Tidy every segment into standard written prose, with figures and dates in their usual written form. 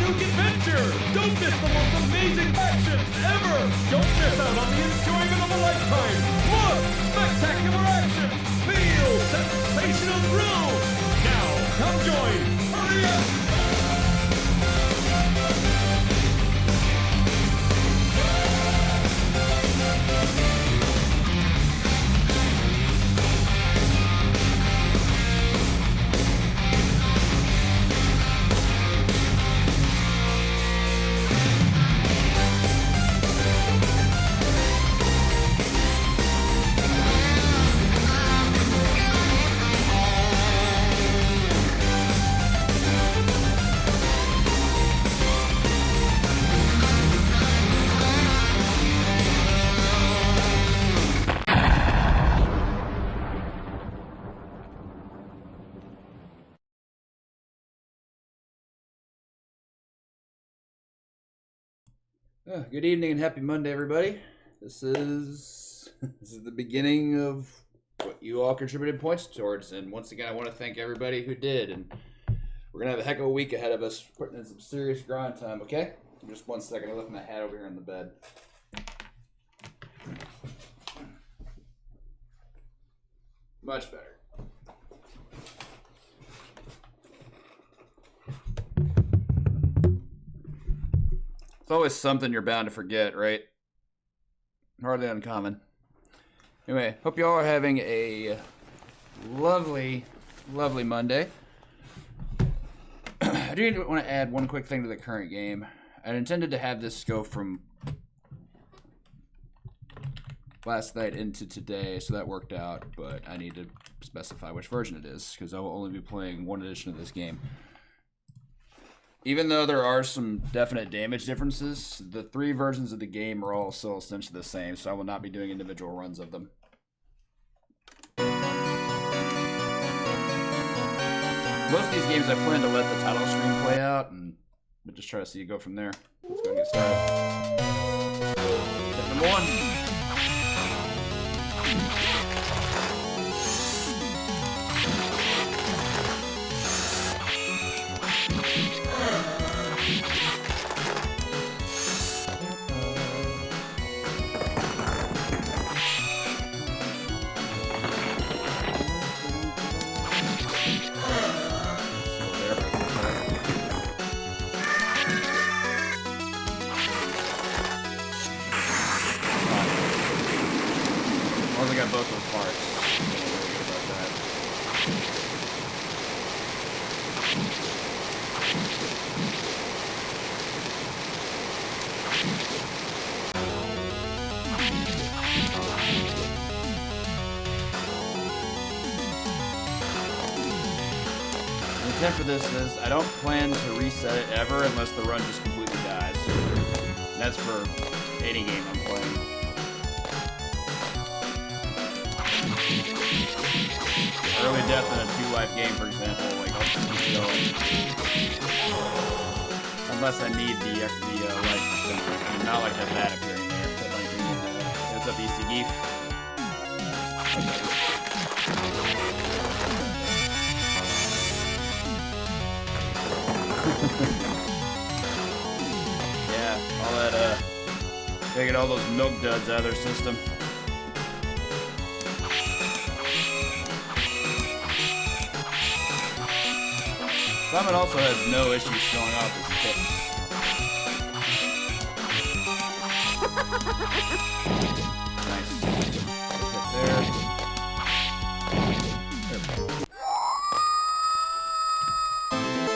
heroic adventure! Don't miss the most amazing actions ever! Don't miss out on the enjoyment of a lifetime! Look! Spectacular action! Feel sensational thrills! Now, come join! Hurry up! Good evening and happy Monday, everybody. This is the beginning of what you all contributed points towards, and once again, I want to thank everybody who did. And we're gonna have a heck of a week ahead of us, putting in some serious grind time. Okay, just 1 second. I left my hat over here in the bed. Much better. It's always something you're bound to forget, right? Hardly uncommon. Anyway, hope you all are having a lovely, lovely Monday. I do want to add one quick thing to the current game. I intended to have this go from last night into today, so that worked out, but I need to specify which version it is, because I will only be playing one edition of this game. Even though there are some definite damage differences, the 3 versions of the game are all still essentially the same, so I will not be doing individual runs of them. Most of these games I plan to let the title screen play out, and we'll just try to see you go from there. Let's go and get started. Step number 1. Got both those parts. About that. The intent for this is I don't plan to reset it ever unless the run just completely dies. And that's for any game I'm playing. Early death in a 2-life game, for example, like I'll just keep going. Unless I need the life percentage. I mean, not like that appearing there, but like what's up, EC Geef? Yeah, all that taking all those milk duds out of their system. Simon also has no issues showing off his tips. Nice. There.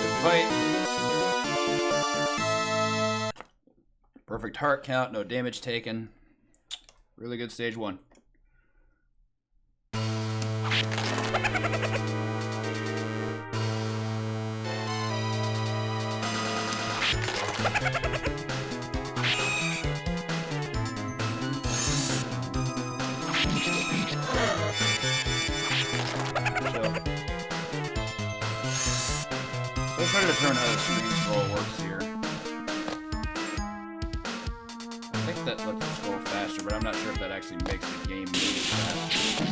Good fight. Perfect heart count, no damage taken. Really good stage 1. Let's try to determine how the screen scroll works here. I think that lets it scroll faster, but I'm not sure if that actually makes the game move faster.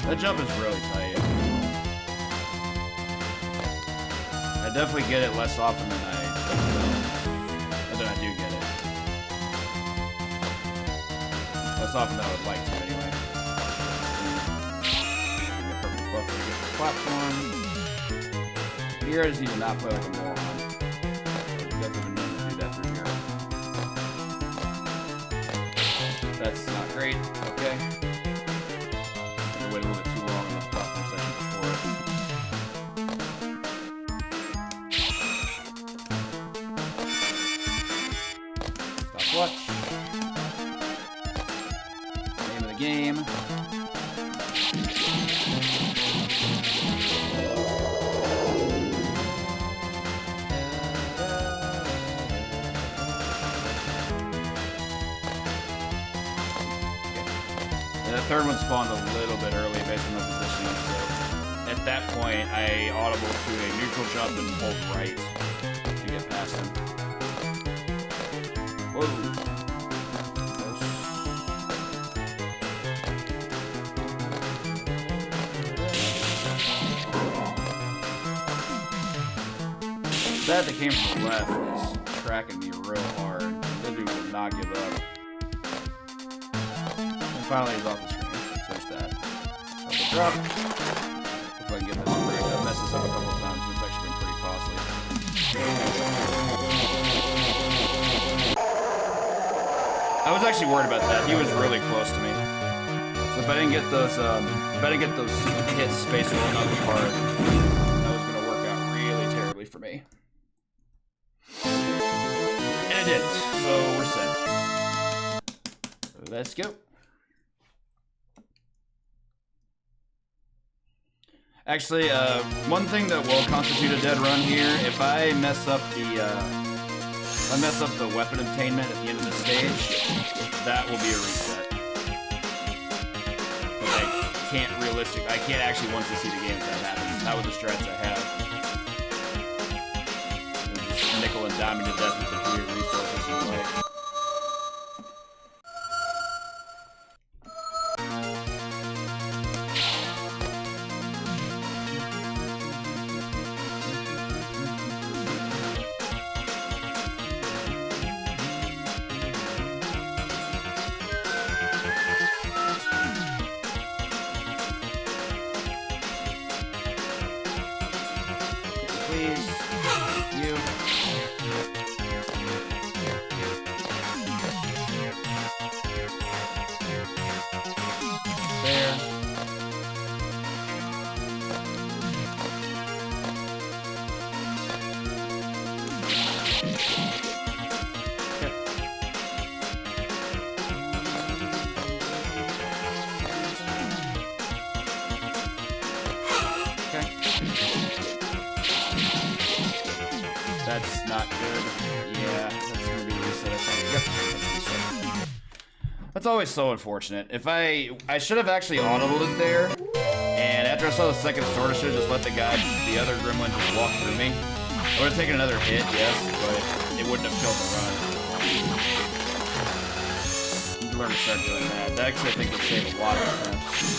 That jump is really tight. definitely get it less often than I do get it. Less often than I would like to, anyway. Perfect buffer to get the platform. Here I just need to not play like a moron. Definitely been known to do that through here. That's not great. Okay. I wait a little bit too long in the platform section before it. Stopwatch. Name of the game. The third one spawned a little bit early based on my positioning, so at that point I audible to a neutral jump and hold right to get past him. Whoa. That came from the left is tracking me real hard. That dude will not give up. Finally, he's off the screen. So there's that. Up the drop. If I can get this break, I've messed this up a couple of times. It's actually been pretty costly. I was actually worried about that. He was really close to me. So if I didn't get those, hits spaced well enough apart, that was going to work out really terribly for me. And it didn't. So we're set. Let's go. Actually, one thing that will constitute a dead run here, if I mess up the weapon obtainment at the end of the stage, that will be a reset. Because I can't actually once to see the game if that happens. Not with the strats I have. Just nickel and diming to death with the weird resources and like. That's not good. Yeah, that's gonna be reset, I think. Yep, that's reset. That's always so unfortunate. If I should have actually audibled it there, and after I saw the second sword, I should have just let the other gremlin just walk through me. I would have taken another hit, yes, but it wouldn't have killed the run. You can learn to start doing that. That actually, I think, would save a lot of attempts.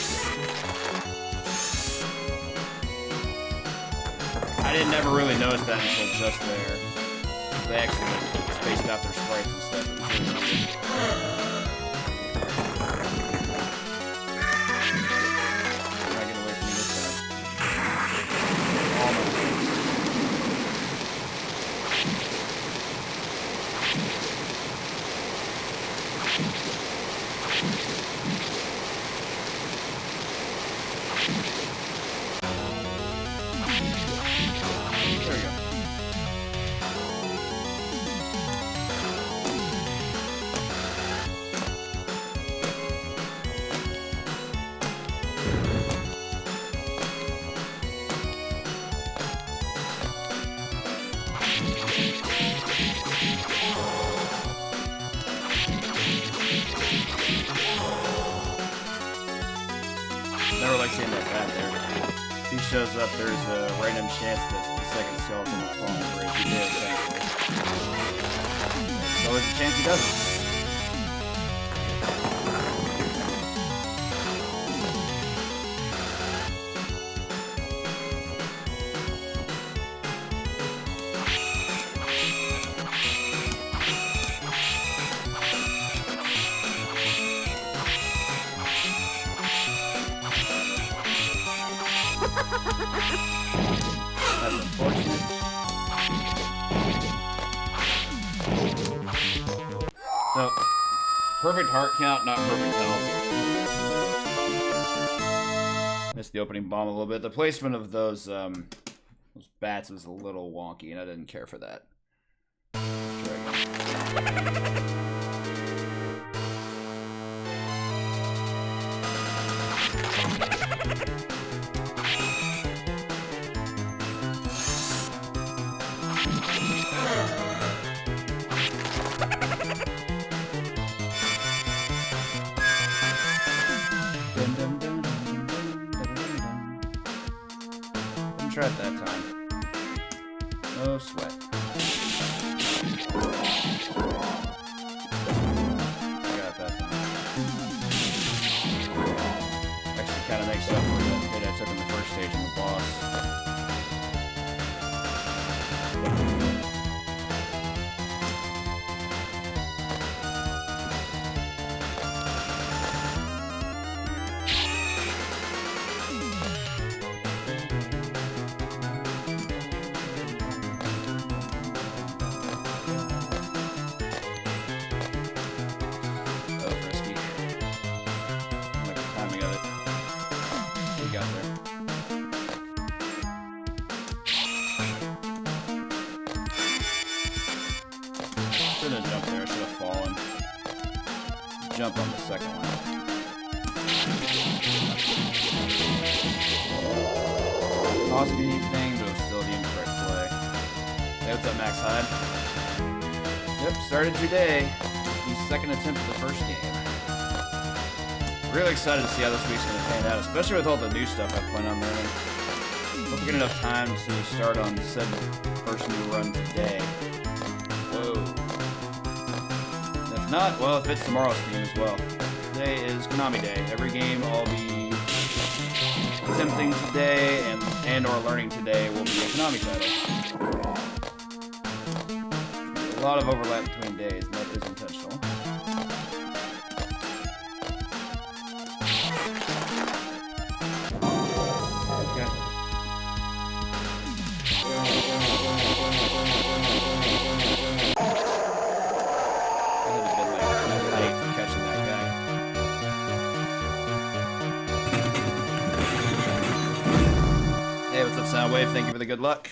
I didn't ever really notice that until just there. They actually spaced out their sprites and stuff. Try to get away from this side. All my things. There we go. Never like seeing that guy there. If he shows up, there's a random chance that the second skeleton will spawn for it. He did, thankfully. There's always a chance he doesn't. That's unfortunate. So, perfect heart count, not perfect health. Missed the opening bomb a little bit. The placement of those bats was a little wonky, and I didn't care for that. Didn't try it that time. No sweat. Kind of makes up for the hit I took in the first stage in the boss. Oh, risky. I like the timing of it. Got there. Shouldn't have jumped there, should have fallen. Jump on the second one. Awesome unique thing, but it was still the incorrect play. Hey, what's up, Max Hyde? Yep, started today. The second attempt at the first game. Really excited to see how this week's going to pan out, especially with all the new stuff I plan on learning. Hope we get enough time to start on said first new run today. Whoa. If not, well, it fits tomorrow's theme as well. Today is Konami Day. Every game I'll be attempting today and or learning today will be a Konami title. A lot of overlap between days, and that is intentional. Soundwave, thank you for the good luck.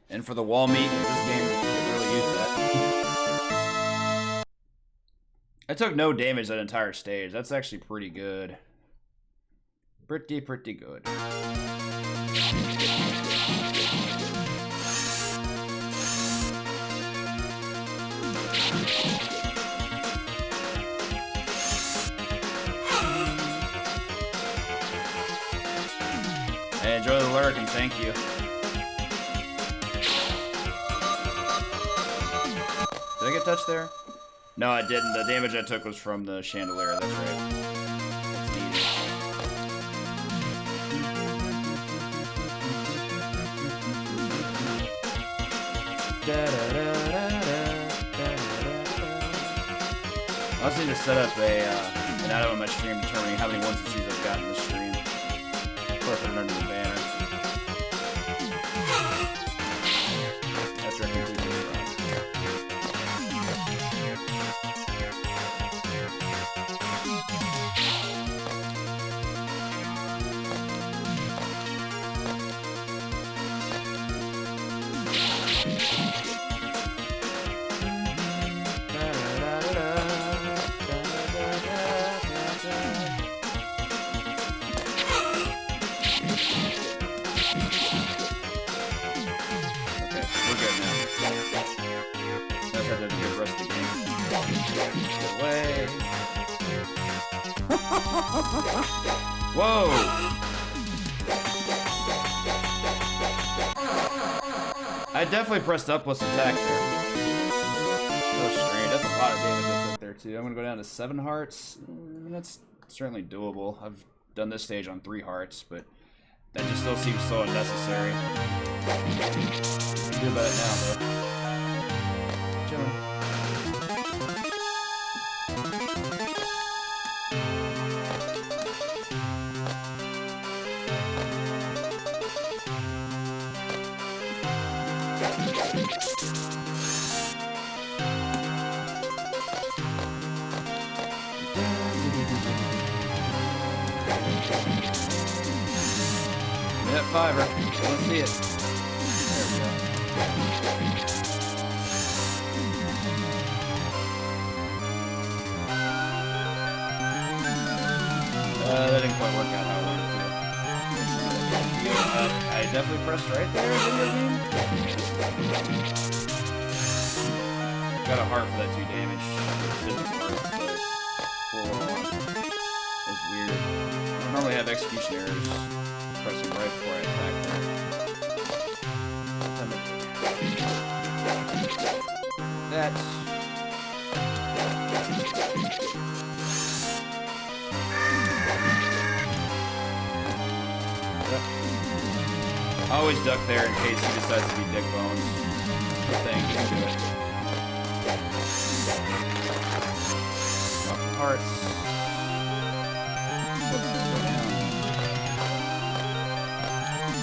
And for the wall meat, this game could really use that. I took no damage that entire stage. That's actually pretty good. Pretty good. Hey, enjoy the lurk and thank you. Did I get touched there? No, I didn't. The damage I took was from the chandelier, that's right. That's needed. I also need to set up an item on my stream determining how many 1s and 2s I've gotten this stream. Of course, I'm under the banner. That's right. Whoa! I definitely pressed up plus attack there. So strange. That's a lot of damage I took there too. I'm gonna go down to 7 hearts. That's certainly doable. I've done this stage on 3 hearts, but that just still seems so unnecessary. Let's do about it now, though. Chilling. That fiver. Let's see it. There we go. That didn't quite work out how I wanted to. I definitely pressed right there, video game. Got a heart for that 2 damage. Didn't work, but that was weird. I normally have execution errors. Pressing right before I attack there. That. I always duck there in case he decides to be dick bones. Good thing, you can do it. Lots of hearts.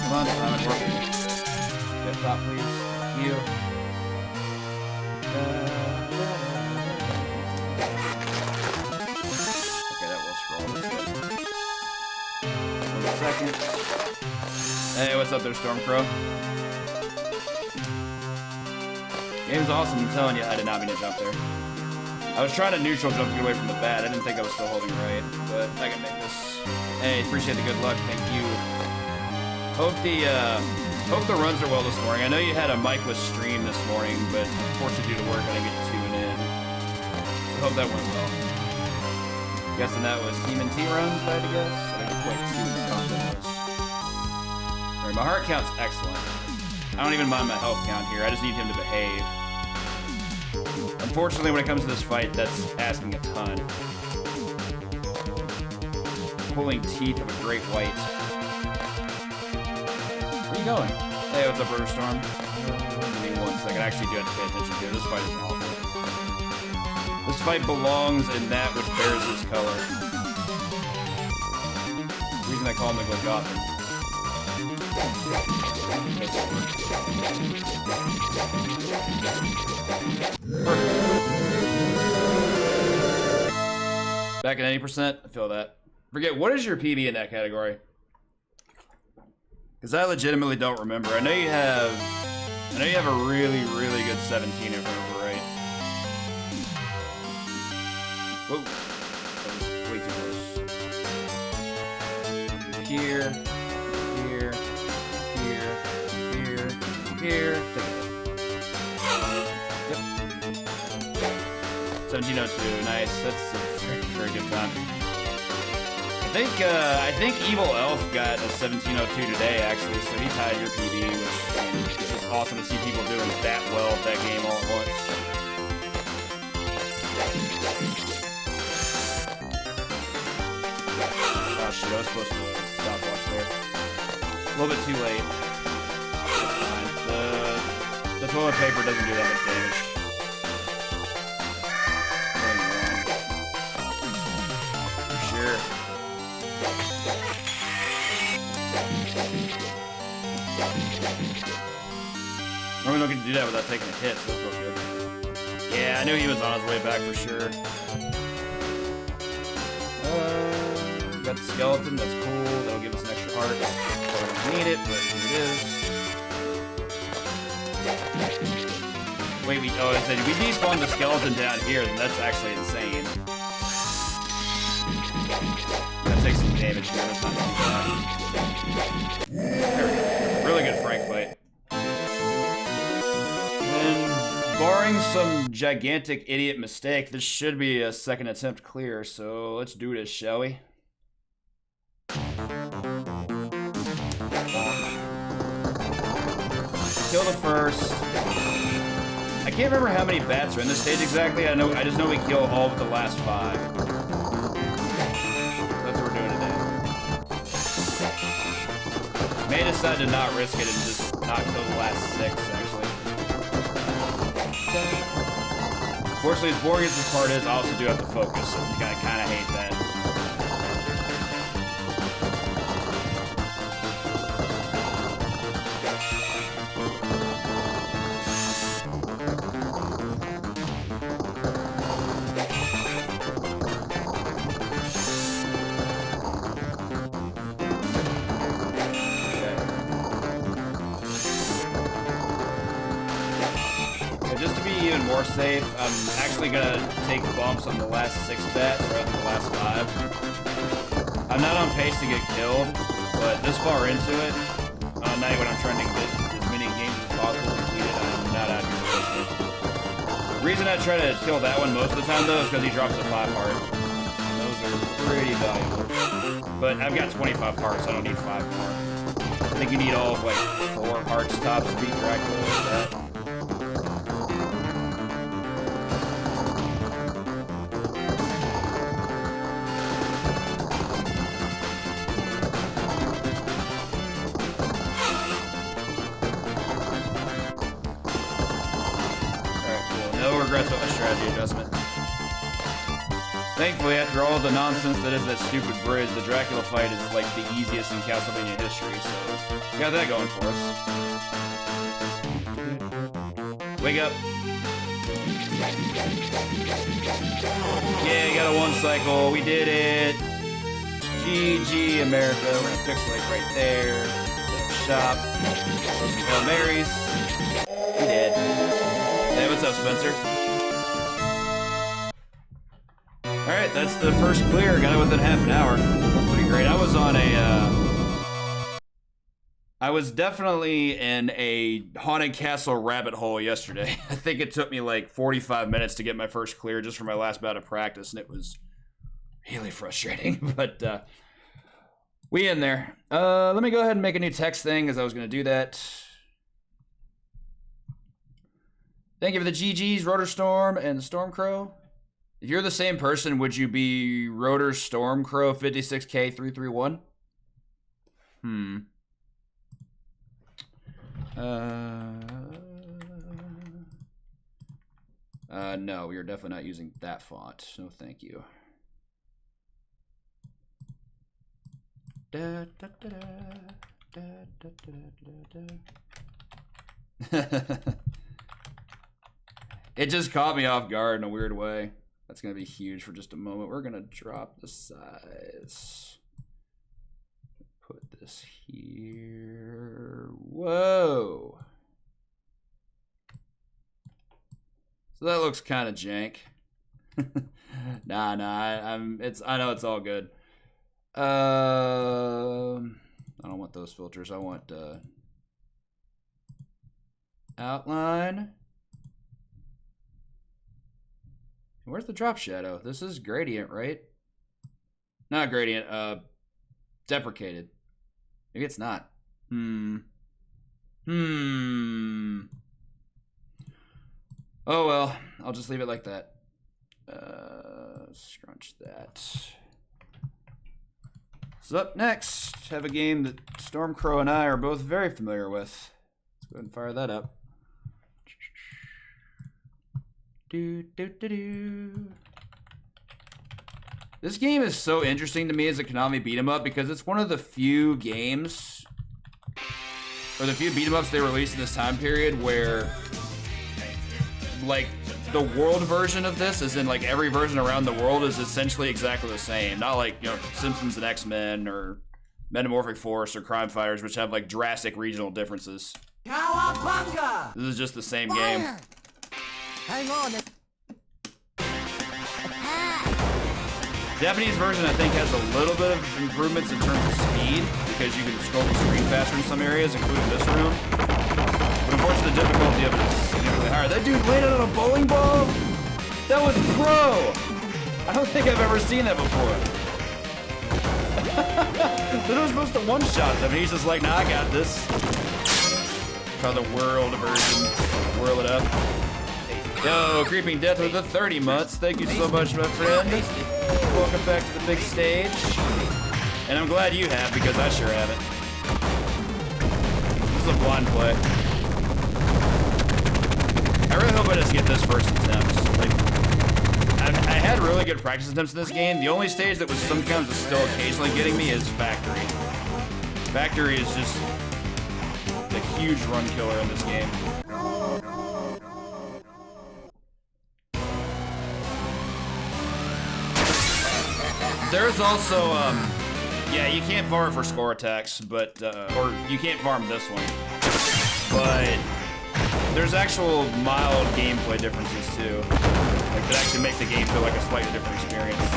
Come on, Simon, work. Get top, please. Thank you. Okay, that will scroll. That's good. 1 second. Hey, what's up there, Stormcrow? Game's awesome, I'm telling you. I did not mean to jump there. I was trying to neutral jump to get away from the bat. I didn't think I was still holding right, but I can make this. Hey, appreciate the good luck. Thank you. Hope the runs are well this morning. I know you had a micless stream this morning, but unfortunately due to work, I didn't get to tune in. So hope that went well. Guessing that was TMNT runs, I had to guess. I didn't quite see what the content was. Alright, my heart count's excellent. I don't even mind my health count here. I just need him to behave. Unfortunately, when it comes to this fight, that's asking a ton. Pulling teeth of a great white. Where are you going? Hey, what's up, Storm? Give me 1 second. I actually do have to pay attention to it. This fight is awful. This fight belongs in that which bears his color. The reason I call him the Gotham. Back at 80%, I feel that. Forget, what is your PB in that category? Because I legitimately don't remember. I know you have a really, really good 17 if I remember right. Whoa. That was way too close. Here. Here. Yep. 1702. Nice. That's a very, very good time. I think Evil Elf got a 1702 today, actually, so he tied your PB, which is just awesome to see people doing that well at that game all at once. Oh shit, I was supposed to stopwatch there. A little bit too late. The toilet paper doesn't do that much damage. For sure. Normally don't get to do that without taking a hit, so that feels good. Yeah, I knew he was on his way back for sure. Got the skeleton, that's cool. That'll give us an extra heart. Probably don't need it, but here it is. Wait, I said, if we despawn the skeleton down here, then that's actually insane. That takes some damage here, that's not too bad. There we go. Really good Frank fight. And barring some gigantic idiot mistake, this should be a second attempt clear, so let's do this, shall we? Kill the first. I can't remember how many bats are in this stage exactly. I just know we kill all but the last 5. That's what we're doing today. May decide to not risk it and just not kill the last 6, actually. Fortunately, as boring as this part is, I also do have to focus, so I kind of hate that. even more safe, I'm actually gonna take bumps on the last 6 bats rather than the last 5. I'm not on pace to get killed, but this far into it, on a night when I'm trying to get as many games as possible completed, I'm not out here listening. The reason I try to kill that one most of the time, though, is because he drops a 5 heart. And those are pretty valuable. But I've got 25 hearts, so I don't need 5 more. I think you need all of, like, 4 hearts tops to beat Dracula with that. Regrets about my strategy adjustment. Thankfully, after all the nonsense that is that stupid bridge, the Dracula fight is like the easiest in Castlevania history, so got that going for us. Wake up. Yeah, got a 1 cycle. We did it. GG, America. We're gonna pixelate right there. Shop. Some Hail Marys. We did. Hey, what's up, Spencer? Alright, that's the first clear. Got it within half an hour. That's pretty great. I was on a, I was definitely in a haunted castle rabbit hole yesterday. I think it took me like 45 minutes to get my first clear just for my last bout of practice, and it was really frustrating, but, we in there. Let me go ahead and make a new text thing, as I was going to do that. Thank you for the GGs, Rotor Storm and the Stormcrow. If you're the same person, would you be Rotor Stormcrow 56K331? No, we are definitely not using that font. No, thank you. Da, da, da, da, da, da, da, da. It just caught me off guard in a weird way. That's going to be huge for just a moment. We're going to drop the size. Put this here. Whoa. So that looks kind of jank. Nah, I know it's all good. I don't want those filters. I want outline. Where's the drop shadow? This is gradient, right? Not gradient, deprecated. Maybe it's not. Oh well, I'll just leave it like that. Scrunch that. So up next, have a game that Stormcrow and I are both very familiar with. Let's go ahead and fire that up. This game is so interesting to me as a Konami beat 'em up because it's one of the few games, or the few beat 'em ups they released in this time period where, like, the world version of this, as in like every version around the world, is essentially exactly the same. Not like, you know, Simpsons and X-Men or Metamorphic Force or Crime Fighters, which have like drastic regional differences. Cowabunga! This is just the same game. Hang on. Japanese version, I think, has a little bit of improvements in terms of speed because you can scroll the screen faster in some areas, including this room. But unfortunately, the difficulty of it is significantly higher. That dude landed on a bowling ball? That was pro! I don't think I've ever seen that before. Dude was supposed to one-shot them, and he's just like, nah, I got this. Try the world version. Whirl it up. Yo, Creeping Death with the 30 months. Thank you so much, my friend. Welcome back to the big stage. And I'm glad you have, because I sure haven't. This is a blind play. I really hope I just get this first attempt. Like, I had really good practice attempts in this game. The only stage that was sometimes still occasionally getting me is Factory. Factory is just a huge run killer in this game. There's also, yeah, you can't farm for score attacks, but, or you can't farm this one, but there's actual mild gameplay differences too. Like that actually make the game feel like a slightly different experience.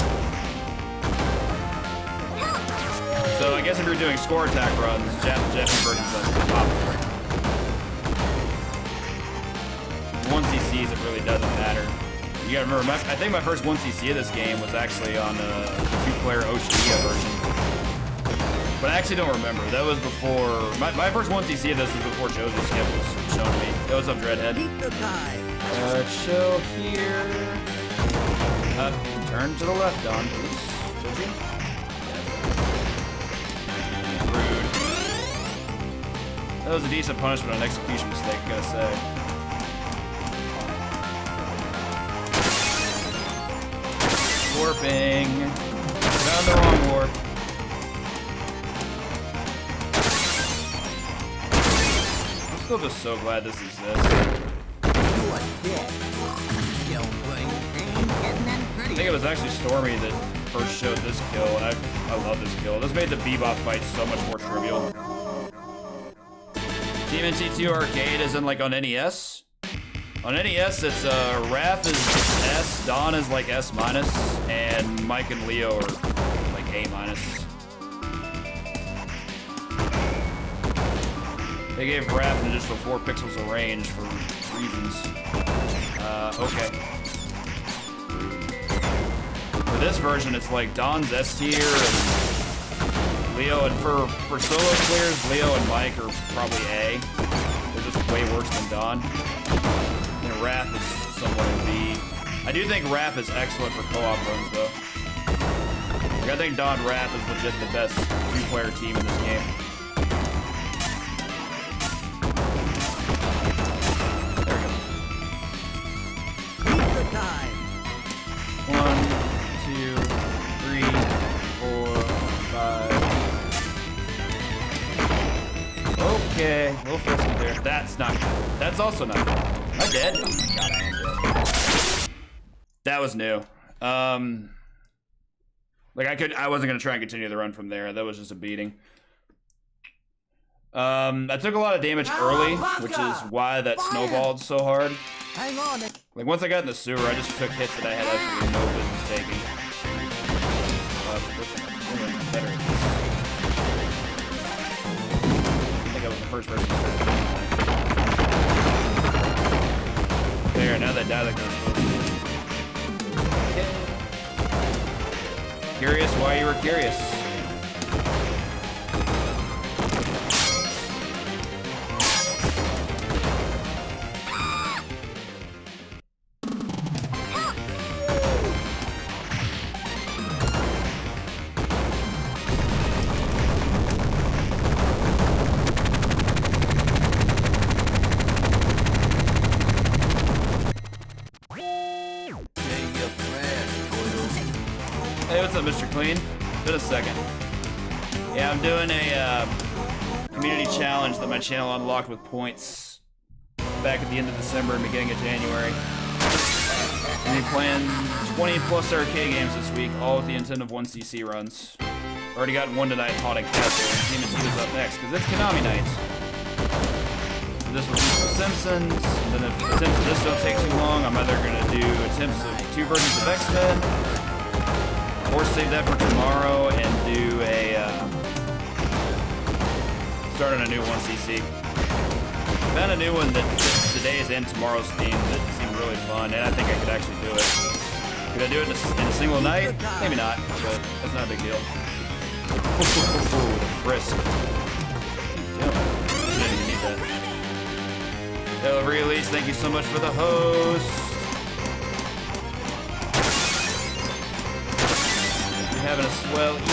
So I guess if you're doing score attack runs, Japanese version's the popular. 1cc's, it really doesn't matter. You gotta remember, I think my first 1cc of this game was actually on a 2-player Oceania version. But I actually don't remember. That was before, my first 1cc of this was before Josie Skip was shown to me. That was up Dreadhead. Chill here. Turn to the left, Don, please. Josie? Rude. That was a decent punishment on an execution mistake, I gotta say. Warping. Found the wrong warp. I'm still just so glad this exists. I think it was actually Stormy that first showed this kill, and I love this kill. This made the Bebop fight so much more trivial. TMNT 2 Arcade is in like on NES. On NES, it's Raph is S, Don is like S-, and Mike and Leo are like A-. They gave Raph an additional 4 pixels of range for reasons. Okay. For this version, it's like Don's S tier and Leo, and for solo players, Leo and Mike are probably A. They're just way worse than Don. And Raph is somewhat in B. I do think Raph is excellent for co-op runs, though. Like, I think Don Raph is legit the best 2-player team in this game. There we go. 1, 2, 3, 4, 5. Okay, we'll fix it there. That's not good. That's also not good. Am I dead? God, I am dead. That was new. Like I wasn't gonna try and continue the run from there. That was just a beating. I took a lot of damage early, which is why that snowballed so hard. Hang on. Like once I got in the sewer, I just took hits that I had absolutely no business taking. Better. I think I was the first person to start. There, now that died like they're supposed to. Okay. Curious why you were curious. Hey, what's up, Mr. Clean? Been a second. Yeah, I'm doing a community challenge that my channel unlocked with points back at the end of December and beginning of January. And we playing 20 plus arcade games this week, all with the intent of 1cc runs. Already got one tonight, Haunted Castle, and TMNT is up next, because it's Konami night. So this will be the Simpsons, and then if attempts of this don't take too long, I'm either going to do attempts of 2 versions of X-Men, or save that for tomorrow and do a, start on a new 1cc. Found a new one that fits today's and tomorrow's theme that seemed really fun, and I think I could actually do it. Could I do it in a single night? Maybe not, but that's not a big deal. The frisk. You didn't even need that. Hello, Release, thank you so much for the host. Having a swell evening.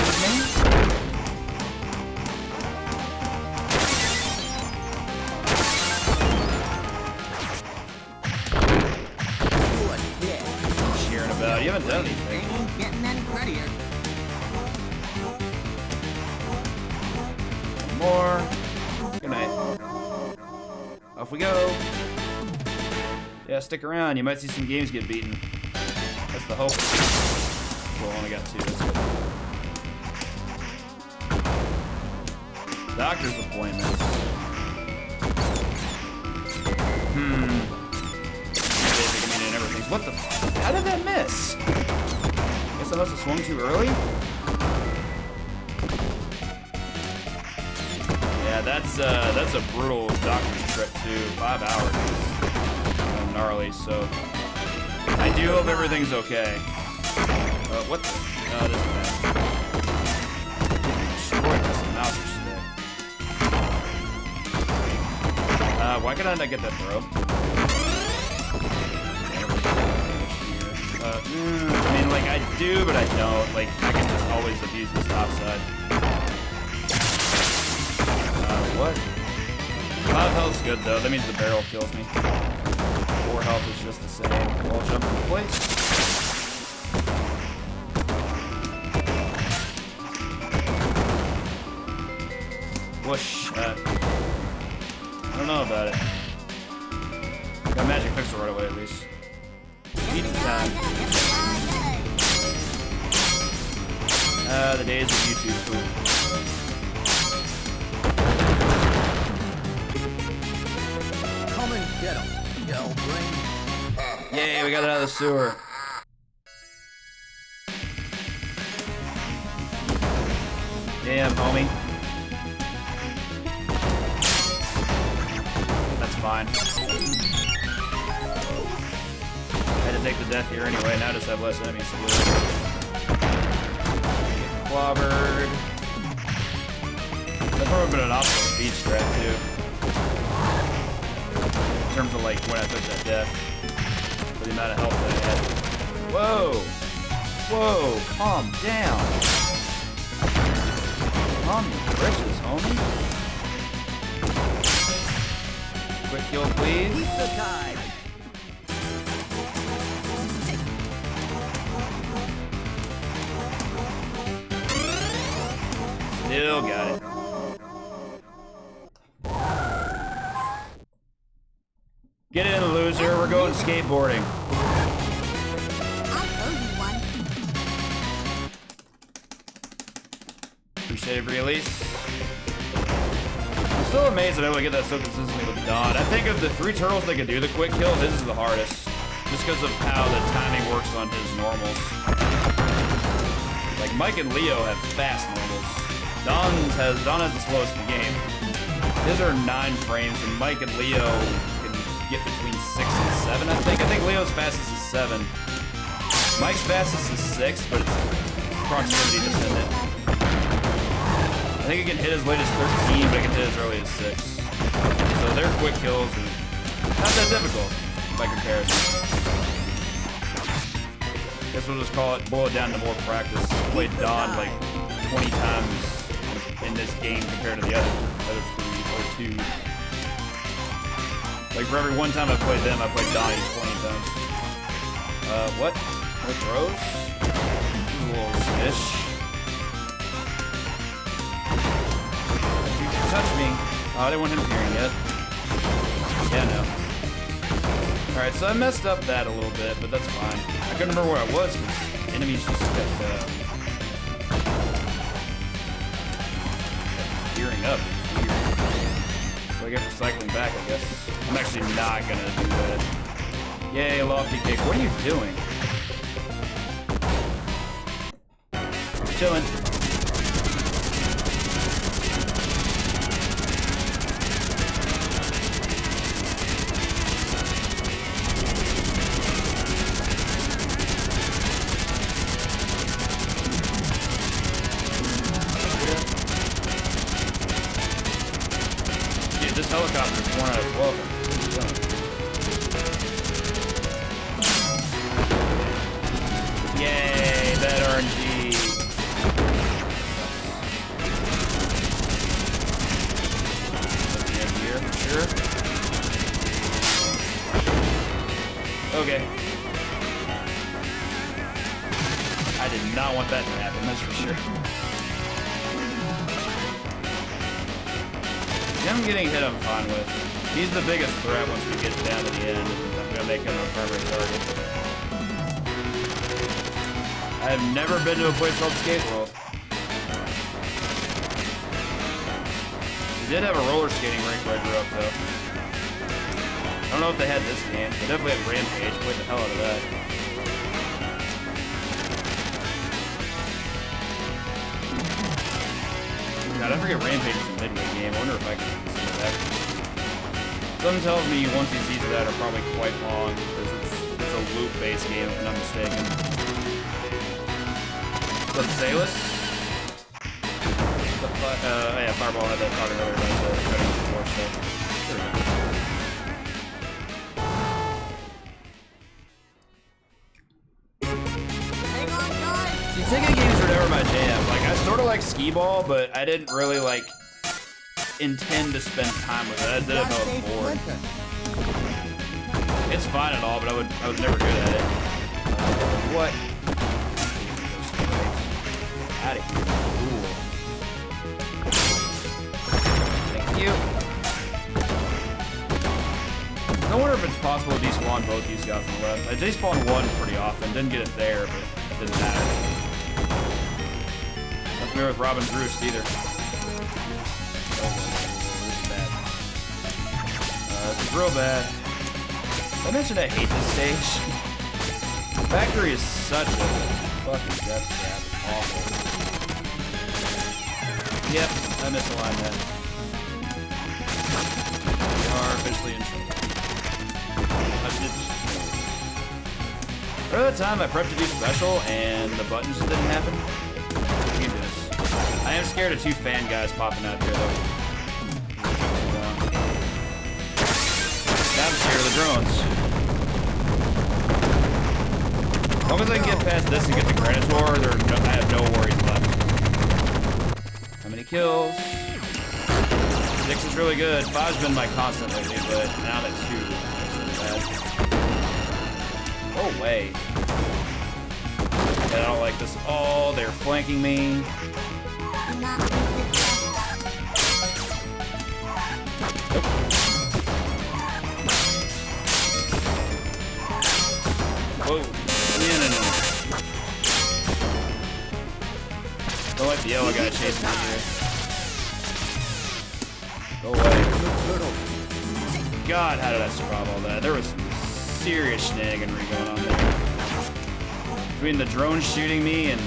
Cheering about. You haven't done anything. Getting any prettier. One more. Good night. Off we go. Yeah, stick around. You might see some games get beaten. That's the hope. Well, I only got 2. That's good. Doctor's appointments. What the fuck? How did that miss? Guess I must have swung too early? Yeah, that's a brutal doctor's trip too. 5 hours is gnarly, so I do hope everything's okay. What the? No, this is bad. Destroyed this mouse today. Why could I not get that throw? I mean, like, I do, but I don't. Like, I can just always abuse this top side. What? 5 health's good, though. That means the barrel kills me. 4 health is just the same. Wall jump into place. Whoosh. I don't know about it. Got magic pixel right away, at least. Pizza time. The days of YouTube food. Come and get 'em, yell brain. Yay, we got it out of the sewer. Damn, homie. That's fine. I had to take the death here anyway, now I just have less enemies to lose. Clobbered. That's probably been an optimal speed strat too. In terms of like when I took that death. For the amount of health that I had. Whoa! Whoa, calm down. Calm your britches, homie. Quick kill, please. The tide. Still got it. Get in, loser. We're going skateboarding. I'll throw you one. Appreciate every release. I'm still amazed that I'm able to get that so consistently with Dawn. I think of the 3 turtles that can do the quick kill, his is the hardest. Just because of how the timing works on his normals. Like Mike and Leo have fast normals. Dawn has the slowest in the game. His are 9 frames, and Mike and Leo can get between 6 and 7, I think. I think Leo's fastest is 7. Mike's fastest is 6, but it's proximity dependent. I think it can hit as late as 13, but it can hit as early as 6. So their quick kills are not that difficult by comparison. Guess we'll just boil it down to more practice. Played Dawn like 20 times in this game compared to the other 3 or 2. Like for every 1 time I played them, I played Dawn 20 times. What? No throws? This is a little squish. You can touch me. Oh, I didn't want him hearing yet. Yeah, no. Alright, so I messed up that a little bit, but that's fine. I couldn't remember where I was because enemies just kept gearing up. Weird. So I get for cycling back, I guess. I'm actually not gonna do that. Yay, lofty kick. What are you doing? Chilling. This helicopter is 1 out of 12. Yay, that RNG. At the end here, for sure. Okay. I did not want that to happen, that's for sure. Him getting hit I'm fine with. He's the biggest threat once we get down to the end. I'm gonna make him a primary target. I have never been to a place called Skate World. We did have a roller skating rink where I grew up though. don't know if they had this game. They definitely had Rampage. Played the hell out of that. God, I forget Rampage is a midway game. I wonder if I can see that. Something tells me once he sees that are probably quite long because it's a loop-based game, if I'm not mistaken. What's up, Salus? Yeah, Fireball had that talking earlier about the cutting the floor stuff. There we go. Hang on, guys. See, ticket games were never my jam. Like, I sort of like skee-ball, but I didn't really, like, intend to spend time with it. I did it if I was bored. It's fine and all, but I was never good at it. What? Out of here. Cool. Thank you. I wonder if it's possible to despawn both these guys on the left. I despawned one pretty often. Didn't get it there, but it didn't matter. Not familiar with Robin's Roost either. Oh, this is bad. This is real bad. I mentioned I hate this stage. Factory is such a fucking death trap. It's awful. Yep, I misaligned that. We are officially in trouble. Remember that time I prepped to do special and the buttons just didn't happen? We can do this. I am scared of two fan guys popping out here though. Now I'm scared of the drones. As long as I can get past this and get the Granitor, I have no worries left. How many kills? 6 is really good. 5's been my constant lately, but now that's 2. That's really bad. No way. Yeah, I don't like this at all. They're flanking me. Nope. Whoa. No. Don't let the yellow guy chase me here. Go away. God, how did I survive all that? There was some serious shenaniganry going on there. Between the drone shooting me and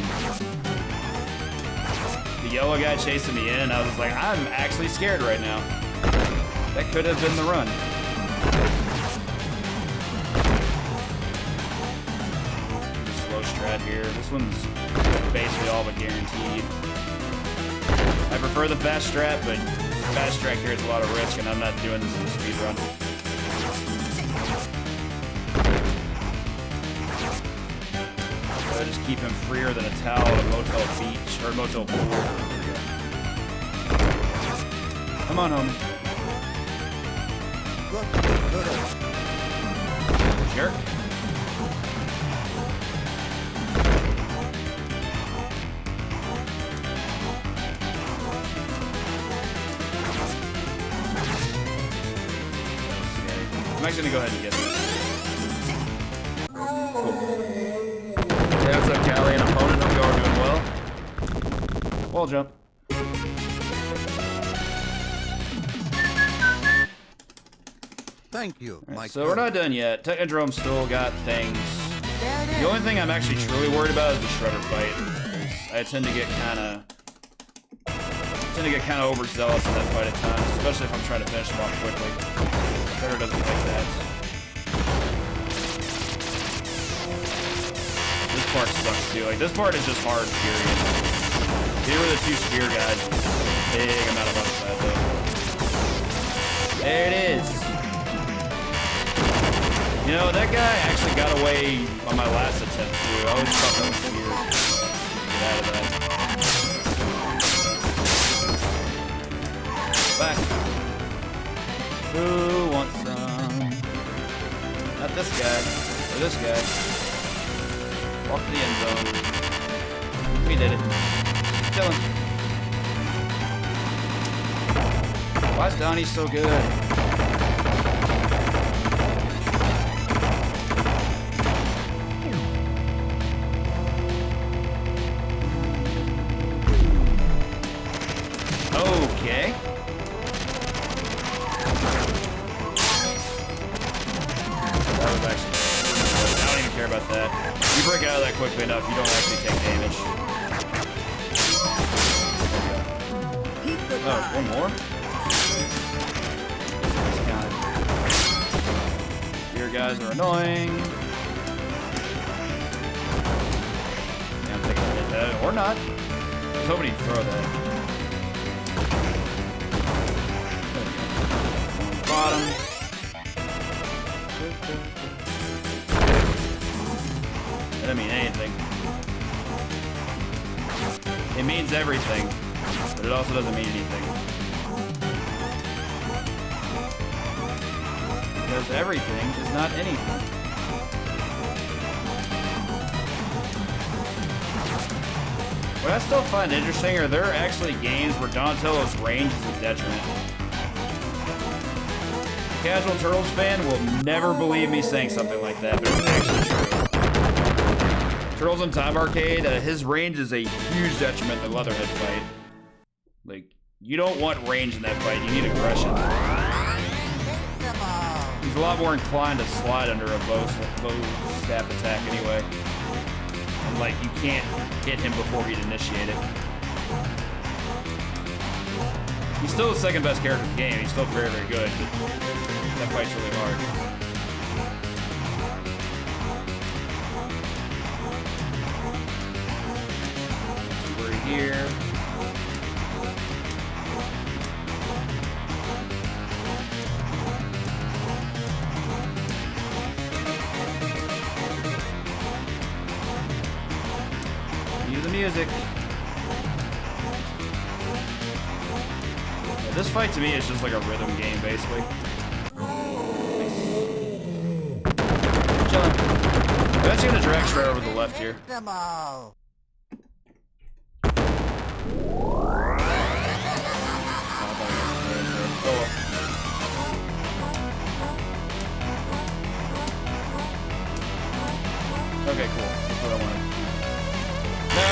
the yellow guy chasing me in, I was like, I'm actually scared right now. That could have been the run. Slow strat here. This one's basically all but guaranteed. I prefer the fast strat, but fast strat carries a lot of risk, and I'm not doing this in the speed run. So just keep him freer than a towel at a motel beach or a motel pool. There we go. Come on, homie. Jerk. I'm actually gonna go ahead and get this. Cool. Hey, what's up, Callie? An opponent. Hope you are doing well. Wall jump. Thank you, Right, Mike. so we're not done yet. Technodrome still got things. The only thing I'm actually truly worried about is the Shredder fight. I tend to get kind of overzealous in that fight at times, especially if I'm trying to finish him off quickly. Shredder doesn't like that. This part sucks too. Like, this part is just hard, period. Here with the 2 spear guys, big amount of upside though. There it is. You know, that guy actually got away on my last attempt too. I always thought that was weird. Get out of that. Back. Who wants some? Not this guy. Or this guy. Walk to the end zone. We did it. Killing. Why is Donnie so good? Okay. care about that. You break out of that quickly enough, you don't actually take damage. Oh, one more? Your guys are annoying. Yeah, I'm thinking I did that. Or not. I was hoping he'd throw that. Bottom. That doesn't mean anything. It means everything, but it also doesn't mean anything. Because everything is not anything. What I still find interesting are there actually games where Donatello's range is a detriment. A casual Turtles fan will never believe me saying something like that, but it's actually true. Turtles in Time Arcade, his range is a huge detriment to Leatherhead fight. Like, you don't want range in that fight, you need aggression. He's a lot more inclined to slide under a bow staff attack anyway. And like, you can't hit him before he'd initiate it. He's still the second best character in the game, he's still very, very good, but that fight's really hard. Here. Cue the music. Yeah, this fight to me is just like a rhythm game, basically. Chilling. I'm actually gonna drag Shredder over to the left here. Okay, cool. That's what I wanted. No!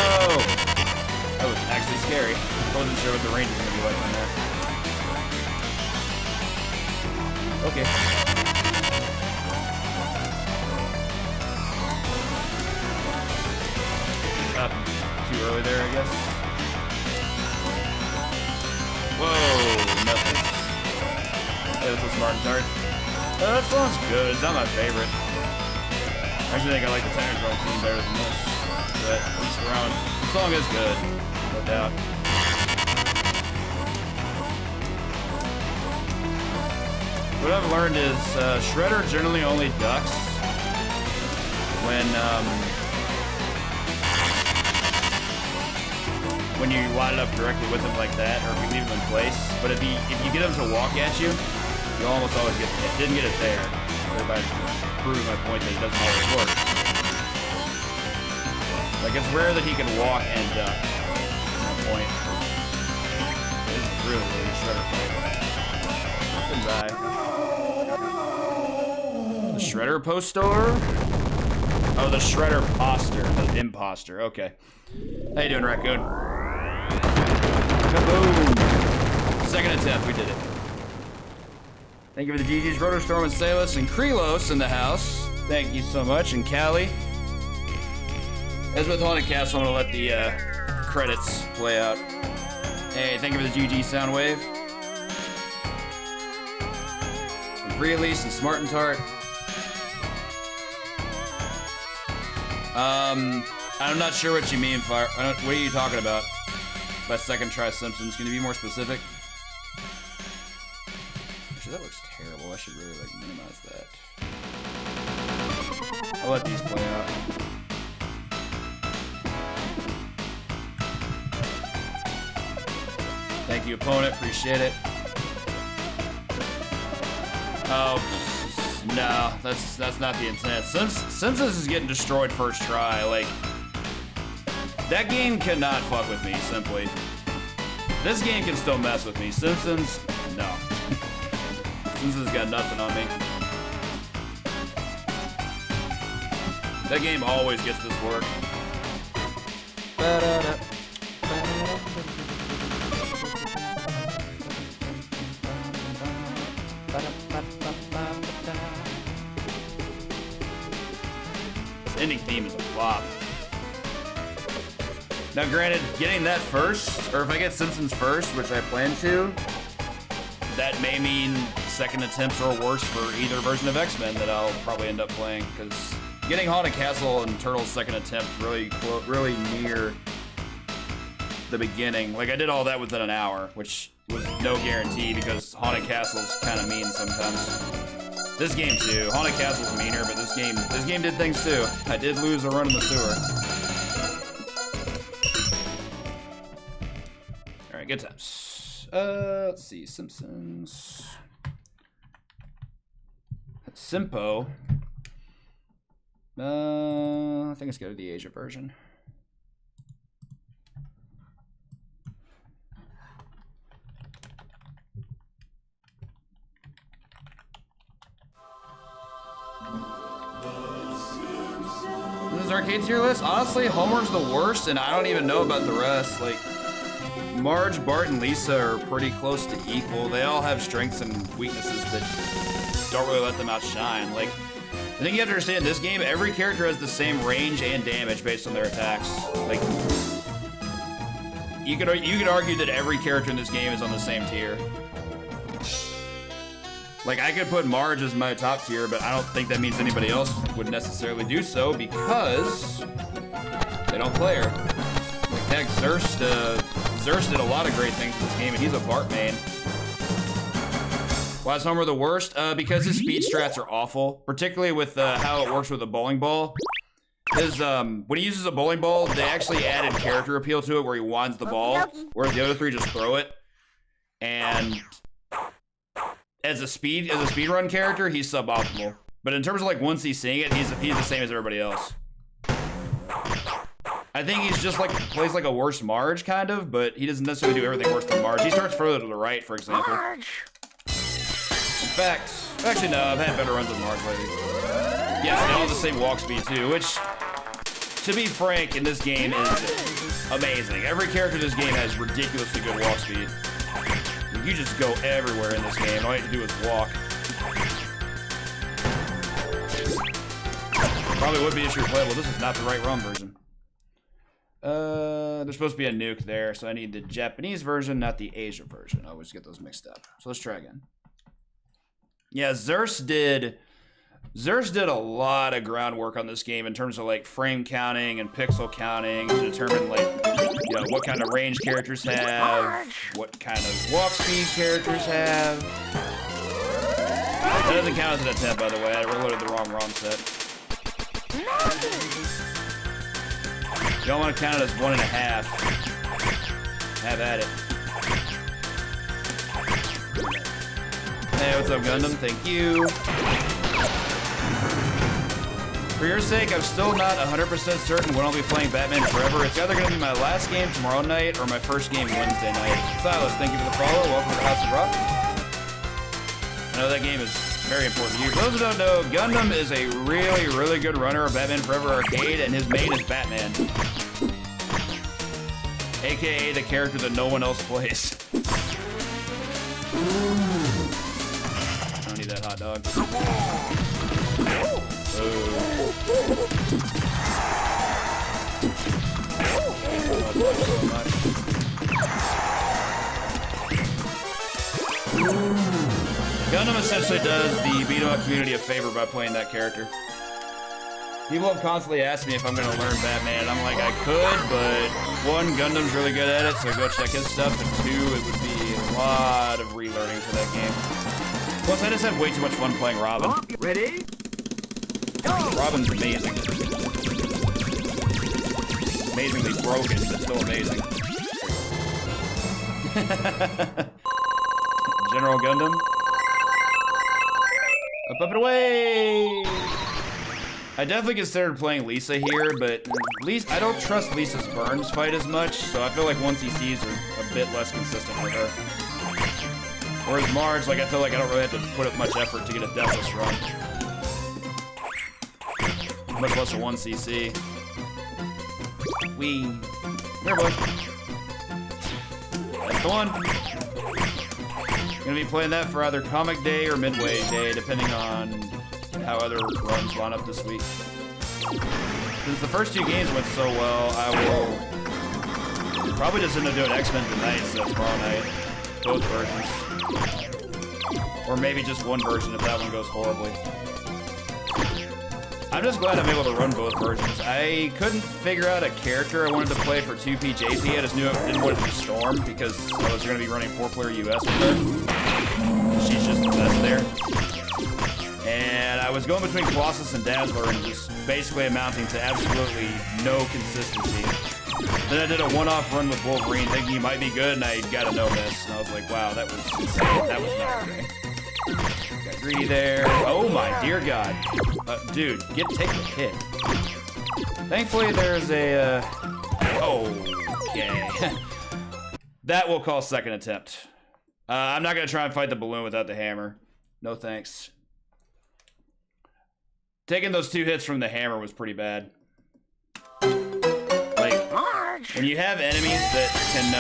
That was actually scary. I wasn't sure what the range was going to be like on that. Okay. Up too early there, I guess. Whoa, nothing. Yeah, that's a smart start. That song's good. It's not my favorite. I actually think I like the Technicolor theme better than this, but at least around. The song is good, no doubt. What I've learned is Shredder generally only ducks when you line it up directly with him like that, or if you leave him in place. But if you get him to walk at you, you almost always get it. Didn't get it there. Everybody proved my point that it doesn't always work. Like, it's rare that he can walk and duck. My point. This is really, really Shredder fight. Goodbye. The Shredder poster? Oh, the Shredder poster. The imposter. Okay. How you doing, Raccoon? Kaboom! Second attempt, we did it. Thank you for the GG's, Rotostorm and Salus and Krelos in the house. Thank you so much, and Callie. As with Haunted Castle, I'm gonna let the credits play out. Hey, thank you for the GG Soundwave. And Pre-Elise and Smart and Tart. I'm not sure what you mean, Fire. What are you talking about? By second try Simpsons, can you be more specific? Actually, that looks terrible. I should really, like, minimize that. I'll let these play out. Thank you, opponent. Appreciate it. Oh, no. That's not the intent. Simpsons is getting destroyed first try. Like, that game cannot fuck with me, simply. This game can still mess with me. Simpsons, no. Simpsons got nothing on me. That game always gets this work. ending theme is a flop. Now, granted, getting that first, or if I get Simpsons first, which I plan to, that may mean second attempts or worse for either version of X-Men that I'll probably end up playing, because getting Haunted Castle and Turtles' second attempt really near the beginning. Like, I did all that within an hour, which was no guarantee because Haunted Castle's kind of mean sometimes. This game too. Haunted Castle's meaner, but this game did things too. I did lose a run in the sewer. All right, good times. Let's see, Simpsons. Simpo. I think let's go to the Asia version. This is arcade tier list. Honestly, Homer's the worst, and I don't even know about the rest. Like, Marge, Bart, and Lisa are pretty close to equal. They all have strengths and weaknesses that don't really let them outshine. Like, I think you have to understand, this game, every character has the same range and damage based on their attacks. Like, you could argue that every character in this game is on the same tier. Like, I could put Marge as my top tier, but I don't think that means anybody else would necessarily do so because they don't play her. Like, heck, Zurst did a lot of great things in this game, and he's a Bart main. Why is Homer the worst? Because his speed strats are awful, particularly with how it works with a bowling ball. Because when he uses a bowling ball, they actually added character appeal to it where he wands the ball, whereas the other three just throw it. And as a speedrun character, he's suboptimal. But in terms of like once he's seeing it, he's the same as everybody else. I think he's just like plays like a worse Marge kind of, but he doesn't necessarily do everything worse than Marge. He starts further to the right, for example. In fact, actually no, I've had better runs with Marge lately. Yes, they all have the same walk speed too, which, to be frank, in this game is amazing. Every character in this game has ridiculously good walk speed. You just go everywhere in this game. All you have to do is walk. Probably would be issue playable. This is not the right ROM version. There's supposed to be a nuke there, so I need the Japanese version, not the Asia version. I always get those mixed up. So let's try again. Yeah, Zurst did a lot of groundwork on this game in terms of like frame counting and pixel counting to determine like, you know, what kind of range characters have, what kind of walk speed characters have. That doesn't count as an attempt, by the way. I reloaded the wrong ROM set. You don't want to count it as 1.5. Have at it. Hey, what's up, Gundam? Thank you. For your sake, I'm still not 100% certain when I'll be playing Batman Forever. It's either going to be my last game tomorrow night or my first game Wednesday night. Silas, thank you for the follow. Welcome to the House of Rock. I know that game is very important to you. For those who don't know, Gundam is a really, really good runner of Batman Forever Arcade, and his main is Batman. AKA the character that no one else plays. I don't need that hot dog. Gundam essentially does the beat-em-up community a favor by playing that character. People have constantly asked me if I'm gonna learn Batman, and I'm like, I could, but one, Gundam's really good at it, so go check his stuff, and two, it would be a lot of relearning for that game. Plus, I just have way too much fun playing Robin. Ready? Robin's amazing. Amazingly broken, but still amazing. General Gundam. Up and away! I definitely considered playing Lisa here, but I don't trust Lisa's Burns fight as much, so I feel like 1CCs are a bit less consistent with her. Whereas Marge, like, I feel like I don't really have to put up much effort to get a Deathless run. Much less a 1CC. Wee. There, boy. That's the one. Gonna be playing that for either Comic Day or Midway Day, depending on how other runs line up this week. Since the first 2 games went so well, I will probably just end up doing X-Men tonight instead of tomorrow night. Both versions. Or maybe just one version if that one goes horribly. I'm just glad I'm able to run both versions. I couldn't figure out a character I wanted to play for 2PJP. I just knew I didn't want it to be Storm because I was going to be running 4-player US with her. She's just the best there. And I was going between Colossus and Dazzler and just basically amounting to absolutely no consistency. Then I did a one-off run with Wolverine thinking he might be good, and I got a no-miss. And I was like, wow, that was insane. That was not okay. Got greedy there. Oh my dear God. Dude, take the hit. Thankfully, there's a, okay. That will call second attempt. I'm not gonna try and fight the balloon without the hammer. No thanks. Taking those 2 hits from the hammer was pretty bad. Like, when you have enemies that can,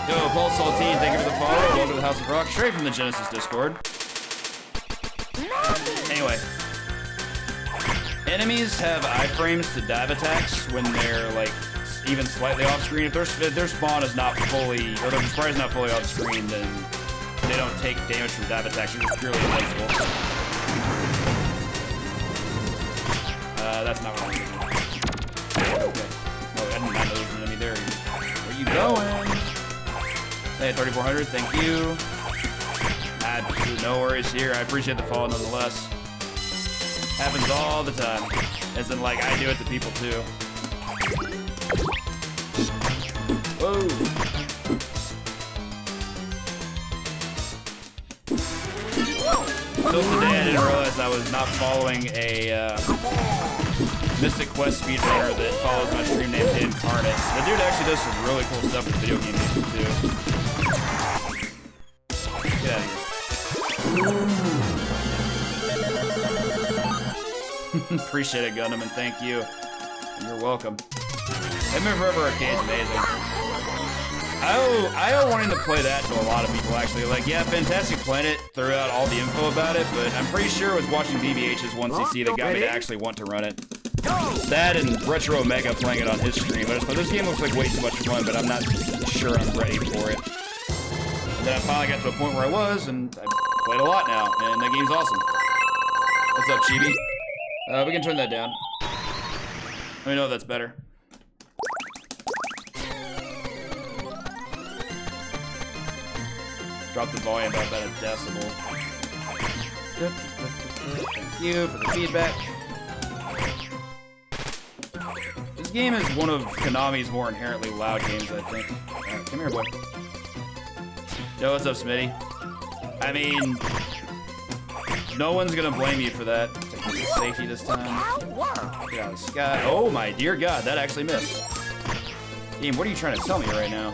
Yo, Paul Saltine, thank you for the follow. Welcome to the House of Rock, straight from the Genesis Discord. Anyway. Enemies have iframes to dive attacks when they're, like, even slightly off screen. If their spawn is not fully, or their sprite is not fully off screen, then they don't take damage from dive attacks. They're just purely invincible. That's not what I'm doing. Okay. Oh, I did not know there was an enemy there. Where you going? Hey, 3,400, thank you. No worries here. I appreciate the follow nonetheless. Happens all the time. As in, like, I do it to people too. Whoa. Until today, I didn't realize I was not following a Mystic Quest speedrunner that follows my stream named Incarnate. The dude actually does some really cool stuff with video game music too. Get out of here. Appreciate it, Gundam, and thank you. You're welcome. Hitman Forever Arcade's amazing. I owe wanting to play that to a lot of people, actually. Like, yeah, Fantastic Planet threw out all the info about it, but I'm pretty sure it was watching BBH's 1cc that got me to actually want to run it. That and Retro Omega playing it on his stream. I just thought, this game looks like way too much fun, but I'm not sure I'm ready for it. And then I finally got to a point where I was, and I played a lot now, and that game's awesome. What's up, Chibi? We can turn that down. Let me know if that's better. Drop the volume by about a decibel. Thank you for the feedback. This game is one of Konami's more inherently loud games, I think. Right, come here, boy. Yo, what's up, Smitty? I mean, no one's gonna blame you for that. Take safety this time. Get out of the sky. Oh my dear God, that actually missed. Game, what are you trying to tell me right now?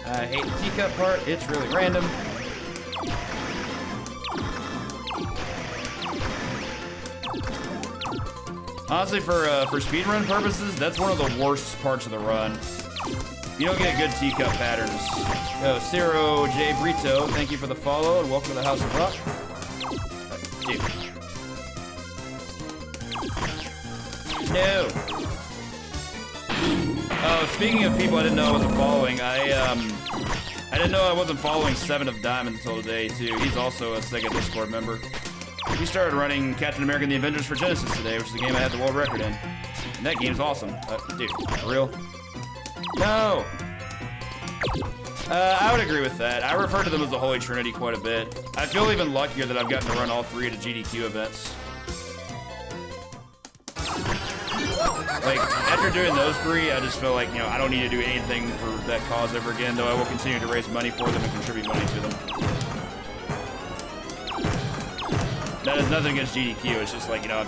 I hate the teacup part. It's really random. Honestly, for speedrun purposes, that's one of the worst parts of the run. You don't get good teacup patterns. Oh, Ciro J. Brito, thank you for the follow and welcome to the House of Rock. Dude. No. Oh, speaking of people I didn't know I wasn't following, I didn't know I wasn't following 7 of Diamond until today, too. He's also a Sega Discord member. He started running Captain America and the Avengers for Genesis today, which is the game I had the world record in. And that game's awesome. Dude, for real? No! I would agree with that. I refer to them as the Holy Trinity quite a bit. I feel even luckier that I've gotten to run all 3 at the GDQ events. Like, after doing those 3, I just feel like, you know, I don't need to do anything for that cause ever again, though I will continue to raise money for them and contribute money to them. That has nothing against GDQ, it's just like, you know,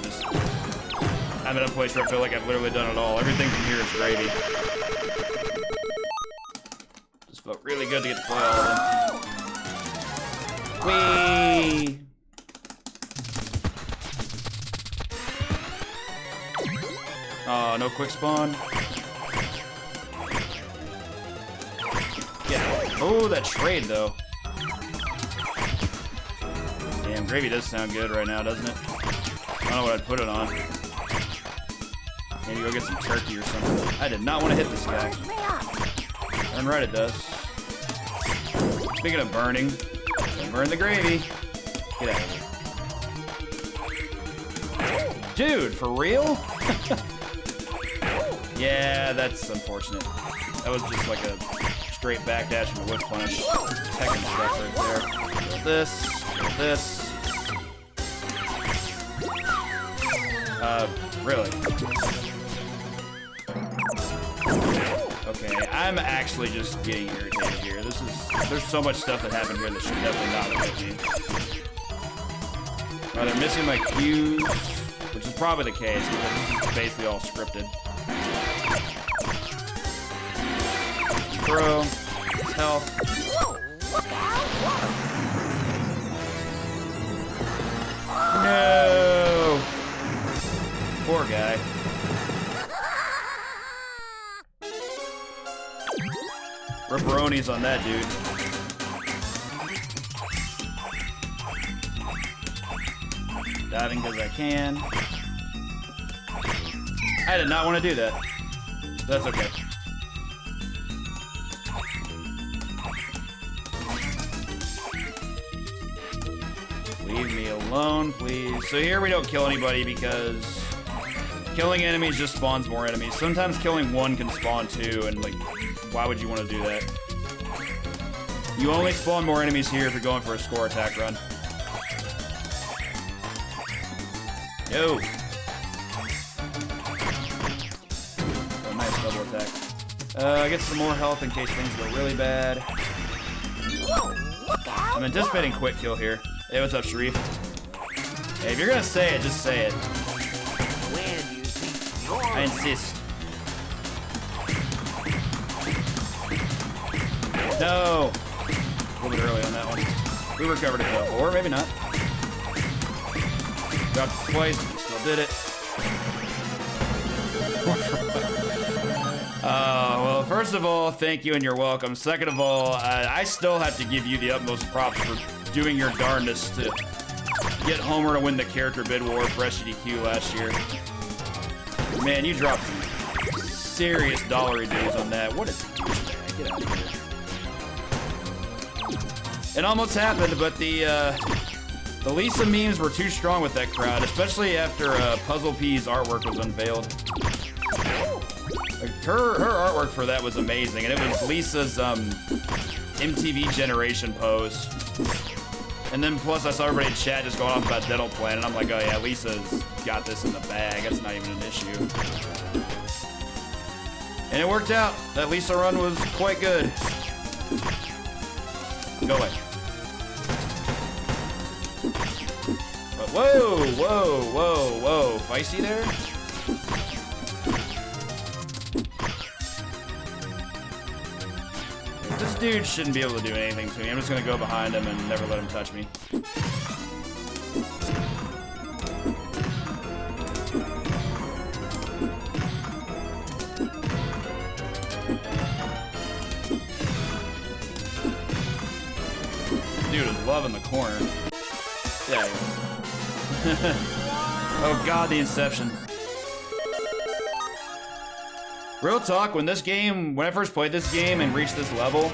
I'm in a place where I feel like I've literally done it all. Everything from here is gravy. Just felt really good to get to play all of them. Whee! Oh, no quick spawn. Yeah. Oh, that trade, though. Damn, gravy does sound good right now, doesn't it? I don't know what I'd put it on. Maybe go get some turkey or something. I did not want to hit this guy. Darn right it does. Speaking of burning, don't burn the gravy. Get out of here. Dude, for real? Yeah, that's unfortunate. That was just like a straight backdash and a whip punish. Tekken stuff right there. This. Really? Okay, I'm actually just getting irritated here. There's so much stuff that happened here that should definitely not have hit me. They're missing my cues, which is probably the case because this is basically all scripted. Throw, his health. No! Poor guy. Ripperonis on that dude. Diving because I can. I did not want to do that. That's okay. Leave me alone, please. So here we don't kill anybody because killing enemies just spawns more enemies. Sometimes killing one can spawn two, and like, why would you want to do that? You only spawn more enemies here if you're going for a score attack run. Yo. Oh, nice double attack. I get some more health in case things go really bad. I'm anticipating quick kill here. Hey, what's up, Sharif? Hey, if you're gonna say it, just say it. I insist. No! A little bit early on that one. We recovered it though, or maybe not. Dropped it twice, still did it. Well, first of all, thank you and you're welcome. Second of all, I still have to give you the utmost props for doing your darndest to get Homer to win the character bid war for SGDQ last year. Man, you dropped some serious dollary dues on that. What is... Get out of here. It almost happened, but the Lisa memes were too strong with that crowd, especially after Puzzle P's artwork was unveiled. Like, her artwork for that was amazing, and it was Lisa's MTV Generation pose. And then plus I saw everybody in chat just going off about Dental Plan, and I'm like, oh yeah, Lisa's got this in the bag. That's not even an issue. And it worked out. That Lisa run was quite good. Go away. But whoa, whoa, whoa, whoa. Feisty there? This dude shouldn't be able to do anything to me. I'm just gonna go behind him and never let him touch me. Dude is loving the corner. Yeah. Oh god, the Inception. Real talk, when I first played this game and reached this level,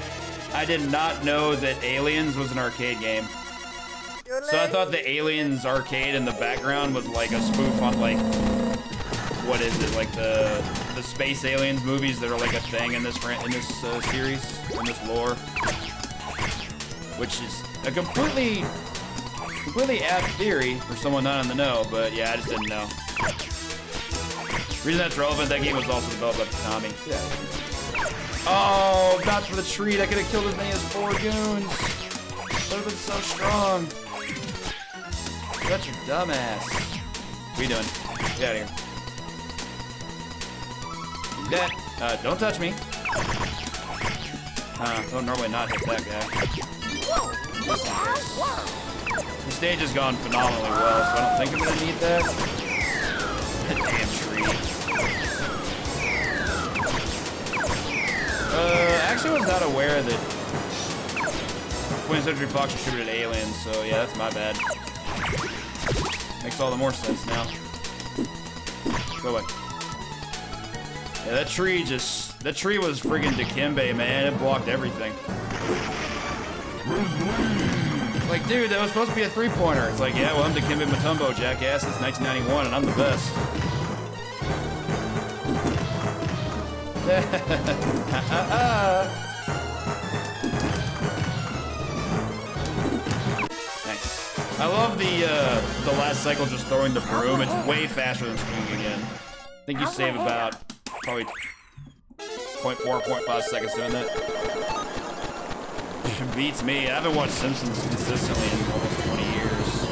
I did not know that Aliens was an arcade game. So I thought the Aliens arcade in the background was like a spoof on like, what is it, like the Space Aliens movies that are like a thing in this series, in this lore. Which is a completely apt theory for someone not in the know, but yeah, I just didn't know. The reason that's relevant, that game was also developed by Konami. Yeah. Oh, not for the treat. I could have killed as many as 4 goons. That would have been so strong. Such a dumbass. What are you doing? Get out of here. Dead. Don't touch me. Don't normally not hit that guy. The stage has gone phenomenally well, so I don't think I'm gonna need that. That damn tree. Actually was not aware that 20th Century Fox distributed Aliens, so yeah, that's my bad. Makes all the more sense now. Go away. Yeah, that tree was friggin' Dikembe, man. It blocked everything. Like, dude, that was supposed to be a three-pointer. It's like, yeah, well, I'm Dikembe Mutombo, jackass. It's 1991, and I'm the best. Nice. I love the last cycle just throwing the broom. It's way faster than swinging again. I think you save about probably 0.4, 0.5 seconds doing that. Beats me. I haven't watched Simpsons consistently in almost 20 years.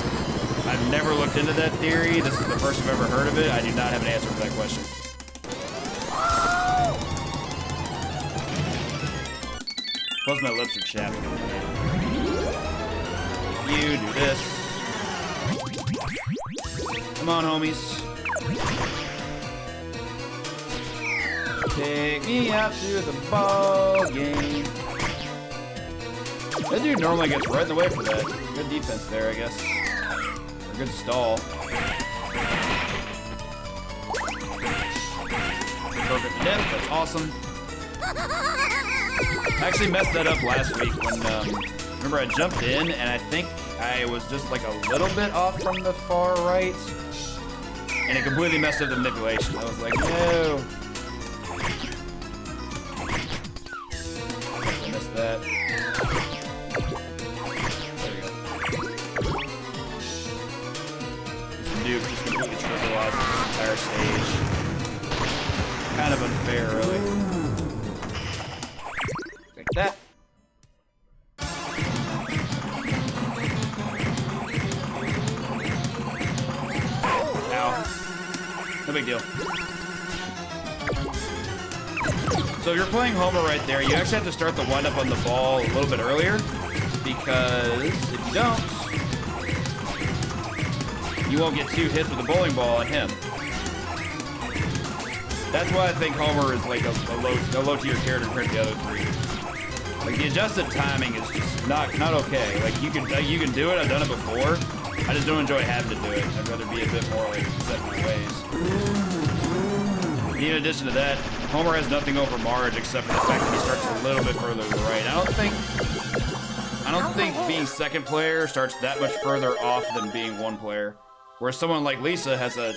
I've never looked into that theory. This is the first I've ever heard of it. I do not have an answer for that question. Plus my lips are chapped. You do this. Come on, homies. Take me out to the ball game. That dude normally gets right in the way for that. Good defense there, I guess. Or good stall. Perfect nip, that's awesome. I actually messed that up last week when, remember I jumped in and I think I was just like a little bit off from the far right. And it completely messed up the manipulation. I was like, no. I missed that. Duke just completely trivialized this entire stage. Kind of unfair, really. Like that. Ow. No big deal. So if you're playing Homer right there, you actually have to start the windup on the ball a little bit earlier, because if you don't, you won't get 2 hits with the bowling ball on him. That's why I think Homer is like a low tier character compared to the other 3. Like the adjusted timing is just not okay. Like you can do it. I've done it before. I just don't enjoy having to do it. I'd rather be a bit more like set in my ways. In addition to that, Homer has nothing over Marge except for the fact that he starts a little bit further to the right. I don't think being second player starts that much further off than being one player. Whereas someone like Lisa has a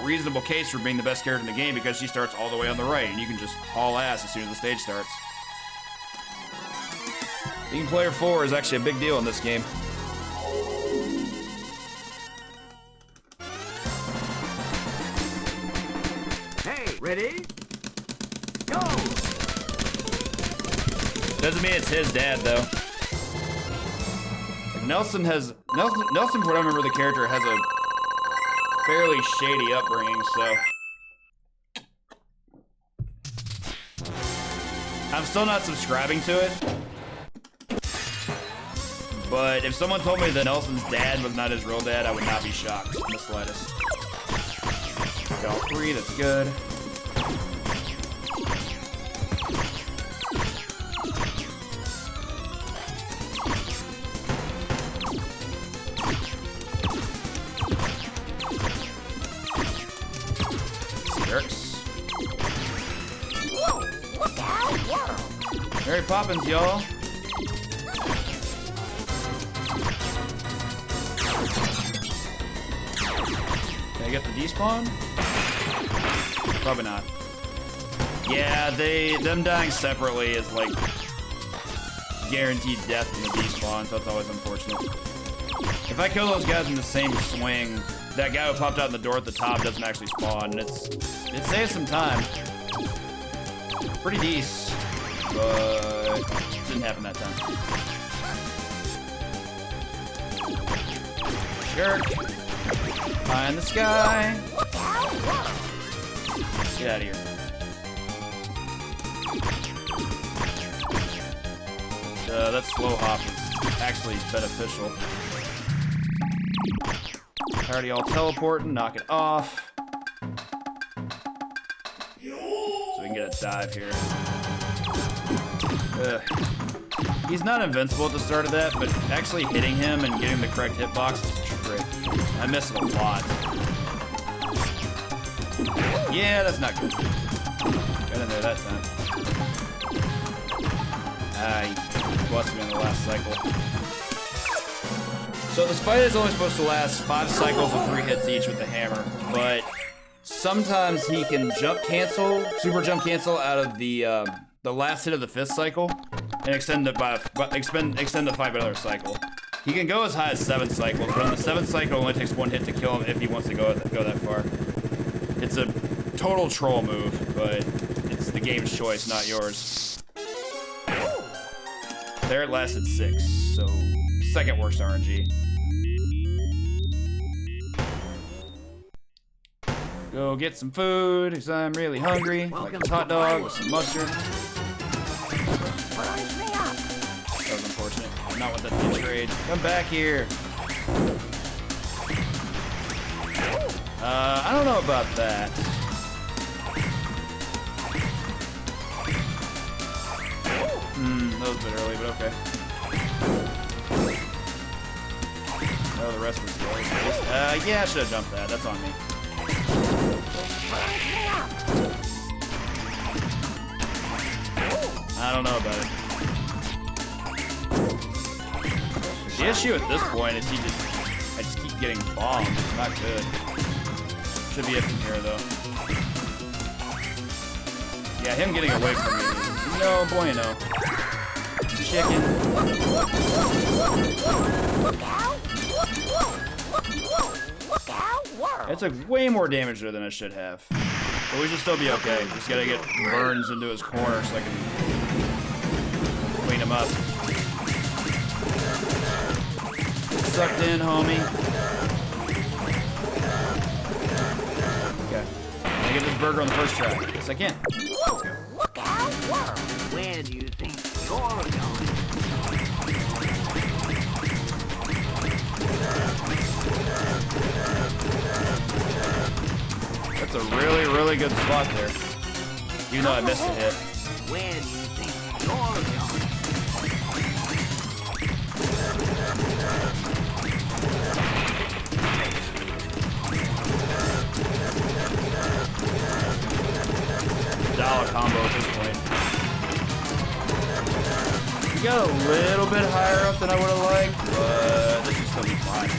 reasonable case for being the best character in the game because she starts all the way on the right, and you can just haul ass as soon as the stage starts. Being player 4 is actually a big deal in this game. Hey, ready? Go! Doesn't mean it's his dad, though. Like Nelson, from what I remember, the character has a fairly shady upbringing, so I'm still not subscribing to it. But if someone told me that Nelson's dad was not his real dad, I would not be shocked in the slightest. Got all 3, that's good. Mary Poppins, y'all. Can I get the despawn? Probably not. Yeah, them dying separately is like guaranteed death from the despawn, so that's always unfortunate. If I kill those guys in the same swing, that guy who popped out in the door at the top doesn't actually spawn. It saves some time. Pretty decent. But didn't happen that time. Jerk. High in the sky. Get out of here. That slow hop is actually beneficial. Already all teleporting, knock it off. So we can get a dive here. Ugh. He's not invincible at the start of that, but actually hitting him and getting the correct hitbox is a trick. I miss it a lot. Yeah, that's not good. Got in there that time. He busted me in the last cycle. So this fight is only supposed to last 5 cycles with 3 hits each with the hammer, but sometimes he can jump cancel, super jump cancel out of the last hit of the 5th cycle and extend the fight by another cycle. He can go as high as 7 cycles, but on the 7th cycle it only takes 1 hit to kill him if he wants to go that far. It's a total troll move, but it's the game's choice, not yours. There it lasted 6, so second worst RNG. Go get some food, because I'm really hungry. Like this hot dog with some mustard. That was unfortunate. Not with that trade. Come back here. I don't know about that. That was a bit early, but okay. Oh, the rest was slow. Yeah, I should have jumped that. That's on me. I don't know about it. The issue at this point is I just keep getting bombed. It's not good. Should be it from here though. Yeah, him getting away from me. No bueno. Chicken. That took way more damage there than it should have. But we should still be okay. Just gotta get Burns into his corner so I can clean him up. Sucked in, homie. Okay. Can I get this burger on the first try? Yes, I can. Let's go. Where do you think you're going? That's a really, really good spot there. Even though I missed a hit. Where do you think you're going? Dollar combo at this point. We got a little bit higher up than I would have liked, but this should still be fine.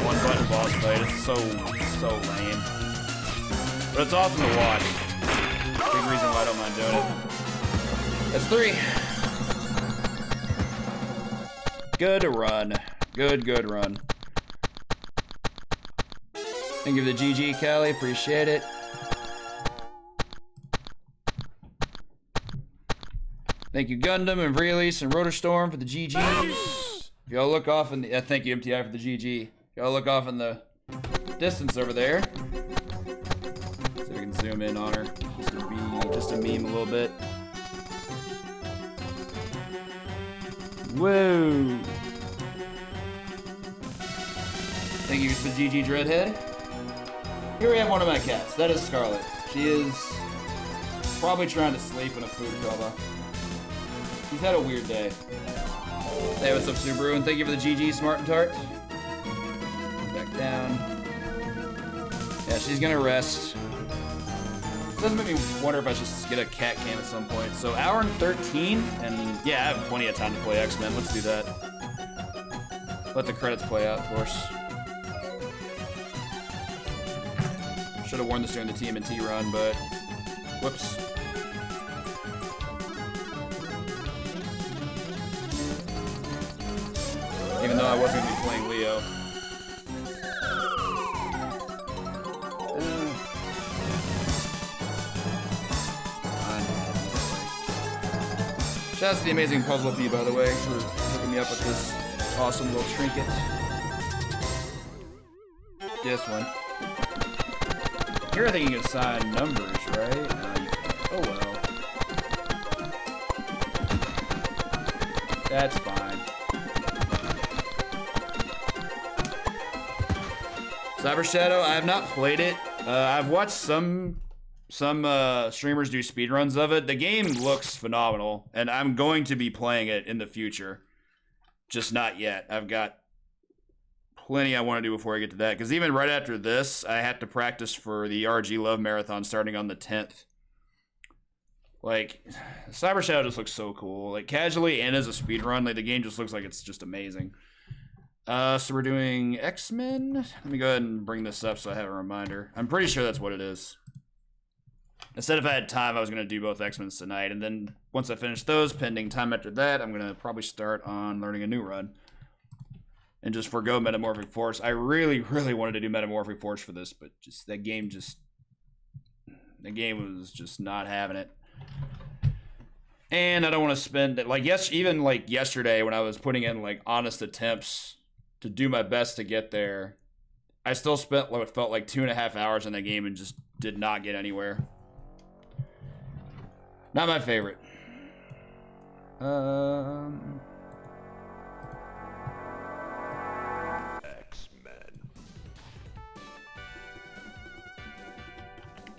One button boss fight. It's so lame. But it's awesome to watch. Big reason why I don't mind doing it. That's 3. Good run. Good run. Thank you for the GG, Callie. Appreciate it. Thank you, Gundam and Vreelise and Rotorstorm for the GGs. If y'all look off in the... thank you, MTI, for the GG. If y'all look off in the distance over there. See if we can zoom in on her. Just a meme a little bit. Whoa. Thank you for the GG, Dreadhead. Here we have one of my cats. That is Scarlet. She is probably trying to sleep in a food coma. She's had a weird day. Hey, what's up, Subaru? And thank you for the GG, Smart and Tart. Back down. Yeah, she's gonna rest. It doesn't make me wonder if I should just get a cat cam at some point. So, hour and 13, and yeah, I have plenty of time to play X-Men. Let's do that. Let the credits play out, of course. Should have worn this during the TMNT run, but whoops. Even though I wasn't going to be playing Leo. Shouts to the amazing Puzzle Bee, by the way, for hooking me up with this awesome little trinket. This one. Here I think you can assign numbers, right? No, you can't. Oh well. That's fine. Cyber Shadow, I have not played it. I've watched some streamers do speedruns of it. The game looks phenomenal, and I'm going to be playing it in the future. Just not yet. I've got plenty I want to do before I get to that, because even right after this, I have to practice for the RG Love Marathon starting on the 10th. Like, Cyber Shadow just looks so cool. Like, casually and as a speedrun, like, the game just looks like it's just amazing. So we're doing X-Men. Let me go ahead and bring this up so I have a reminder. I'm pretty sure that's what it is. Instead, if I had time, I was going to do both X-Men tonight. And then once I finish those, pending time after that, I'm going to probably start on learning a new run. And just forgo Metamorphic Force. I really, really wanted to do Metamorphic Force for this, but just the game was just not having it. And I don't want to spend it. Like, even like yesterday when I was putting in like honest attempts to do my best to get there, I still spent what felt like 2.5 hours in that game and just did not get anywhere. Not my favorite. X-Men.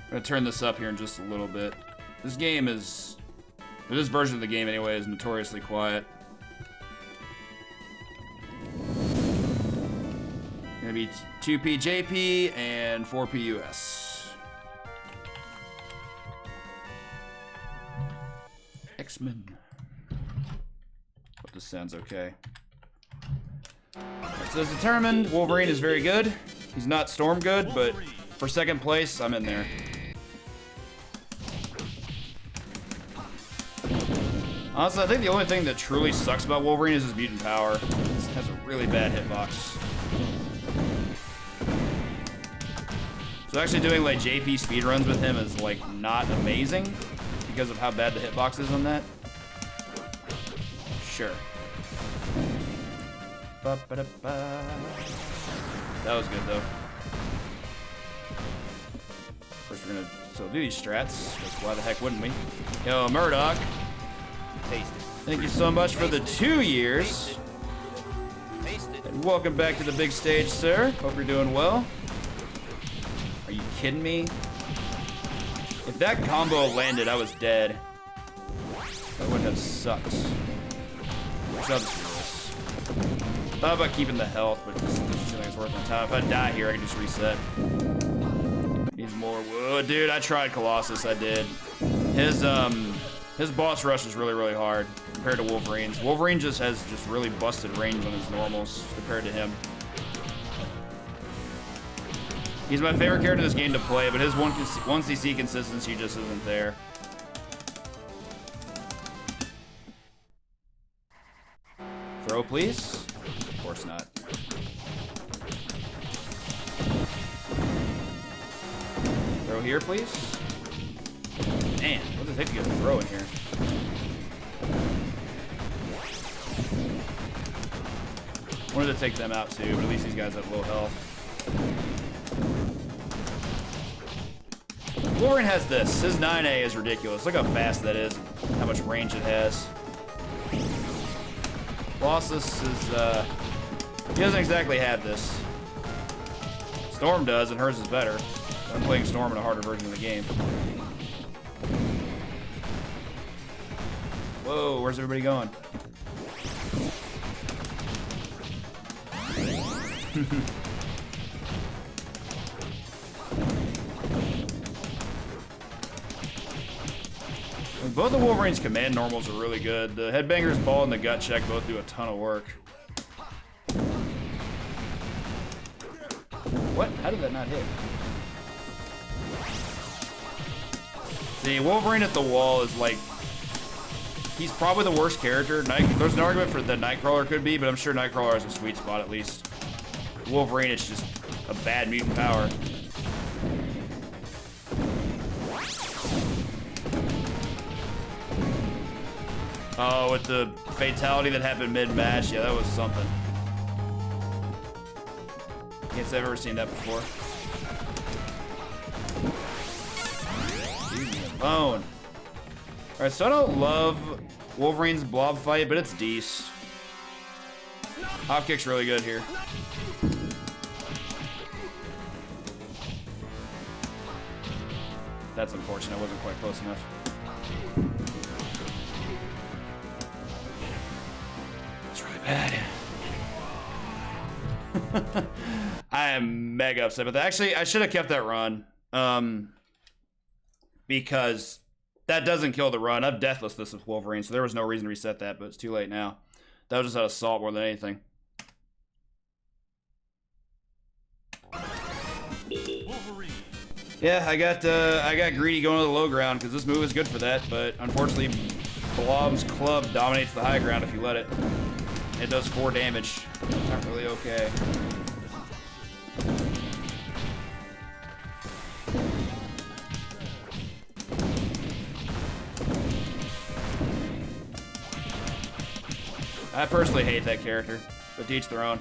I'm gonna turn this up here in just a little bit. This version of the game anyway is notoriously quiet. Gonna be 2P JP and 4P US. X-Men. Hope this sounds okay. It says determined. Wolverine is very good. He's not Storm good, but for second place, I'm in there. Honestly, I think the only thing that truly sucks about Wolverine is his mutant power. He has a really bad hitbox. So actually doing like JP speedruns with him is like not amazing because of how bad the hitbox is on that. Sure. Ba-ba-da-ba. That was good though. First we're gonna do these strats, because why the heck wouldn't we? Yo, Murdoch. Thank you so much for the 2 years. And welcome back to the big stage, sir. Hope you're doing well. Are you kidding me? If that combo landed, I was dead. That would have sucked. I'll just do this. Thought about keeping the health, but just don't think it's worth my time. If I die here, I can just reset. Needs more wood. Dude, I tried Colossus, I did. His boss rush is really, really hard compared to Wolverine's. Wolverine just has really busted range on his normals compared to him. He's my favorite character in this game to play, but his 1cc consistency just isn't there. Throw, please? Of course not. Throw here, please? Man, what does it take to get a throw in here? Wanted to take them out too, but at least these guys have low health. Wolverine has this. His 9A is ridiculous. Look how fast that is, how much range it has. Colossus is, he doesn't exactly have this. Storm does, and hers is better. I'm playing Storm in a harder version of the game. Whoa, where's everybody going? Both the Wolverine's command normals are really good. The Headbanger's ball and the gut check both do a ton of work. What? How did that not hit? See, Wolverine at the wall is like, he's probably the worst character. There's an argument for that Nightcrawler could be, but I'm sure Nightcrawler has a sweet spot at least. Wolverine is just a bad mutant power. Oh, with the fatality that happened mid-match, yeah, that was something. Can't say I've ever seen that before. Leave me alone. Alright, so I don't love Wolverine's blob fight, but it's decent. Hop kick's really good here. That's unfortunate. I wasn't quite close enough. It's really bad. I am mega upset with that. Actually, I should have kept that run. Because that doesn't kill the run. I've deathless this with Wolverine, so there was no reason to reset that, but it's too late now. That was just out of assault more than anything. Yeah, I got greedy going to the low ground because this move is good for that, but unfortunately, Blob's club dominates the high ground if you let it. It does 4 damage. It's not really okay. I personally hate that character, but to each their own.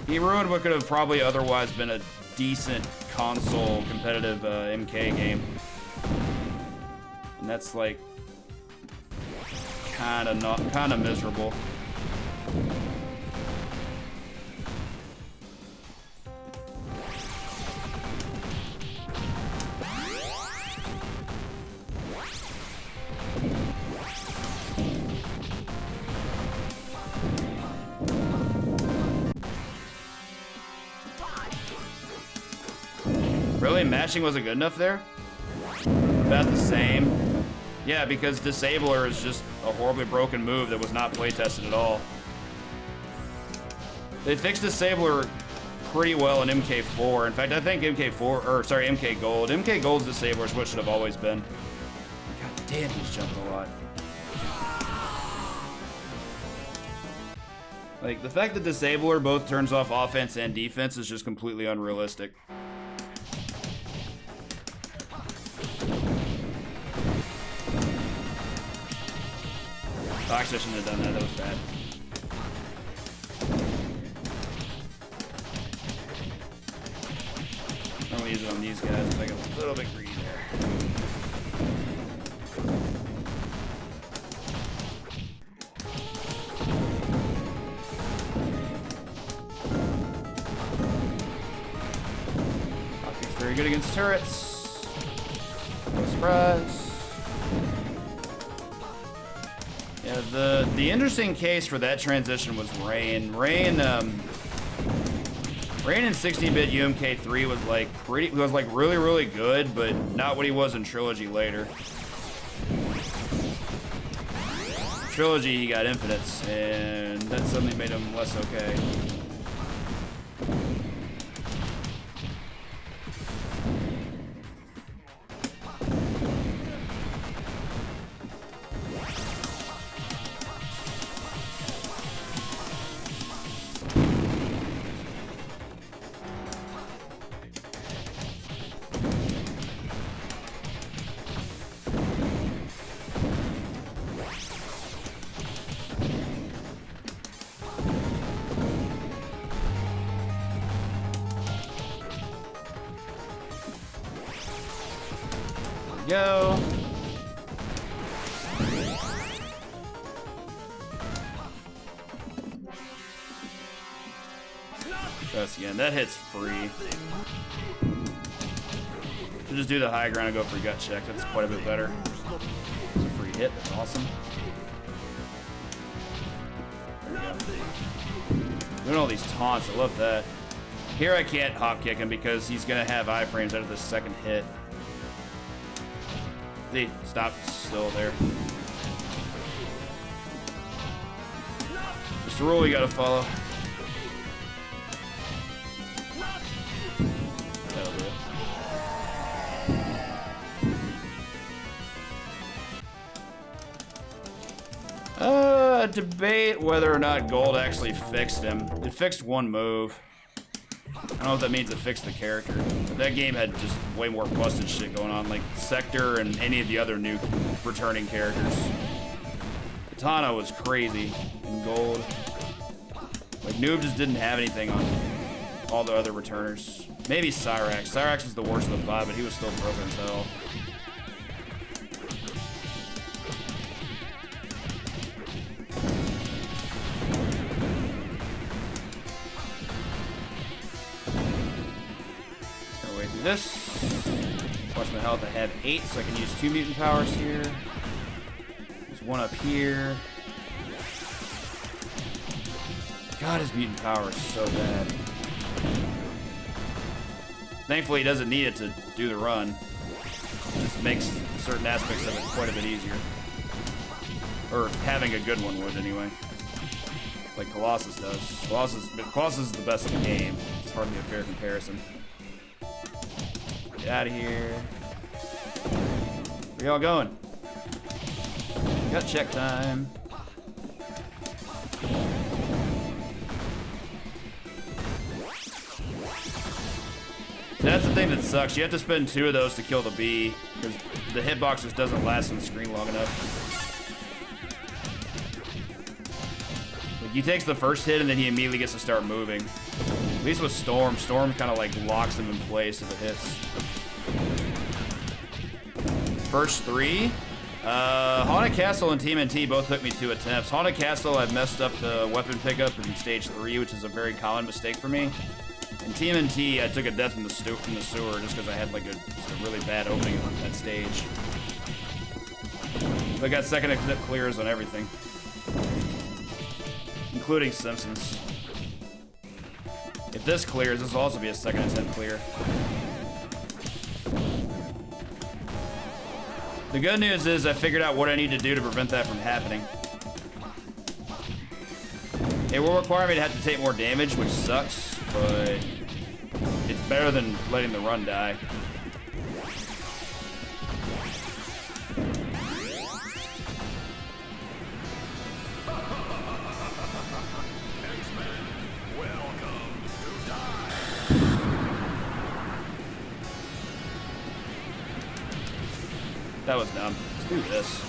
He ruined what could have probably otherwise been a decent console competitive MK game. And that's like kind of miserable. Really? Mashing wasn't good enough there? About the same. Yeah, because Disabler is just a horribly broken move that was not play tested at all. They fixed Disabler pretty well in MK4. In fact, I think MK Gold. MK Gold's Disabler is what should have always been. God damn, he's jumping a lot. Like, the fact that Disabler both turns off offense and defense is just completely unrealistic. Oh, actually, I shouldn't have done that. That was bad. I'm gonna use it on these guys. I got a little bit greedy there. Optic's very good against turrets. No surprise. Yeah, the interesting case for that transition was Rain. Rain in 16-bit UMK3 was like really good, but not what he was in Trilogy later. Trilogy, he got infinites, and that suddenly made him less okay. Go. That's again. That hits free. Should just do the high ground and go for gut check. That's quite a bit better. It's a free hit. That's awesome. There we go. Doing all these taunts. I love that. Here I can't hop kick him because he's gonna have iframes out of the second hit. See, stop still there. Just a rule you gotta follow. That'll do it. Debate whether or not Gold actually fixed him. It fixed one move. I don't know if that means it fixed the character. But that game had just way more busted shit going on, like Sector and any of the other new returning characters. Katana was crazy in Gold. Like, Noob just didn't have anything on all the other returners. Maybe Cyrax. Cyrax was the worst of the 5, but he was still broken as hell. this. Watch my health. I have 8, so I can use 2 mutant powers here. There's 1 up here. God, his mutant power is so bad. Thankfully, he doesn't need it to do the run. It just makes certain aspects of it quite a bit easier. Or having a good one would, anyway. Like Colossus does. Colossus is the best in the game. It's hardly a fair comparison. Get out of here. Where y'all going? Got check time. That's the thing that sucks. You have to spend 2 of those to kill the bee, because the hitbox just doesn't last on the screen long enough. Like, he takes the first hit and then he immediately gets to start moving. At least with Storm, Storm kind of like locks him in place if it hits. First 3. Haunted Castle and TMNT both took me 2 attempts. Haunted Castle, I messed up the weapon pickup in stage 3, which is a very common mistake for me. In TMNT, I took a death in the sewer just because I had like just a really bad opening on that stage. But I got second attempt clears on everything, including Simpsons. If this clears, this will also be a second attempt clear. The good news is I figured out what I need to do to prevent that from happening. It will require me to have to take more damage, which sucks, but it's better than letting the run die. That was dumb. Let's do this.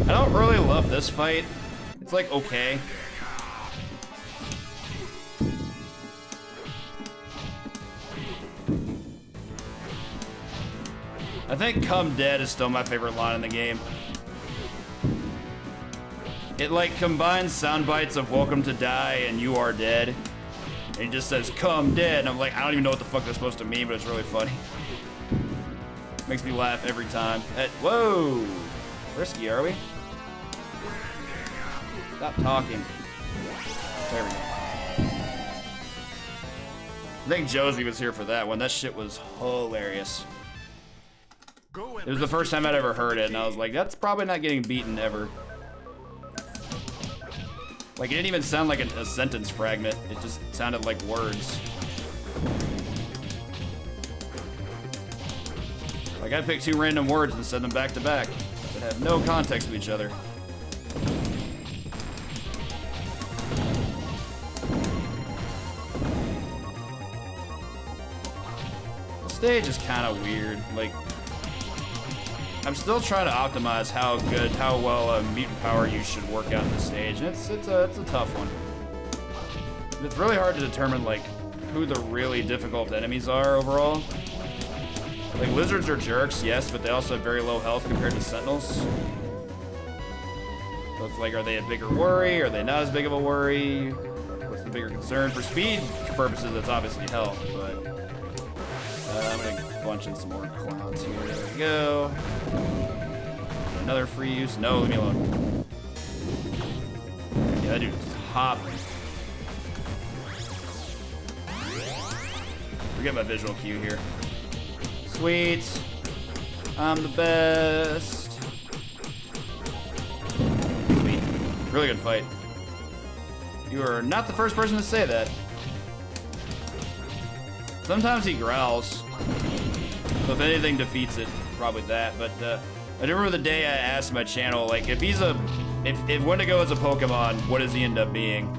I don't really love this fight. It's like okay. I think "Come Dead" is still my favorite line in the game. It like combines sound bites of "Welcome to Die" and "You Are Dead." And it just says "Come Dead," and I'm like, I don't even know what the fuck that's supposed to mean, but it's really funny. Makes me laugh every time. Whoa! Risky, are we? Stop talking. There we go. I think Josie was here for that one. That shit was hilarious. It was the first time I'd ever heard it, and I was like, that's probably not getting beaten ever. Like, it didn't even sound like a sentence fragment. It just sounded like words. Like, I'd pick 2 random words and send them back to back that have no context to each other. The stage is kind of weird. Like, I'm still trying to optimize how well a mutant power use should work out in the stage. And it's a tough one. It's really hard to determine like who the really difficult enemies are overall. Like, lizards are jerks, yes, but they also have very low health compared to sentinels. So it's like, are they a bigger worry? Are they not as big of a worry? What's the bigger concern? For speed purposes, that's obviously health, but I'm gonna bunch in some more clowns here. There we go. Another free use. No, leave me alone. Yeah, that dude is hopping. Forget my visual cue here. Sweet. I'm the best. Sweet. Really good fight. You are not the first person to say that. Sometimes he growls. So if anything defeats it, probably that. But I remember the day I asked my channel, like, if Wendigo is a Pokemon, what does he end up being?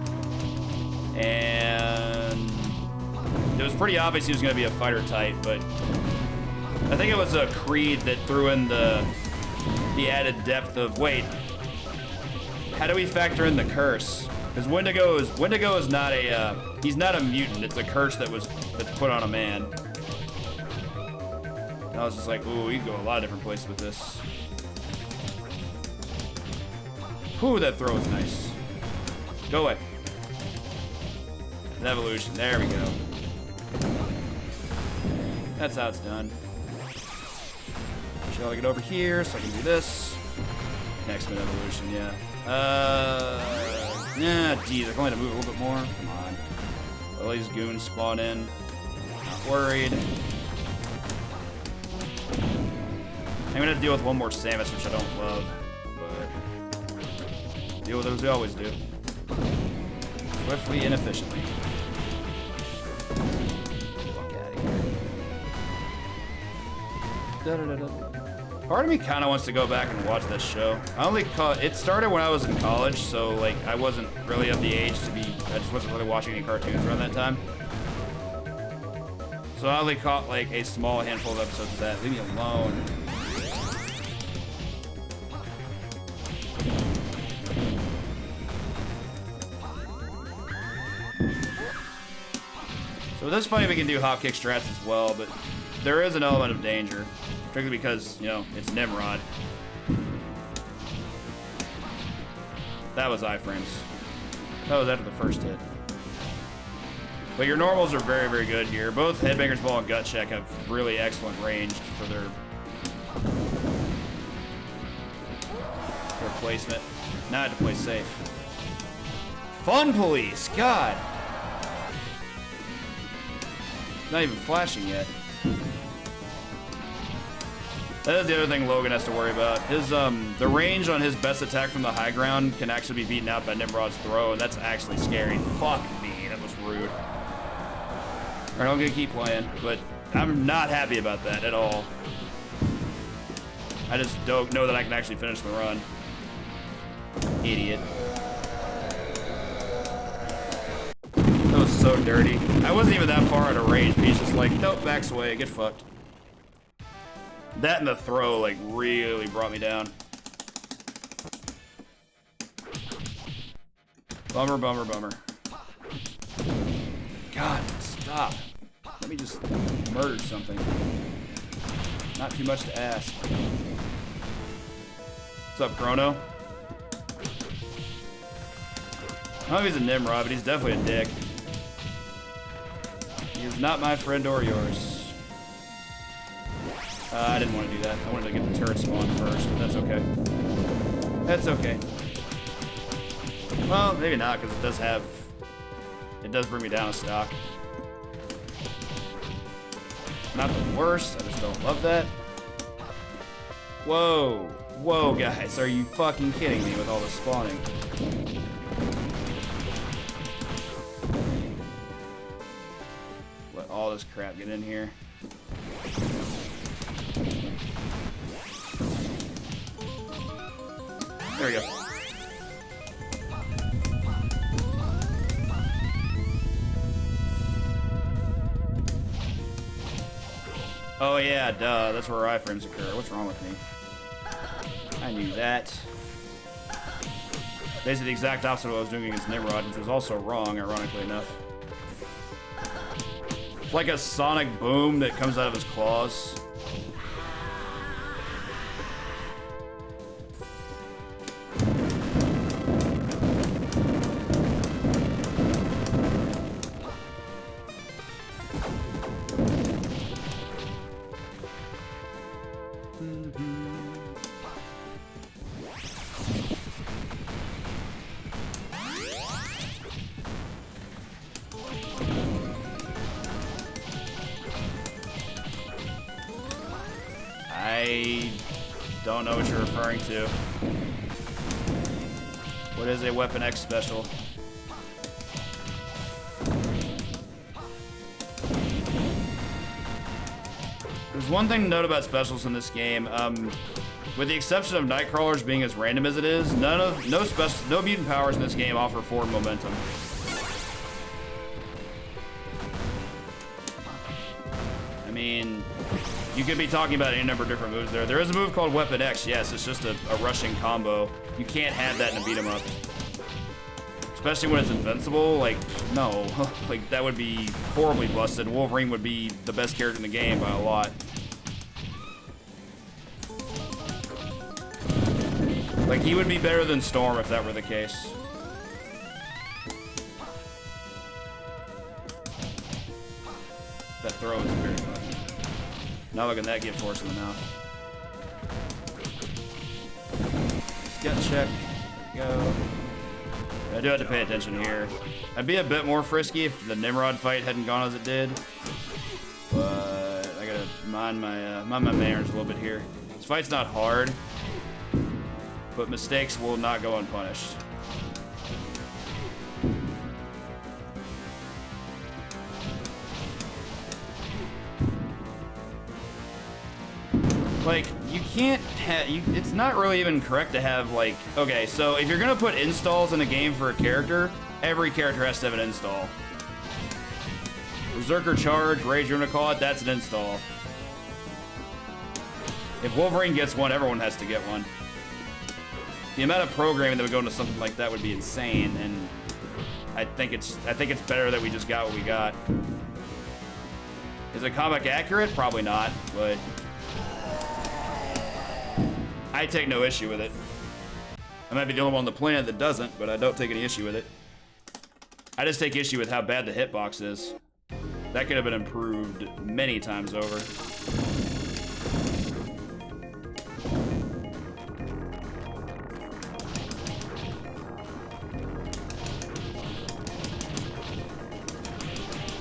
And it was pretty obvious he was going to be a fighter type, but I think it was a Creed that threw in the added depth of, wait, how do we factor in the curse? Because Wendigo is not he's not a mutant. It's a curse that's put on a man. And I was just like, ooh, you can go a lot of different places with this. Whew, that throw is nice. Go away. An evolution. There we go. That's how it's done. Shall I get over here so I can do this? X-Men Evolution, yeah. Geez, I can only move a little bit more. Come on. All these goons spawn in. Not worried. I'm gonna deal with one more Samus, which I don't love, but deal with it as we always do. Swiftly and efficiently. Fuck out of here. Da-da-da-da. Part of me kind of wants to go back and watch this show. I only caught it started when I was in college, so like I wasn't really of the age to be. I just wasn't really watching any cartoons around that time. So I only caught like a small handful of episodes of that. Leave me alone. So with this fight we can do hop kick strats as well, but there is an element of danger. Particularly because, you know, it's Nimrod. That was iframes. That was after the first hit. But your normals are very, very good here. Both Headbanger's Ball and Gut Check have really excellent range for their placement. Now I have to play safe. Fun Police! God! Not even flashing yet. That is the other thing Logan has to worry about. His the range on his best attack from the high ground can actually be beaten out by Nimrod's throw, and that's actually scary. Fuck me, that was rude. Alright, I'm gonna keep playing, but I'm not happy about that at all. I just don't know that I can actually finish the run. Idiot. That was so dirty. I wasn't even that far out of range, but he's just like, nope, backs away, get fucked. That and the throw, like, really brought me down. Bummer, bummer, bummer. God, stop. Let me just murder something. Not too much to ask. What's up, Chrono? I don't know if he's a Nimrod, but he's definitely a dick. He is not my friend or yours. I didn't want to do that. I wanted to get the turret spawn first, but that's okay. That's okay. Well, maybe not, because it does bring me down a stock. Not the worst, I just don't love that. Whoa. Whoa, guys, are you fucking kidding me with all the spawning? Let all this crap get in here. There we go. Oh yeah, duh, that's where iframes occur. What's wrong with me? I knew that. Basically the exact opposite of what I was doing against Nimrod, which was also wrong, ironically enough. It's like a sonic boom that comes out of his claws. I don't know what you're referring to. What is a Weapon X special? There's one thing to note about specials in this game. With the exception of Nightcrawlers being as random as it is, no mutant powers in this game offer forward momentum. I mean, you could be talking about any number of different moves there. There is a move called Weapon X, yes, it's just a rushing combo. You can't have that in a beat 'em up. Especially when it's invincible, like, no. Like, that would be horribly busted. Wolverine would be the best character in the game by a lot. Like, he would be better than Storm if that were the case. That throw is very fun. Not looking that get force in the mouth. Gut check. There we go. I do have to pay attention here. I'd be a bit more frisky if the Nimrod fight hadn't gone as it did. But I gotta mind my manners a little bit here. This fight's not hard, but mistakes will not go unpunished. Like, you can't have, it's not really even correct to have, like, okay, so if you're gonna put installs in a game for a character, every character has to have an install. Berserker Charge, Rage, you're gonna call it, that's an install. If Wolverine gets one, everyone has to get one. The amount of programming that would go into something like that would be insane, and I think it's better that we just got what we got. Is it comic accurate? Probably not, but I take no issue with it. I might be the only one on the planet that doesn't, but I don't take any issue with it. I just take issue with how bad the hitbox is. That could have been improved many times over.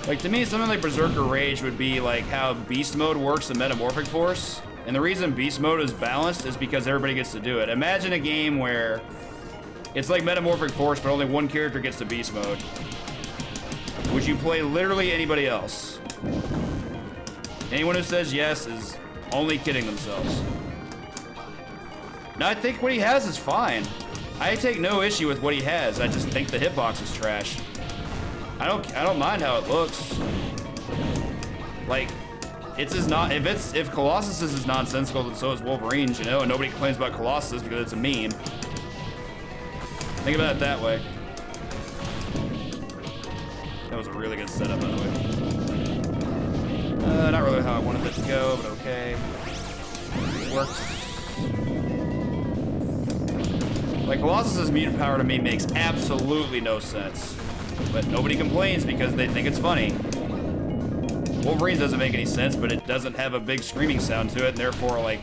Like, to me, something like Berserker Rage would be like how Beast Mode works in Metamorphic Force. And the reason Beast Mode is balanced is because everybody gets to do it. Imagine a game where it's like Metamorphic Force, but only one character gets to Beast Mode. Would you play literally anybody else? Anyone who says yes is only kidding themselves. No, I think what he has is fine. I take no issue with what he has. I just think the hitbox is trash. I don't mind how it looks. Like, if Colossus is as nonsensical, then so is Wolverine's, you know, and nobody complains about Colossus because it's a meme. Think about it that way. That was a really good setup, by the way. Not really how I wanted it to go, but okay. It works. Like, Colossus's mutant power to me makes absolutely no sense. But nobody complains because they think it's funny. Wolverine's doesn't make any sense, but it doesn't have a big screaming sound to it, and therefore, like,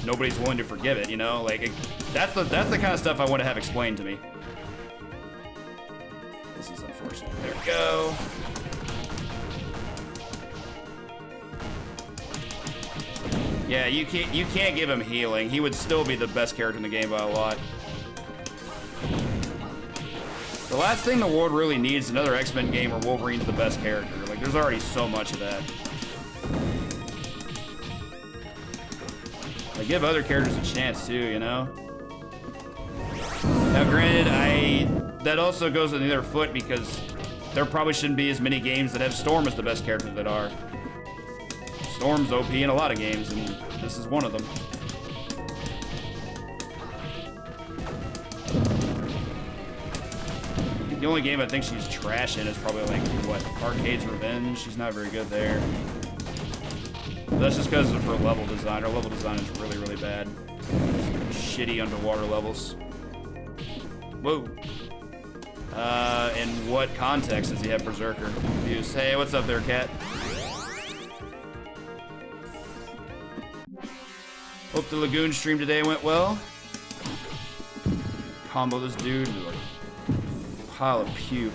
nobody's willing to forgive it, you know? Like, that's the kind of stuff I want to have explained to me. This is unfortunate. There we go. Yeah, you can't give him healing. He would still be the best character in the game by a lot. The last thing the world really needs is another X-Men game where Wolverine's the best character. Like, there's already so much of that. Like, give other characters a chance too, you know? Now, granted, that also goes on the other foot because there probably shouldn't be as many games that have Storm as the best character that are. Storm's OP in a lot of games, and this is one of them. The only game I think she's trash in is probably like, what, Arcade's Revenge? She's not very good there. But that's just because of her level design. Her level design is really, really bad. Shitty underwater levels. Whoa. In what context does he have Berserker? Confused. Hey, what's up there, cat? Hope the Lagoon stream today went well. Combo this dude with like pile of puke.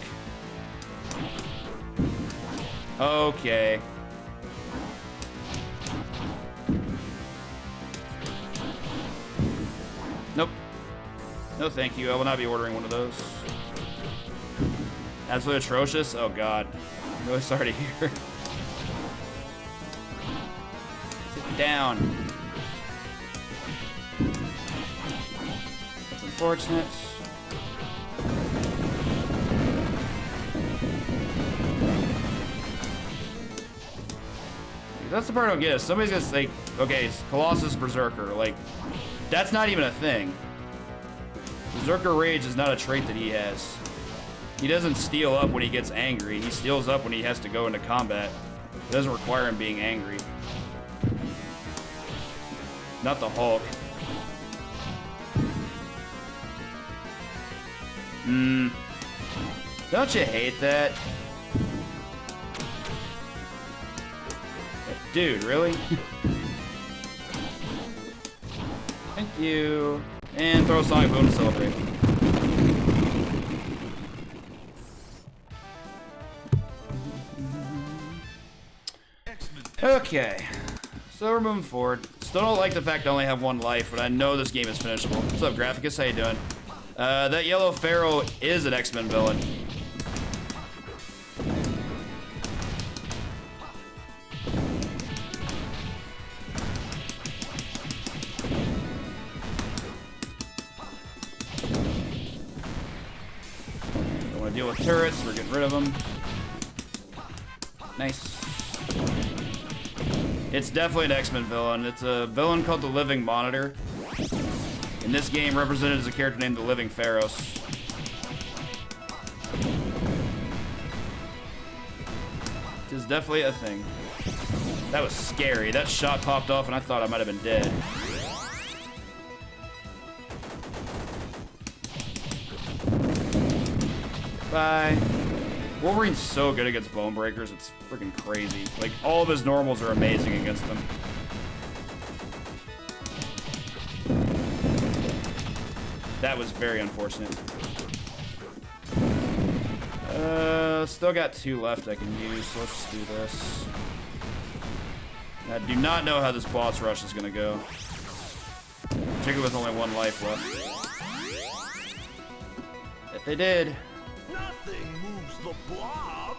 Okay. Nope. No thank you. I will not be ordering one of those. Absolutely atrocious? Oh god. I'm really sorry to hear. Sit down. That's unfortunate. That's the part I don't get. Somebody's gonna say, okay, it's Colossus Berserker. Like, that's not even a thing. Berserker Rage is not a trait that he has. He doesn't steal up when he gets angry. He steals up when he has to go into combat. It doesn't require him being angry. Not the Hulk. Don't you hate that? Dude, really? Thank you. And throw a sonic boom to celebrate. Okay, so we're moving forward. Still don't like the fact I only have 1 life, but I know this game is finishable. What's up, Graphicus? How you doing? That yellow pharaoh is an X-Men villain. Don't want to deal with turrets, we're getting rid of them. Nice. It's definitely an X-Men villain. It's a villain called the Living Monitor. In this game, represented as a character named the Living Pharaohs. It is definitely a thing. That was scary. That shot popped off and I thought I might have been dead. Bye. Wolverine's so good against bone breakers, it's freaking crazy. Like, all of his normals are amazing against them. That was very unfortunate. Still got 2 left I can use, so let's just do this. I do not know how this boss rush is gonna go. Particularly with only 1 life left. If they did. Nothing moves the blob.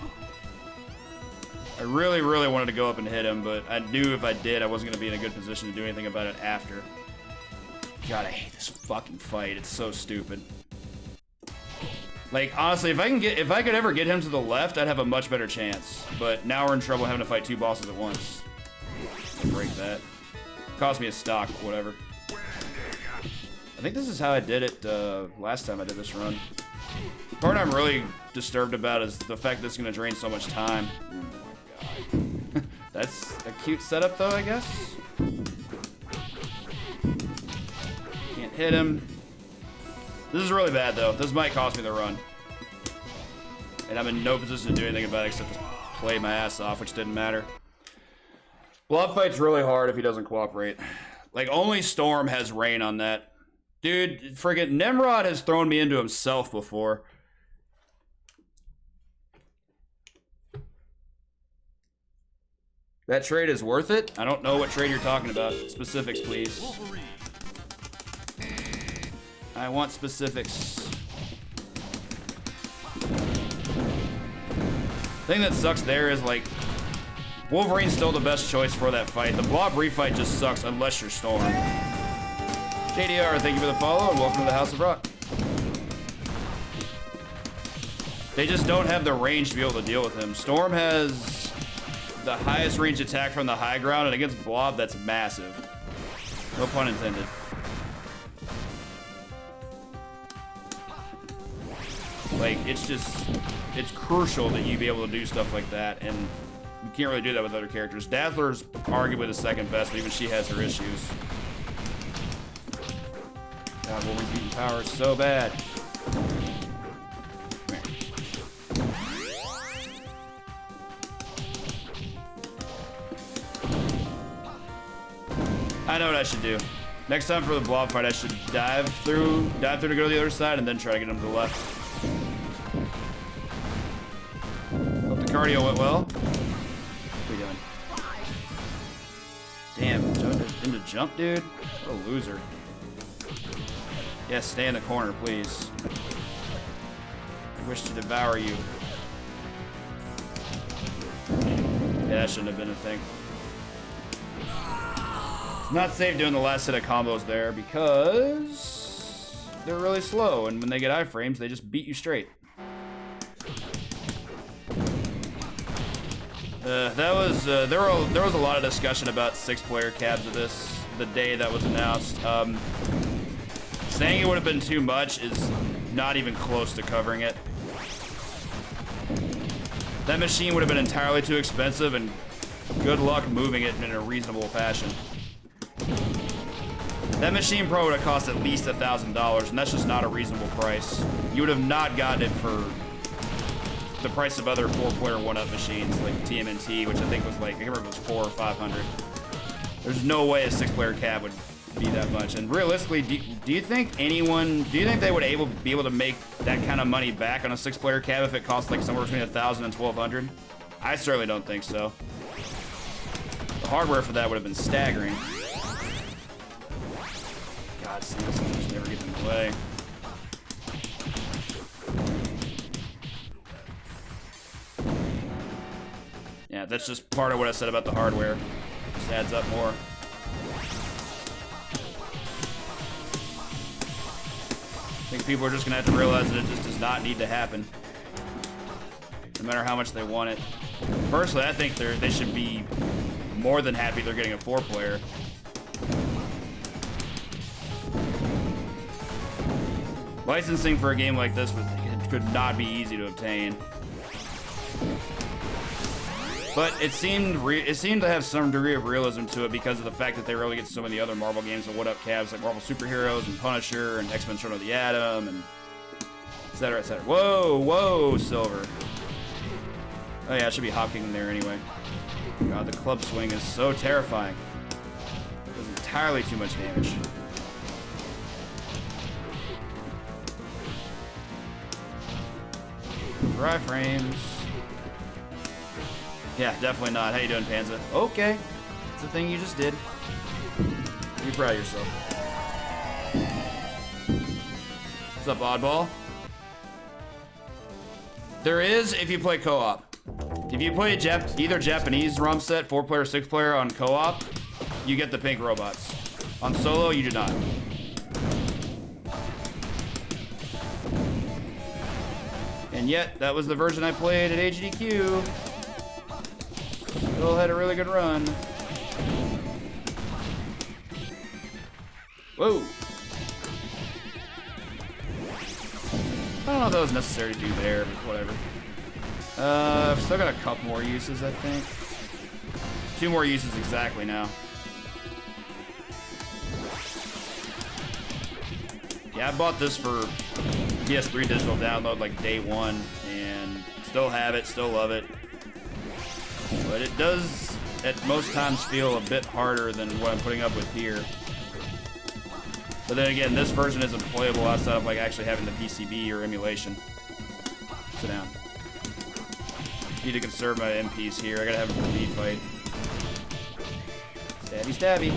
I really, really wanted to go up and hit him, but I knew if I did, I wasn't going to be in a good position to do anything about it after. God, I hate this fucking fight. It's so stupid. Like, honestly, if I could ever get him to the left, I'd have a much better chance. But now we're in trouble having to fight 2 bosses at once. I'll break that. Cost me a stock, whatever. I think this is how I did it last time I did this run. The part I'm really disturbed about is the fact that it's going to drain so much time. Oh my god. That's a cute setup though, I guess. Can't hit him. This is really bad though. This might cost me the run. And I'm in no position to do anything about it except just play my ass off, which didn't matter. Blob fight's really hard if he doesn't cooperate. Like, only Storm has rain on that. Dude, friggin' Nimrod has thrown me into himself before. That trade is worth it? I don't know what trade you're talking about. Specifics, please. I want specifics. The thing that sucks there is, like, Wolverine's still the best choice for that fight. The Blob refight just sucks unless you're Storm. JDR, thank you for the follow, and welcome to the House of Rock. They just don't have the range to be able to deal with him. Storm has the highest range attack from the high ground, and against Blob, that's massive. No pun intended. Like, it's crucial that you be able to do stuff like that, and you can't really do that with other characters. Dazzler's arguably the second best, but even she has her issues. God, Wolverine's beating power is so bad. I know what I should do. Next time for the Blob fight, I should dive through to go to the other side, and then try to get him to the left. Hope the cardio went well. What are we doing? Damn, into jump, dude. What a loser. Yes, stay in the corner, please. I wish to devour you. Yeah, that shouldn't have been a thing. It's not safe doing the last set of combos there because they're really slow, and when they get iframes, they just beat you straight. There was a lot of discussion about 6-player cabs of this the day that was announced. Saying it would have been too much is not even close to covering it. That machine would have been entirely too expensive, and good luck moving it in a reasonable fashion. That machine probably would have cost at least $1,000, and that's just not a reasonable price. You would have not gotten it for the price of other 4-player 1-up machines like TMNT, which I think was like, I can't remember if it was 400 or 500. There's no way a 6-player cab would be that much. And realistically, do you think they would be able to make that kind of money back on a 6-player cab if it costs like somewhere between 1,000 and 1,200? I certainly don't think so. The hardware for that would have been staggering. God, Simpsons just never gets in the way. Yeah, that's just part of what I said about the hardware. Just adds up more. I think people are just gonna have to realize that it just does not need to happen, no matter how much they want it. Personally, I think they should be more than happy they're getting a 4-player. Licensing for a game like this could not be easy to obtain. But it seemed to have some degree of realism to it because of the fact that they really get so many other Marvel games and 1-up cabs like Marvel Superheroes and Punisher and X-Men Shaun of the Atom and etc. etc. Whoa, whoa, Silver. Oh yeah, I should be hopping in there anyway. God, the club swing is so terrifying. It does entirely too much damage. Dry frames. Yeah, definitely not. How you doing, Panza? Okay. It's the thing you just did. Be proud of yourself. What's up, Oddball? There is, if you play co-op. If you play either Japanese ROM set, 4-player, 6-player on co-op, you get the pink robots. On solo, you do not. And yet, that was the version I played at HDQ. Still had a really good run. Whoa. I don't know if that was necessary to do there, but whatever. I've still got a couple more uses, I think. 2 more uses exactly now. Yeah, I bought this for PS3 digital download like day 1, and still have it, still love it. But it does, at most times, feel a bit harder than what I'm putting up with here. But then again, this version isn't playable outside of like actually having the PCB or emulation. Sit down. Need to conserve my MPs here. I gotta have a V fight. Stabby, stabby.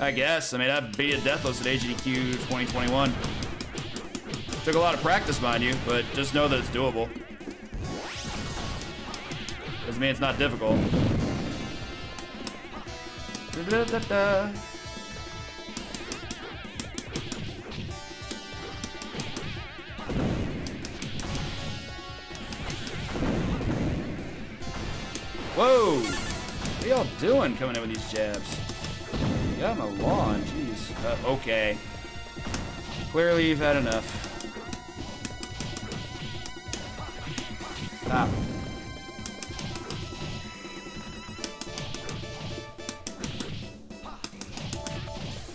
I guess. I mean, I beat it deathless at HDQ 2021. Took a lot of practice, mind you, but just know that it's doable. Doesn't mean it's not difficult. Da-da-da-da. Whoa! What are y'all doing coming in with these jabs? Get out of my lawn, jeez. Okay. Clearly you've had enough. Stop.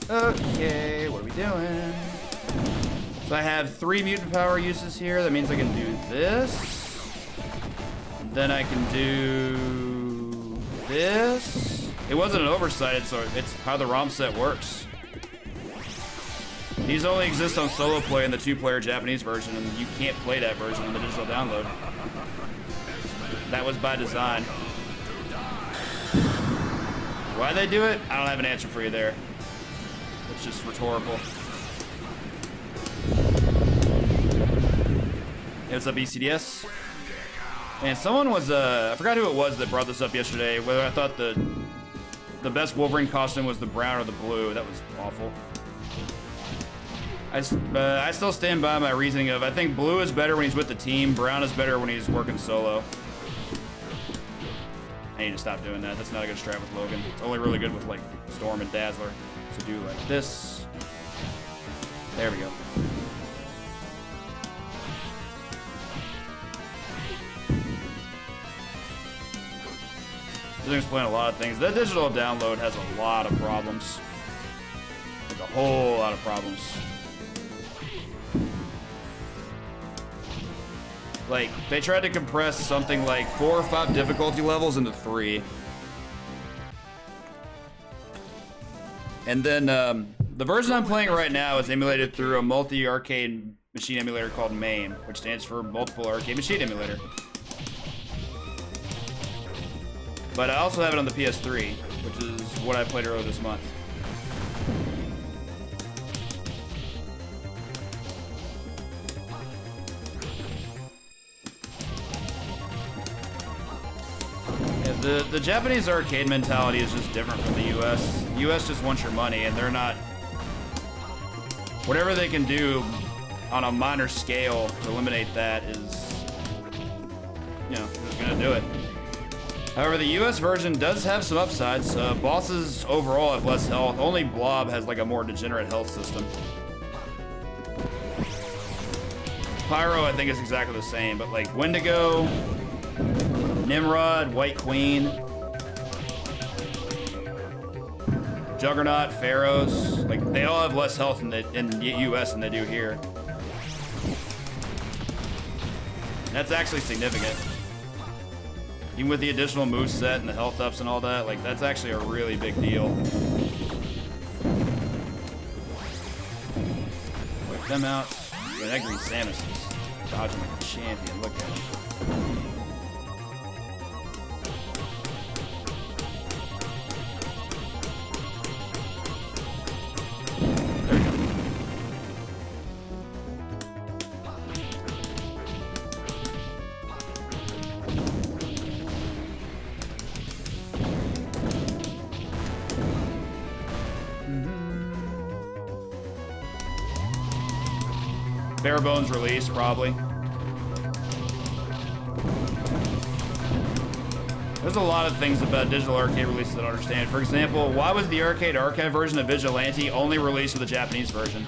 Okay, what are we doing? So I have 3 mutant power uses here. That means I can do this. Then I can do this. It wasn't an oversight, so it's how the ROM set works. These only exist on solo play in the 2-player Japanese version, and you can't play that version on the digital download. That was by design. Why they do it? I don't have an answer for you there. It's just rhetorical. Hey, what's up, ECDS? And someone was, I forgot who it was that brought this up yesterday, whether I thought the best Wolverine costume was the brown or the blue. That was awful. I still stand by my reasoning of I think blue is better when he's with the team, brown is better when he's working solo. I need to stop doing that. That's not a good strat with Logan. It's only really good with like Storm and Dazzler. So do like this. There we go. Doesn't explain a lot of things. The digital download has a lot of problems. Like a whole lot of problems. Like, they tried to compress something like 4 or 5 difficulty levels into 3. And then, the version I'm playing right now is emulated through a multi-arcade machine emulator called MAME, which stands for Multiple Arcade Machine Emulator. But I also have it on the PS3, which is what I played earlier this month. Yeah, the Japanese arcade mentality is just different from the US. The US just wants your money, and they're not... Whatever they can do on a minor scale to eliminate that is, you know, they're gonna do it. However, the US version does have some upsides. Bosses overall have less health. Only Blob has like a more degenerate health system. Pyro, I think, is exactly the same, but like Wendigo, Nimrod, White Queen, Juggernaut, Pharaohs, like they all have less health in the US than they do here. That's actually significant. Even with the additional moveset and the health ups and all that, like that's actually a really big deal. Wipe them out. Yeah, that green Samus is dodging like a champion. Look at him. Bare bones release, probably. There's a lot of things about digital arcade releases that I don't understand. For example, why was the arcade archive version of Vigilante only released with the Japanese version?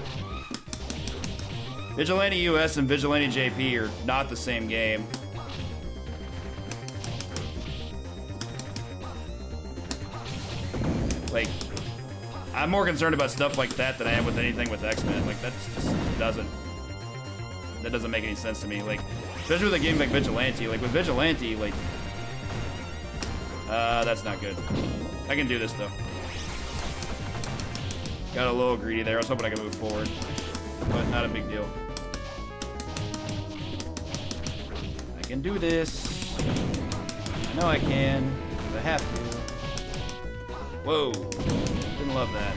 Vigilante US and Vigilante JP are not the same game. Like, I'm more concerned about stuff like that than I am with anything with X-Men. Like, that just doesn't make any sense to me. Like, especially with a game like Vigilante. Like, with Vigilante, like, that's not good. I can do this, though. Got a little greedy there. I was hoping I could move forward, but not a big deal. I can do this. I know I can, but I have to. Whoa. Didn't love that.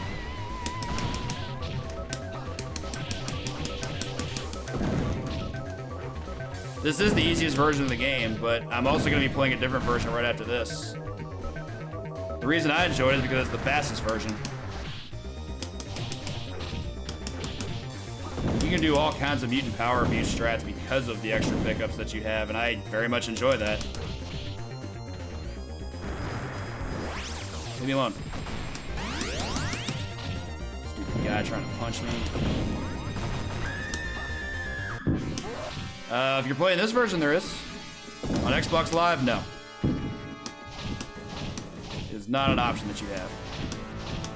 This is the easiest version of the game, but I'm also going to be playing a different version right after this. The reason I enjoyed it is because it's the fastest version. You can do all kinds of mutant power abuse strats because of the extra pickups that you have, and I very much enjoy that. Leave me alone. Stupid guy trying to punch me. If you're playing this version, there is. On Xbox Live, no. It's not an option that you have.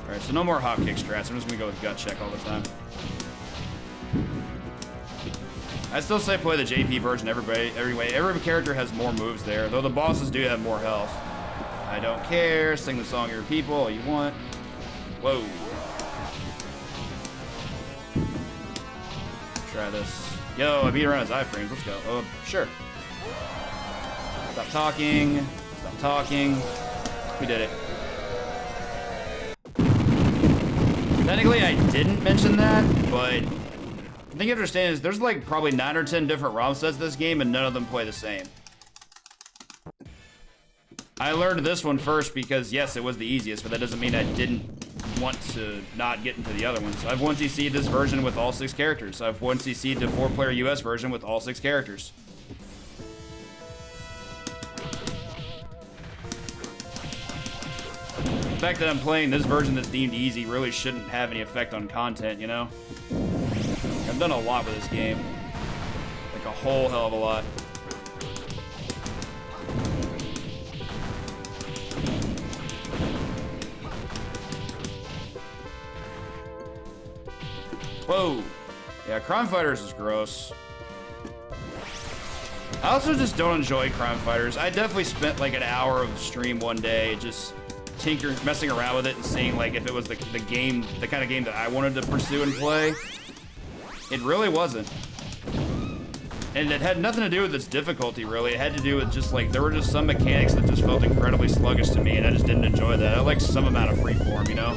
Alright, so no more hopkick strats. I'm just gonna go with gut check all the time. I still say play the JP version every way. Every character has more moves there, though the bosses do have more health. I don't care. Sing the song of your people all you want. Whoa. Try this. Yo, I beat around his iframes. Let's go. Oh, sure. Stop talking. Stop talking. We did it. Technically, I didn't mention that, but the thing you understand is there's like probably 9 or 10 different ROM sets in this game, and none of them play the same. I learned this one first because, yes, it was the easiest, but that doesn't mean I didn't want to not get into the other ones. I've 1CC'd this version with all 6 characters. I've 1CC'd the 4-player US version with all 6 characters. The fact that I'm playing this version that's deemed easy really shouldn't have any effect on content, you know? I've done a lot with this game. Like a whole hell of a lot. Whoa. Yeah, Crime Fighters is gross. I also just don't enjoy Crime Fighters. I definitely spent like an hour of the stream one day just messing around with it and seeing like if it was the game, the kind of game that I wanted to pursue and play. It really wasn't. And it had nothing to do with its difficulty, really. It had to do with just like, there were just some mechanics that just felt incredibly sluggish to me, and I just didn't enjoy that. I like some amount of freeform, you know?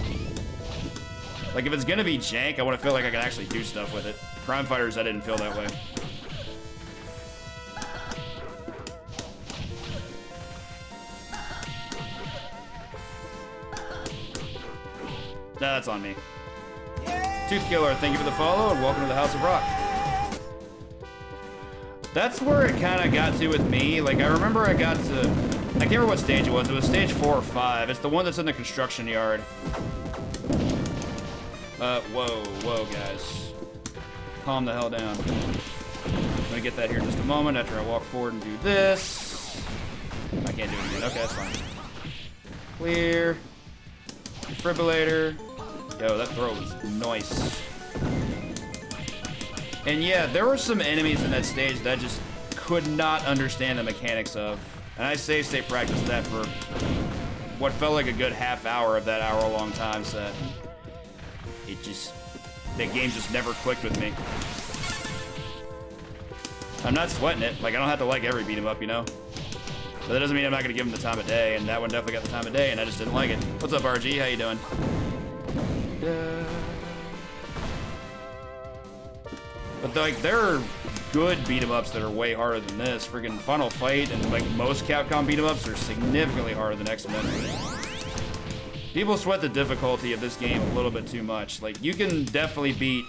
Like, if it's gonna be jank, I want to feel like I can actually do stuff with it. Crime Fighters, I didn't feel that way. Nah, that's on me. Tooth Killer, thank you for the follow, and welcome to the House of Rock. That's where it kind of got to with me. Like, I remember I got to, I can't remember what stage it was. It was stage 4 or 5. It's the one that's in the construction yard. Whoa, guys. Calm the hell down. I'm gonna get that here in just a moment after I walk forward and do this. I can't do it again. Okay, that's fine. Clear. Defibrillator. Yo, that throw was nice. And yeah, there were some enemies in that stage that I just could not understand the mechanics of. And I save state practiced that for what felt like a good half hour of that hour-long time set. That game just never clicked with me. I'm not sweating it. Like, I don't have to like every beat 'em up, you know? But that doesn't mean I'm not gonna give him the time of day, and that one definitely got the time of day, and I just didn't like it. What's up, RG? How you doing? But like, there are good beat-em-ups that are way harder than this. Friggin' Final Fight and like most Capcom beat-em-ups are significantly harder than X-Men. People sweat the difficulty of this game a little bit too much. Like, you can definitely beat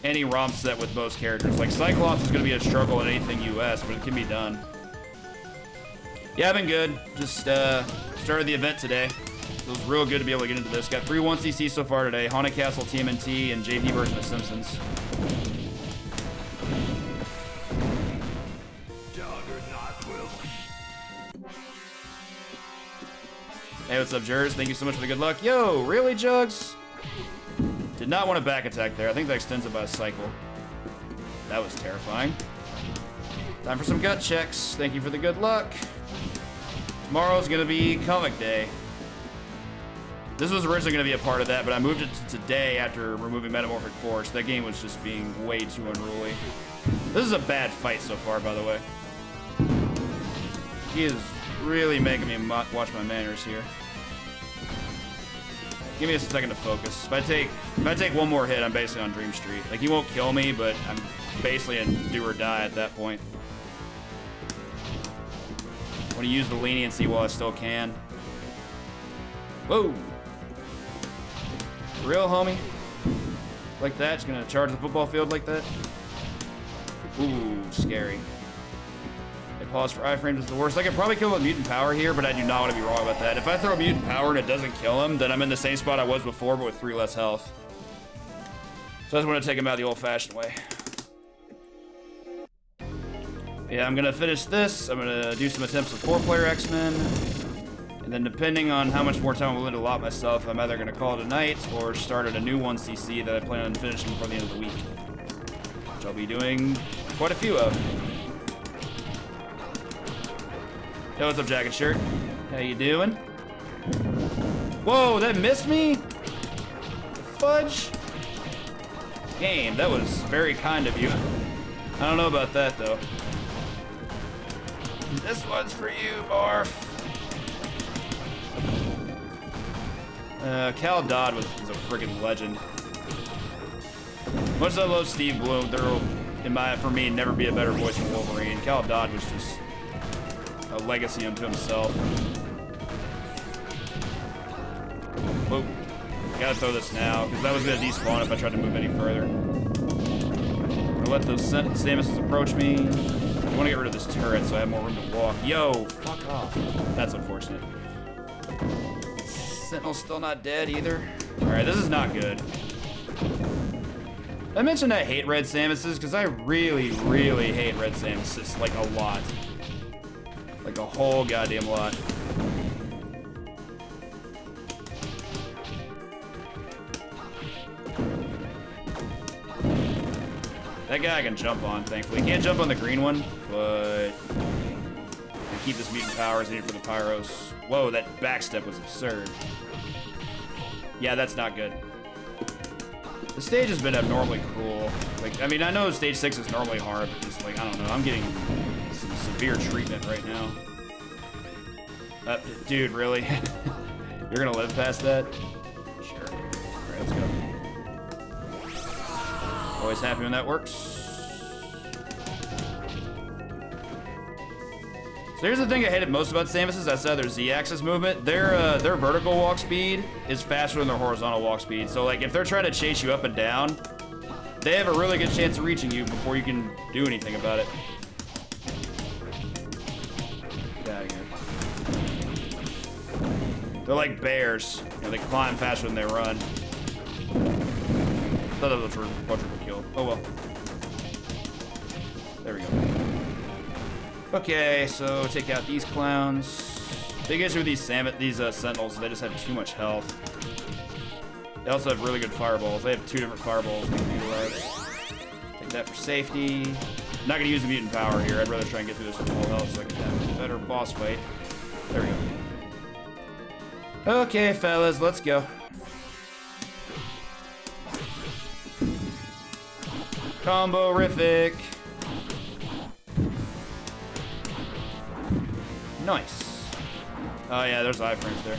any ROM set with most characters. Like, Cyclops is gonna be a struggle in anything US, but it can be done. Yeah, I've been good. Just started the event today. It was real good to be able to get into this. Got 3 1cc so far today. Haunted Castle, TMNT, and JP version of Simpsons. Hey, what's up, Jers? Thank you so much for the good luck. Yo, really, Jugs? Did not want a back attack there. I think that extends it by a cycle. That was terrifying. Time for some gut checks. Thank you for the good luck. Tomorrow's gonna be comic day. This was originally gonna be a part of that, but I moved it to today after removing Metamorphic Force. That game was just being way too unruly. This is a bad fight so far, by the way. He is really making me watch my manners here. Give me a second to focus. If I take one more hit, I'm basically on Dream Street. Like, he won't kill me, but I'm basically in do or die at that point. I want to use the leniency while I still can. Whoa! For real, homie? Like that? Just gonna charge the football field like that? Ooh, scary. Pause for iframes is the worst. I could probably kill with mutant power here, but I do not want to be wrong about that. If I throw mutant power and it doesn't kill him, then I'm in the same spot I was before, but with 3 less health. So I just want to take him out the old-fashioned way. Yeah, I'm gonna finish this. I'm gonna do some attempts with 4-player X-Men, and then depending on how much more time I'm willing to allot myself, I'm either gonna call it a night or start at a new 1cc that I plan on finishing before the end of the week, which I'll be doing quite a few of. Yo, what's up, Jacket Shirt? How you doing? Whoa, that missed me? Fudge? Game, that was very kind of you. I don't know about that, though. This one's for you, Barf. Cal Dodd was a friggin' legend. Much as I love Steve Bloom, there will, for me, never be a better voice than Wolverine. Cal Dodd was just a legacy unto himself. Whoa. Gotta throw this now, because that was gonna despawn if I tried to move any further. I'm gonna let those Samuses approach me. I wanna get rid of this turret so I have more room to walk. Yo, fuck off. That's unfortunate. Sentinel's still not dead either. Alright, this is not good. I mentioned I hate red Samuses, because I really, really hate red Samuses, like a lot. Like a whole goddamn lot. That guy I can jump on, thankfully. Can't jump on the green one, but I keep this mutant powers needed for the pyros. Whoa, that backstep was absurd. Yeah, that's not good. The stage has been abnormally cruel. Like, I mean, I know stage 6 is normally hard, but just like, I don't know, I'm getting some severe treatment right now. Dude, really? You're gonna live past that? Sure. Alright, let's go. Always happy when that works. So here's the thing I hated most about Samus's outside of their Z-axis movement. Their vertical walk speed is faster than their horizontal walk speed. So like if they're trying to chase you up and down, they have a really good chance of reaching you before you can do anything about it. Get out of here. They're like bears. You know, they climb faster than they run. Thought that was a quadruple kill. Oh well. There we go. Okay, so take out these clowns. Big issue with these sentinels, they just have too much health. They also have really good fireballs. They have 2 different fireballs we can utilize. Take that for safety. I'm not gonna use the mutant power here. I'd rather try and get through this with full health so I can have a better boss fight. There we go. Okay, fellas, let's go. Combo-rific. Nice. Oh yeah, there's iframes there.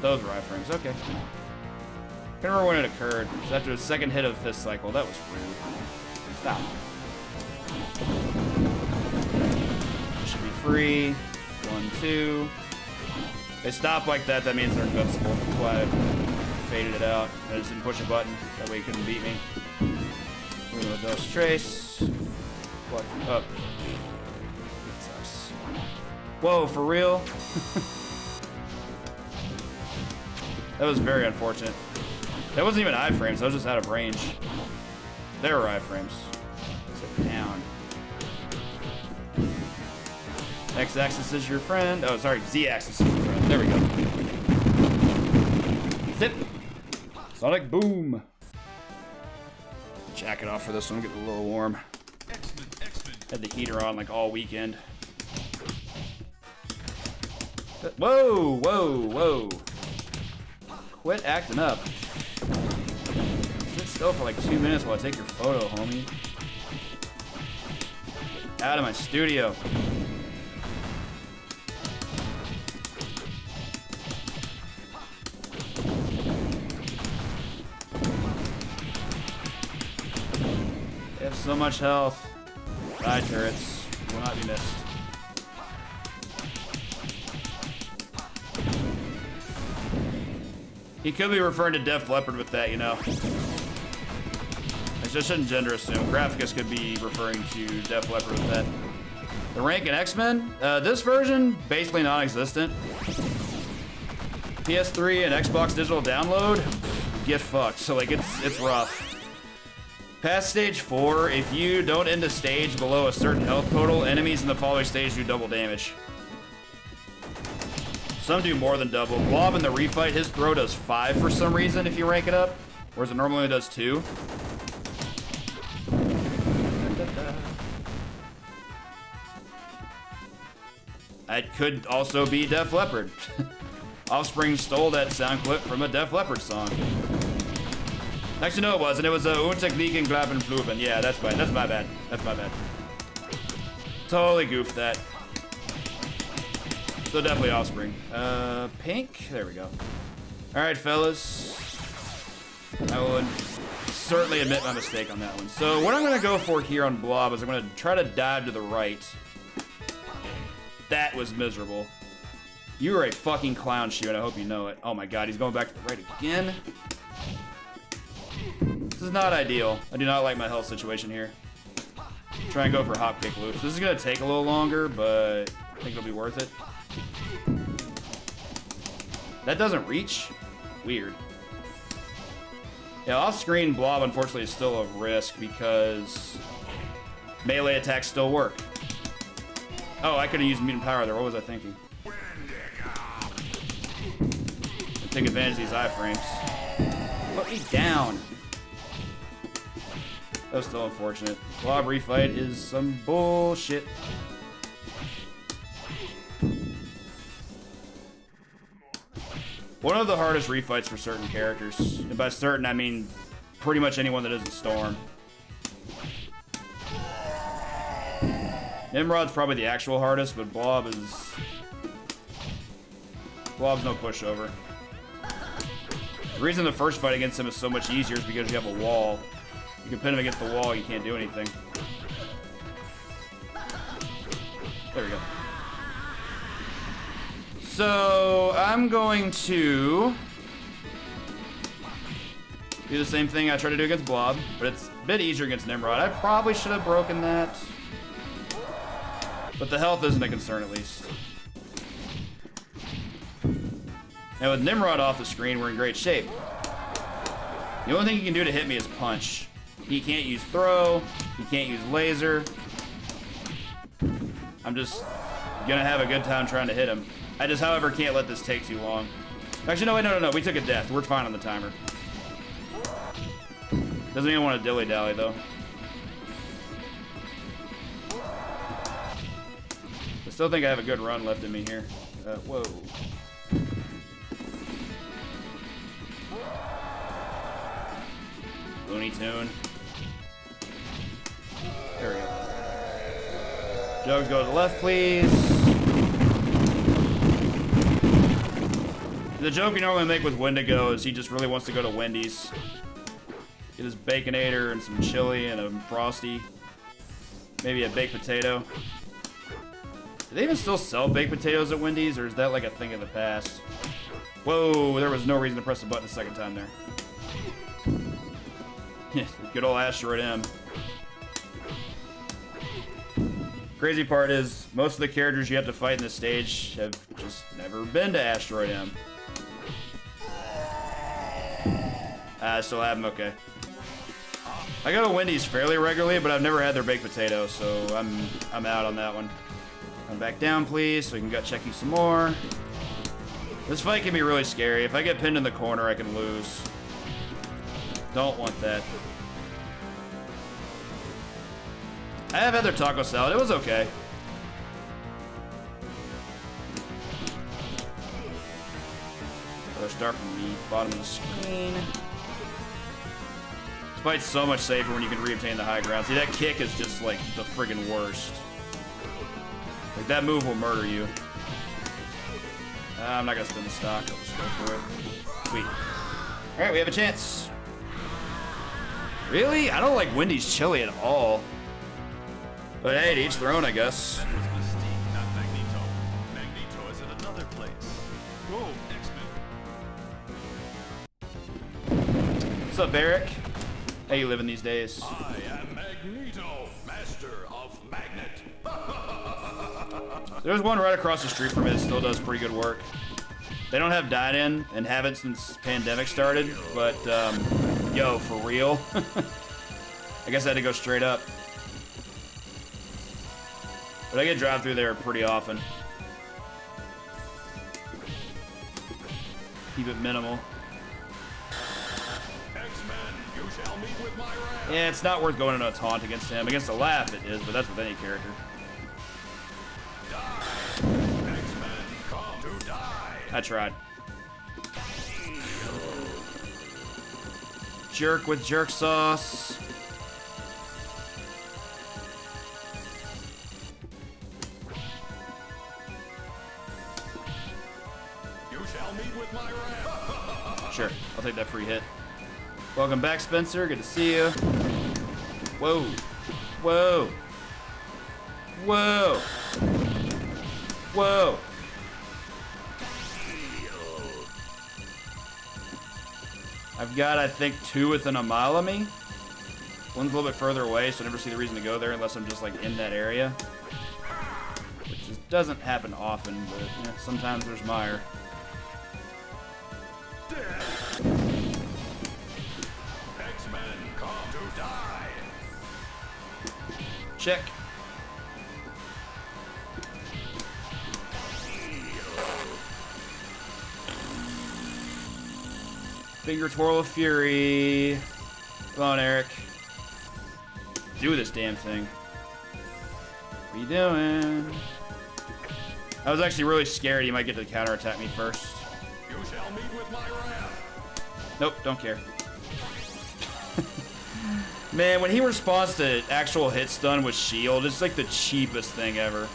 Those were iframes, okay. Can't remember when it occurred. It was after the second hit of Fist Cycle. That was rude. Stop. Should be free. 1, 2. They stop like that, that means they're invincible. That's why I faded it out. I just didn't push a button. That way he couldn't beat me. With those trace. What? Up. Sucks. Whoa, for real? That was very unfortunate. That wasn't even iframes, I was just out of range. There were iframes. Sit down. X-axis is your friend. Oh, sorry, Z-axis is your friend. There we go. Zip. Sonic boom. Jacket off for this one, get a little warm. Had the heater on like all weekend. Whoa, whoa, whoa. Quit acting up. Sit still for like 2 minutes while I take your photo, homie. Get out of my studio. They have so much health. Die turrets. Will not be missed. He could be referring to Def Leppard with that, you know. I just shouldn't gender assume. Graphicus could be referring to Def Leppard with that. The rank in X-Men? This version, basically non-existent. PS3 and Xbox digital download, get fucked. So like it's rough. Past stage 4, if you don't end the stage below a certain health total, enemies in the following stage do double damage. Some do more than double. Blob in the refight, his throw does 5 for some reason if you rank it up, whereas it normally does 2. It could also be Def Leppard. Offspring stole that sound clip from a Def Leppard song. Actually, no, it wasn't. It was Untechniken Glaben Fluben. Yeah, that's my bad. That's my bad. Totally goofed that. So definitely Offspring. Pink? There we go. Alright, fellas. I will certainly admit my mistake on that one. So what I'm going to go for here on Blob is I'm going to try to dive to the right. That was miserable. You are a fucking clown shoe, and I hope you know it. Oh my god, he's going back to the right again. This is not ideal. I do not like my health situation here. Try and go for hop kick loops. This is going to take a little longer, but I think it'll be worth it. That doesn't reach? Weird. Yeah, off-screen Blob, unfortunately, is still a risk because melee attacks still work. Oh, I could have used mutant power there. What was I thinking? take advantage of these iframes. Put me down. That was still unfortunate. Blob refight is some bullshit. One of the hardest refights for certain characters. And by certain, I mean pretty much anyone that isn't Storm. Nimrod's probably the actual hardest, but Blob's no pushover. The reason the first fight against him is so much easier is because you have a wall. You can pin him against the wall, you can't do anything. There we go. So, I'm going to do the same thing I tried to do against Blob, but it's a bit easier against Nimrod. I probably should have broken that. But the health isn't a concern, at least. Now, with Nimrod off the screen, we're in great shape. The only thing he can do to hit me is punch. He can't use throw. He can't use laser. I'm just gonna have a good time trying to hit him. I just, however, can't let this take too long. Actually, no, wait, no. We took a death. We're fine on the timer. Doesn't even want to dilly-dally, though. I still think I have a good run left in me here. Whoa. Looney Tune. There we go. Jugs, go to the left, please. The joke we normally make with Wendigo is he just really wants to go to Wendy's. Get his Baconator and some chili and a Frosty. Maybe a baked potato. Do they even still sell baked potatoes at Wendy's, or is that like a thing of the past? Whoa, there was no reason to press the button a second time there. Good old Asteroid M. Crazy part is, most of the characters you have to fight in this stage have just never been to Asteroid M. I still have them, okay. I go to Wendy's fairly regularly, but I've never had their baked potato, so I'm out on that one. Come back down, please, so we can gut check you some more. This fight can be really scary. If I get pinned in the corner, I can lose. Don't want that. I have had their taco salad. It was okay. Let's start from the bottom of the screen. This fight's so much safer when you can reobtain the high ground. See, that kick is just like the friggin' worst. Like, that move will murder you. I'm not gonna spin the stock. I'll just go for it. Sweet. Alright, we have a chance. Really? I don't like Wendy's chili at all. But hey, to each their own, I guess. That was Mystique, not Magneto. Magneto is at another place. Go, X-Men. What's up, Eric? How you living these days? I am Magneto, master of magnet. There's one right across the street from it that still does pretty good work. They don't have dine-in and haven't since pandemic started, but yo, for real? I guess I had to go straight up. But I get drive-through there pretty often. Keep it minimal. X-Men, you shall meet with my wrath. Yeah, it's not worth going into a taunt against him. Against a laugh it is, but that's with any character. X-Men, come to die. I tried. Jerk with jerk sauce. You shall meet with my wrath. Sure, I'll take that free hit. Welcome back, Spencer. Good to see you. Whoa. Whoa. Whoa. Whoa. I've got, I think, two within a mile of me. One's a little bit further away, so I never see the reason to go there unless I'm just, like, in that area. Which just doesn't happen often, but yeah, sometimes there's mire. X-Men, come to die. Check. Finger twirl of fury. Come on, Eric. Do this damn thing. What are you doing? I was actually really scared he might get to counterattack me first. You shall meet with my wrath. Nope, don't care. Man, when he responds to actual hit stun with shield, it's like the cheapest thing ever.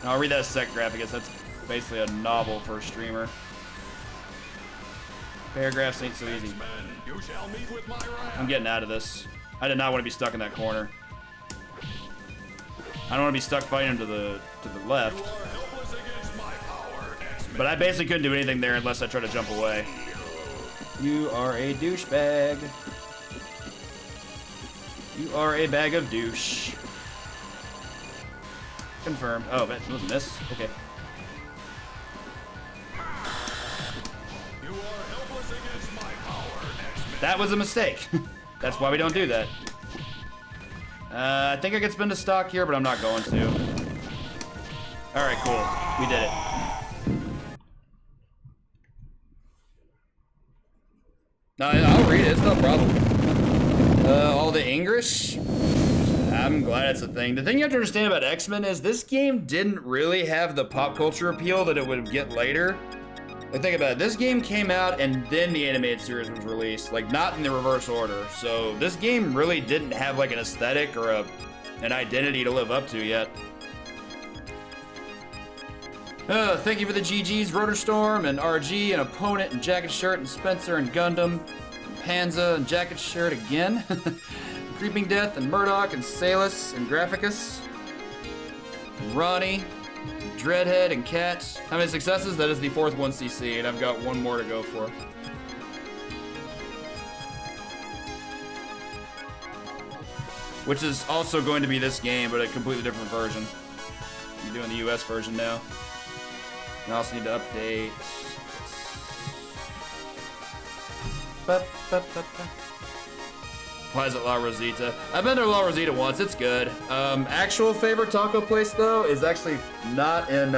And I'll read that second graph because that's basically a novel for a streamer. Paragraphs ain't so easy. You shall meet with my wrath. I'm getting out of this. I did not want to be stuck in that corner. I don't want to be stuck fighting to the left. You are helpless against my power, X-Men. But I basically couldn't do anything there unless I tried to jump away. You are a douchebag. You are a bag of douche. Confirmed. Oh, but it wasn't this. Okay. You are helpless against my power, X-Men. That was a mistake. That's why we don't do that. I think I could spin to stock here, but I'm not going to. Alright, cool. We did it. No, I'll read it. It's no problem. All the English? I'm glad it's a thing. The thing you have to understand about X-Men is this game didn't really have the pop culture appeal that it would get later. Like, think about it. This game came out and then the animated series was released. Like, not in the reverse order. So this game really didn't have like an aesthetic or an identity to live up to yet. Thank you for the GGs, Rotor Storm and RG and Opponent and Jacket Shirt and Spencer and Gundam and Panza and Jacket Shirt again. Creeping Death and Murdoch and Salus and Graphicus and Ronnie, Dreadhead and Cat. How many successes? That is the fourth 1cc, and I've got one more to go for. Which is also going to be this game, but a completely different version. I'm doing the US version now. And I also need to update. Why is it La Rosita? I've been to La Rosita once, it's good. Actual favorite taco place though is actually not in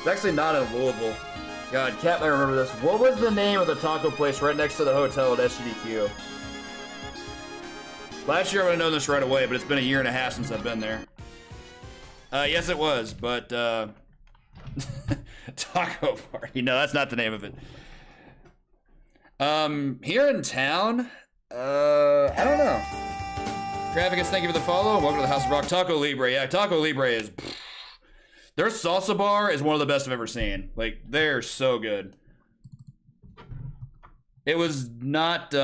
Louisville. God, Cat might remember this. What was the name of the taco place right next to the hotel at SGDQ? Last year I would have known this right away, but it's been a year and a half since I've been there. Yes it was, but Taco Party. No, that's not the name of it. Here in town, I don't know. Graphicus, thank you for the follow. Welcome to the House of Rock. Taco Libre. Yeah, Taco Libre is... Their salsa bar is one of the best I've ever seen. Like, they're so good. It was not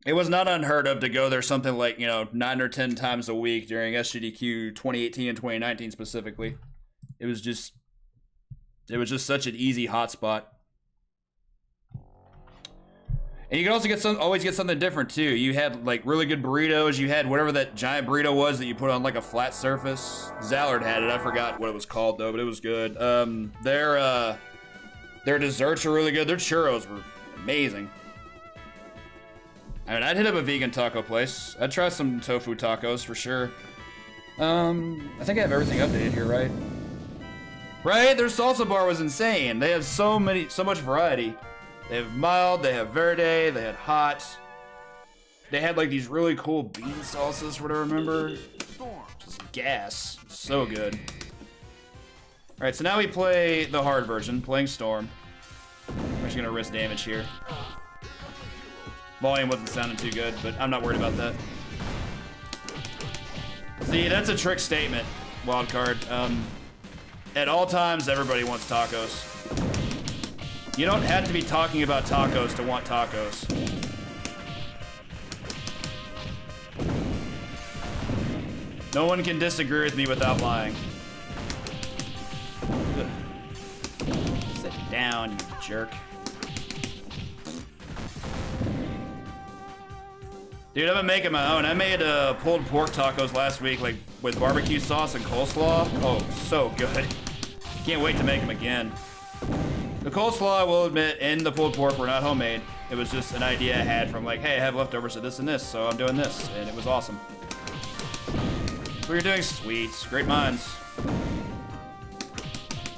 unheard of to go there something like, 9 or 10 times a week during SGDQ 2018 and 2019 specifically. It was just such an easy hotspot. And you can also always get something different too. You had like really good burritos. You had whatever that giant burrito was that you put on like a flat surface. Zallard had it. I forgot what it was called though, but it was good. Their desserts are really good. Their churros were amazing. I mean, I'd hit up a vegan taco place. I'd try some tofu tacos for sure. I think I have everything updated here, right? Right? Their salsa bar was insane. They have so much variety. They have mild, they have verde, they had hot. They had like these really cool bean salsas, from what I remember. Just gas. So good. Alright, so now we play the hard version, playing Storm. I'm actually gonna risk damage here. Volume wasn't sounding too good, but I'm not worried about that. See, that's a trick statement, Wildcard. At all times, everybody wants tacos. You don't have to be talking about tacos to want tacos. No one can disagree with me without lying. Sit down, you jerk. Dude, I've been making my own. I made pulled pork tacos last week, like with barbecue sauce and coleslaw. Oh, so good. Can't wait to make them again. The coleslaw, I will admit, and the pulled pork were not homemade. It was just an idea I had from like, hey, I have leftovers of this and this, so I'm doing this, and it was awesome. So you're doing sweets, great minds.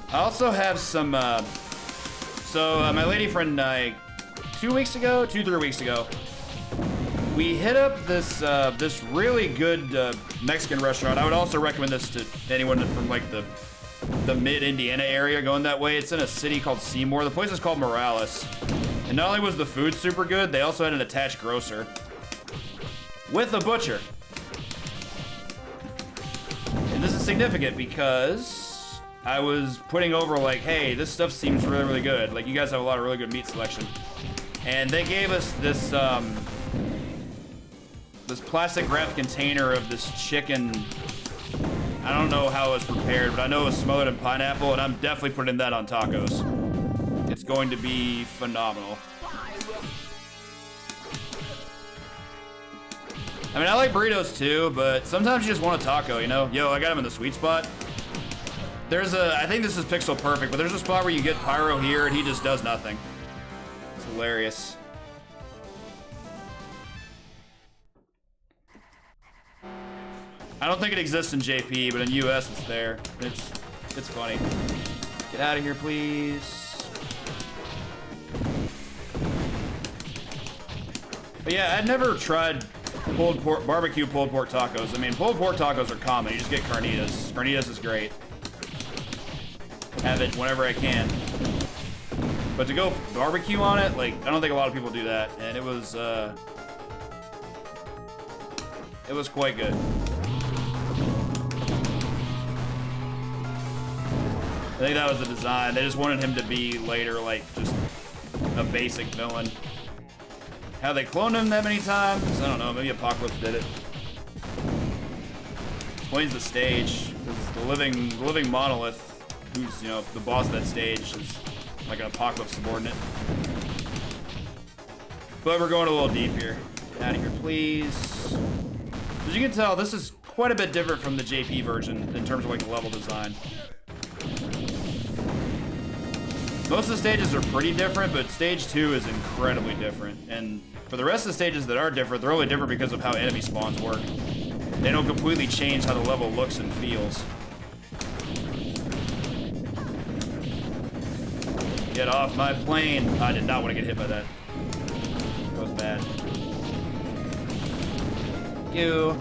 I also have some, my lady friend and I 2 weeks ago, 2-3 weeks ago, we hit up this this really good Mexican restaurant. I would also recommend this to anyone from like the mid-Indiana area going that way. It's in a city called Seymour. The place is called Morales. And not only was the food super good, they also had an attached grocer with a butcher. And this is significant because I was putting over like, hey, this stuff seems really, really good. Like, you guys have a lot of really good meat selection. And they gave us this this plastic wrapped container of this chicken. I don't know how it was prepared, but I know it was smothered in pineapple, and I'm definitely putting that on tacos. It's going to be phenomenal. I mean, I like burritos too, but sometimes you just want a taco, you know? Yo, I got him in the sweet spot. There's I think this is pixel perfect, but there's a spot where you get Pyro here, and he just does nothing. It's hilarious. I don't think it exists in JP, but in US it's there. It's funny. Get out of here, please. But yeah, I'd never tried barbecue pulled pork tacos. I mean, pulled pork tacos are common. You just get carnitas. Carnitas is great. Have it whenever I can. But to go barbecue on it, like, I don't think a lot of people do that. And it was quite good. I think that was the design. They just wanted him to be later, like, just a basic villain. How they cloned him that many times? I don't know. Maybe Apocalypse did it. Explains the stage. Because the living monolith, who's, you know, the boss of that stage, is like an Apocalypse subordinate. But we're going a little deep here. Get out of here, please. As you can tell, this is quite a bit different from the JP version in terms of, like, the level design. Most of the stages are pretty different, but stage 2 is incredibly different. And for the rest of the stages that are different, they're only different because of how enemy spawns work. They don't completely change how the level looks and feels. Get off my plane. I did not want to get hit by that. That was bad. You.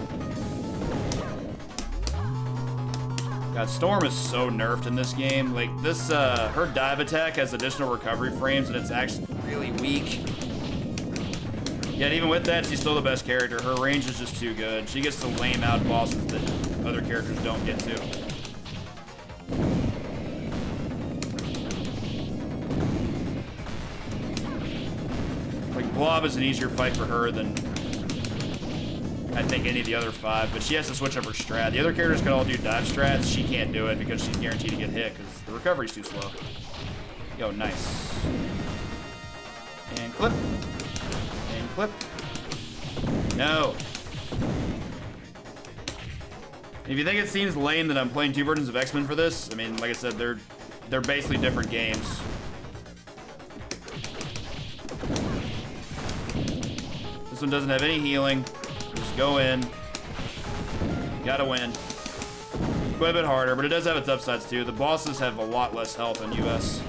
God, Storm is so nerfed in this game. Like, this, her dive attack has additional recovery frames, and it's actually really weak. Yet even with that, she's still the best character. Her range is just too good. She gets to lame out bosses that other characters don't get to. Like, Blob is an easier fight for her than I think any of the other 5, but she has to switch up her strat. The other characters can all do dive strats. She can't do it because she's guaranteed to get hit because the recovery's too slow. Yo, nice. And clip. And clip. No. If you think it seems lame that I'm playing 2 versions of X-Men for this, I mean, like I said, they're basically different games. This one doesn't have any healing. Just go in. Gotta win. Quite a bit harder, but it does have its upsides too. The bosses have a lot less health in US.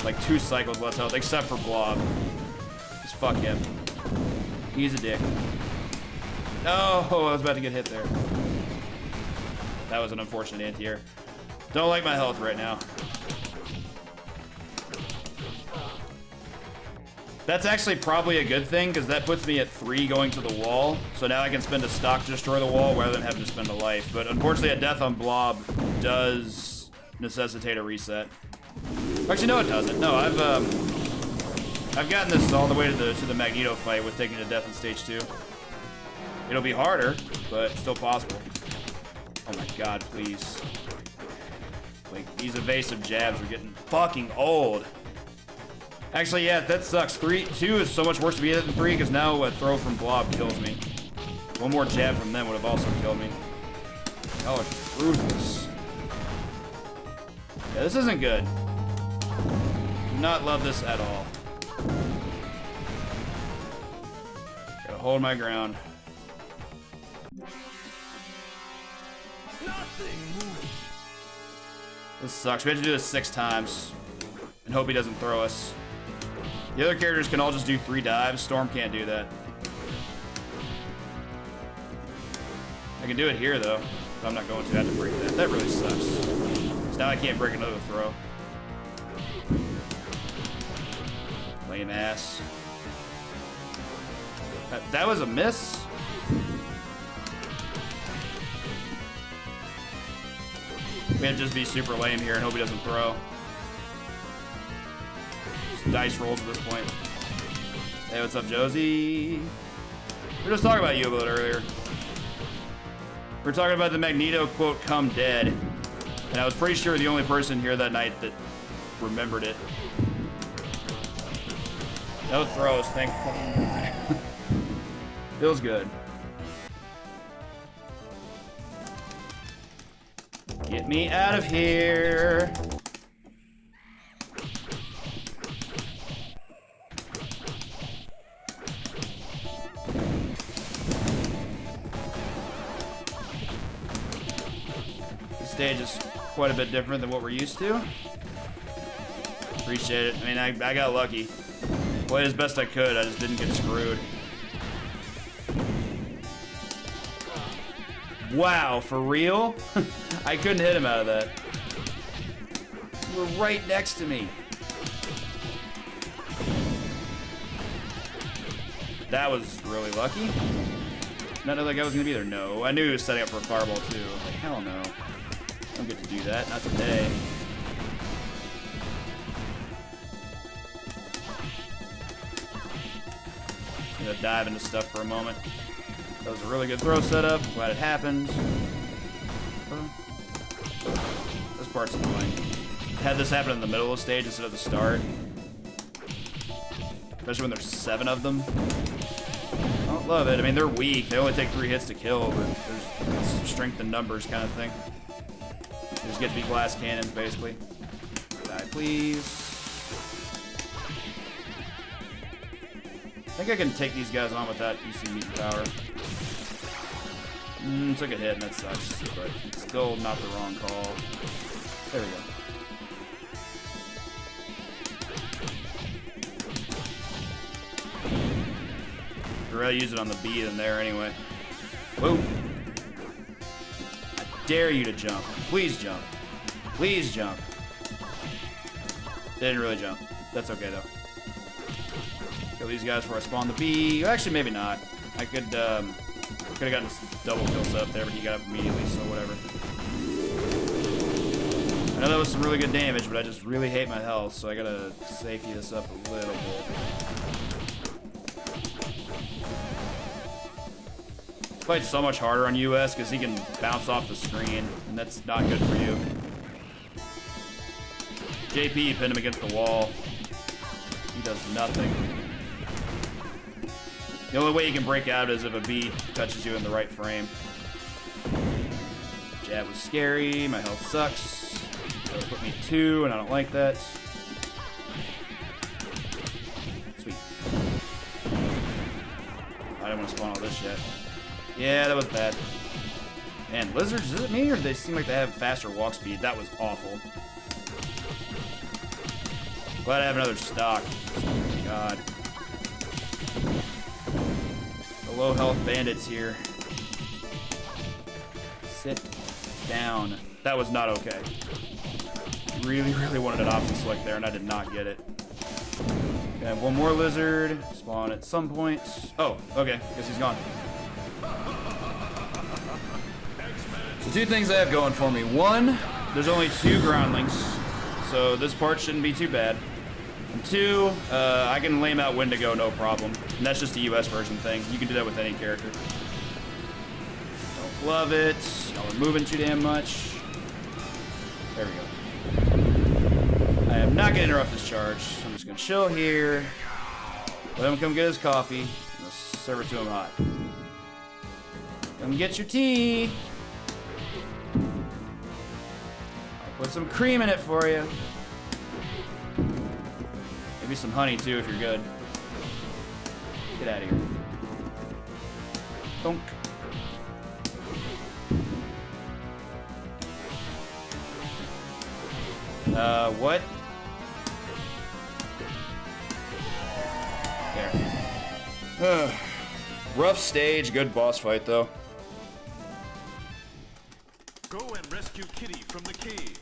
Like 2 cycles less health, except for Blob. Just fuck him. He's a dick. Oh, I was about to get hit there. That was an unfortunate anti-air. Don't like my health right now. That's actually probably a good thing, because that puts me at 3 going to the wall. So now I can spend a stock to destroy the wall rather than having to spend a life. But unfortunately, a death on Blob does necessitate a reset. Actually, no, it doesn't. No, I've gotten this all the way to the Magneto fight with taking a death in stage 2. It'll be harder, but still possible. Oh my god, please. Like, these evasive jabs are getting fucking old. Actually, yeah, that sucks. 2 is so much worse to be hit than 3, because now a throw from Blob kills me. One more jab from them would have also killed me. Oh, it's ruthless. Yeah, this isn't good. Do not love this at all. Gotta hold my ground. This sucks. We have to do this 6 times and hope he doesn't throw us. The other characters can all just do 3 dives. Storm can't do that. I can do it here, though. But I'm not going to. I have to break that. That really sucks. So now I can't break another throw. Lame ass. That was a miss? We have to just be super lame here and hope he doesn't throw. Just dice rolls at this point. Hey, what's up, Josie? We were just talking about you a bit earlier. We were talking about the Magneto quote, "come dead." And I was pretty sure the only person here that night that remembered it. No throws, thank fucking God. Feels good. Get me out of here. The stage is quite a bit different than what we're used to. Appreciate it. I mean, I got lucky. Played as best I could, I just didn't get screwed. Wow, for real? I couldn't hit him out of that. You were right next to me. That was really lucky. Not like I was gonna be there. No, I knew he was setting up for a fireball too. I was like, hell no. I don't get to do that, not today. Just gonna dive into stuff for a moment. That was a really good throw setup. Glad it happened. This part's annoying. Had this happen in the middle of the stage instead of the start. Especially when there's 7 of them. I don't love it. I mean, they're weak. They only take 3 hits to kill, but there's strength in numbers kind of thing. They just get to be glass cannons, basically. Die, please. I think I can take these guys on without using meat power. Took a hit and that sucks, but still not the wrong call. There we go. I'd rather use it on the B than there anyway. Whoa. I dare you to jump. Please jump. Please jump. They didn't really jump. That's okay though. Kill these guys before I spawn the B. Actually, maybe not. I could have gotten double kill set up there, but he got up immediately, so whatever. I know that was some really good damage, but I just really hate my health, so I gotta safety this up a little bit. Fight's so much harder on US because he can bounce off the screen, and that's not good for you. JP pinned him against the wall. He does nothing. The only way you can break out is if a B touches you in the right frame. Jab was scary, my health sucks. That put me 2, and I don't like that. Sweet. I didn't want to spawn all this yet. Yeah, that was bad. Man, lizards, is it me, or do they seem like they have faster walk speed? That was awful. Glad I have another stock. Oh my god. The low health bandits here. Sit down. That was not okay. Really, really wanted an option select there, and I did not get it. Okay, I have one more lizard. Spawn at some point. Oh, okay. Guess he's gone. So 2 things I have going for me. 1, there's only 2 groundlings, so this part shouldn't be too bad. And 2, I can lame out Wendigo no problem. And that's just a US version thing. You can do that with any character. Don't love it. Y'all are moving too damn much. There we go. I am not gonna interrupt this charge. So I'm just gonna chill here. Let him come get his coffee. I'm gonna serve it to him hot. Come get your tea. I'll put some cream in it for you. Maybe some honey too if you're good. Get out of here. Donk. What? Rough stage, good boss fight though. Go and rescue Kitty from the cave.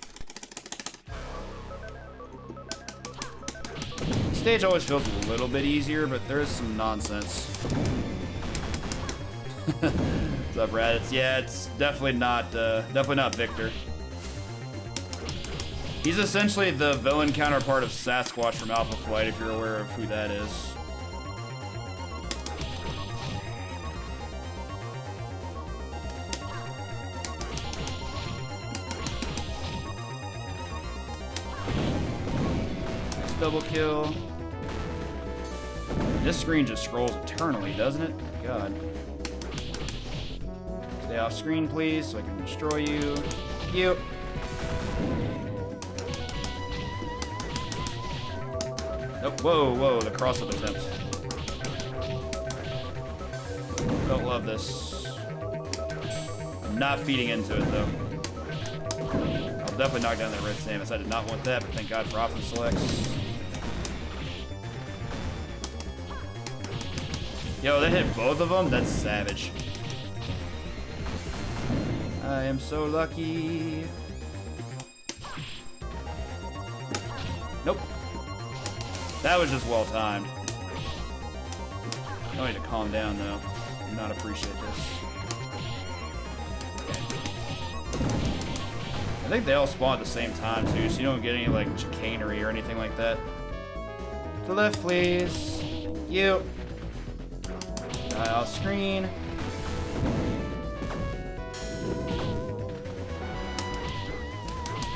Stage always feels a little bit easier, but there is some nonsense. What's up, Brad? It's definitely not Victor. He's essentially the villain counterpart of Sasquatch from Alpha Flight, if you're aware of who that is. Nice double kill. This screen just scrolls eternally, doesn't it? God. Stay off screen, please, so I can destroy you. Thank you. Oh, whoa, the cross-up attempt. Don't love this. I'm not feeding into it, though. I'll definitely knock down that red Samus. I did not want that, but thank God for option selects. Yo, that hit both of them? That's savage. I am so lucky. Nope. That was just well timed. I need to calm down though. Do not appreciate this. Okay. I think they all spawn at the same time too, so you don't get any like chicanery or anything like that. To the left, please. You. Die off screen.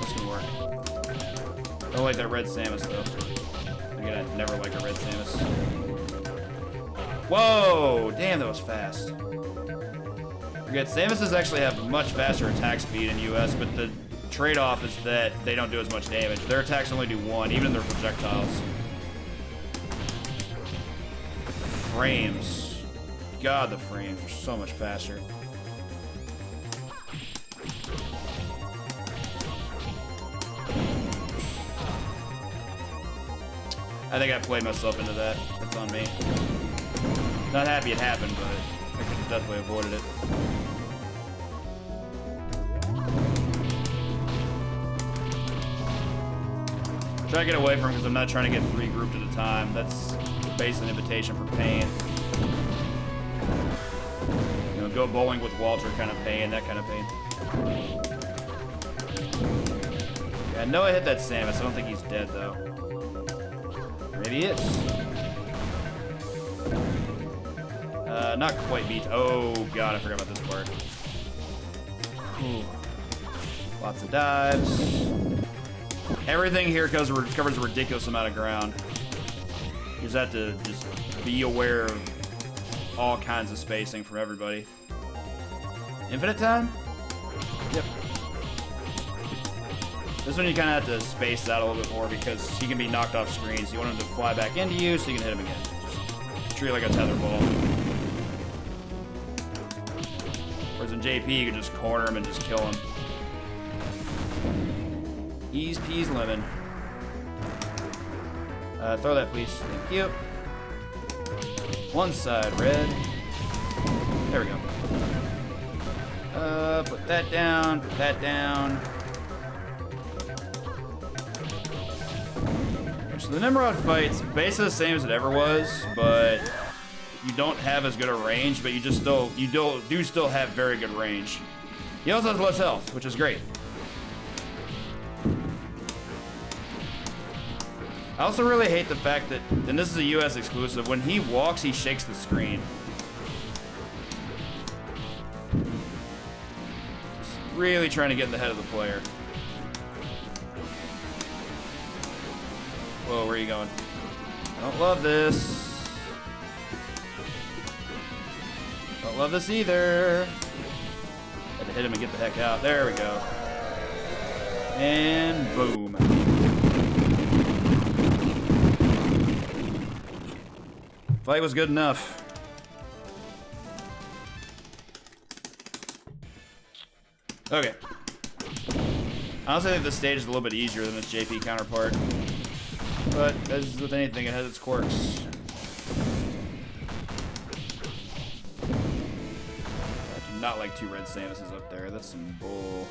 That's gonna work. I don't like that red Samus though. Again, I never liked a red Samus. Whoa! Damn, that was fast. Forget, Samuses actually have much faster attack speed in US, but the trade-off is that they don't do as much damage. Their attacks only do 1, even their projectiles. Frames. God, the frames are so much faster. I think I played myself into that. That's on me. Not happy it happened, but I could have definitely avoided it. Try to get away from it because I'm not trying to get 3 grouped at a time. That's basically an invitation for pain. You know, go bowling with Walter kind of pain, that kind of pain. Yeah, I know I hit that Samus. I don't think he's dead though. Maybe he is. Not quite beat. Oh god, I forgot about this part. Ooh. Lots of dives. Everything here covers a ridiculous amount of ground. You just have to just be aware of all kinds of spacing from everybody. Infinite time? Yep. This one you kind of have to space out a little bit more because he can be knocked off screen. So you want him to fly back into you so you can hit him again. Just treat it like a tether ball. Whereas in JP, you can just corner him and just kill him. Ease peas lemon. Throw that, please. Thank you. One side, red. There we go. Put that down, put that down. So the Nimrod fight's basically the same as it ever was, but you don't have as good a range, but you do still have very good range. He also has less health, which is great. I also really hate the fact that, and this is a US exclusive, when he walks, he shakes the screen. Just really trying to get in the head of the player. Whoa, where are you going? I don't love this. Don't love this either. Had to hit him and get the heck out. There we go. And boom. Fight was good enough. Okay. I honestly think this stage is a little bit easier than its JP counterpart. But as with anything, it has its quirks. not like 2 red Samuses up there. That's some bull.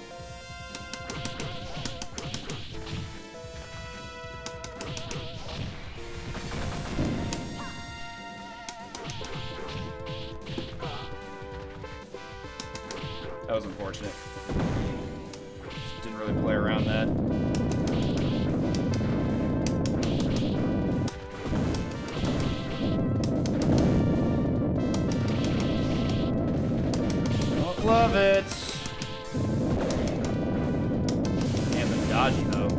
That was unfortunate. Just didn't really play around that. Don't love it. Damn, the dodgy though.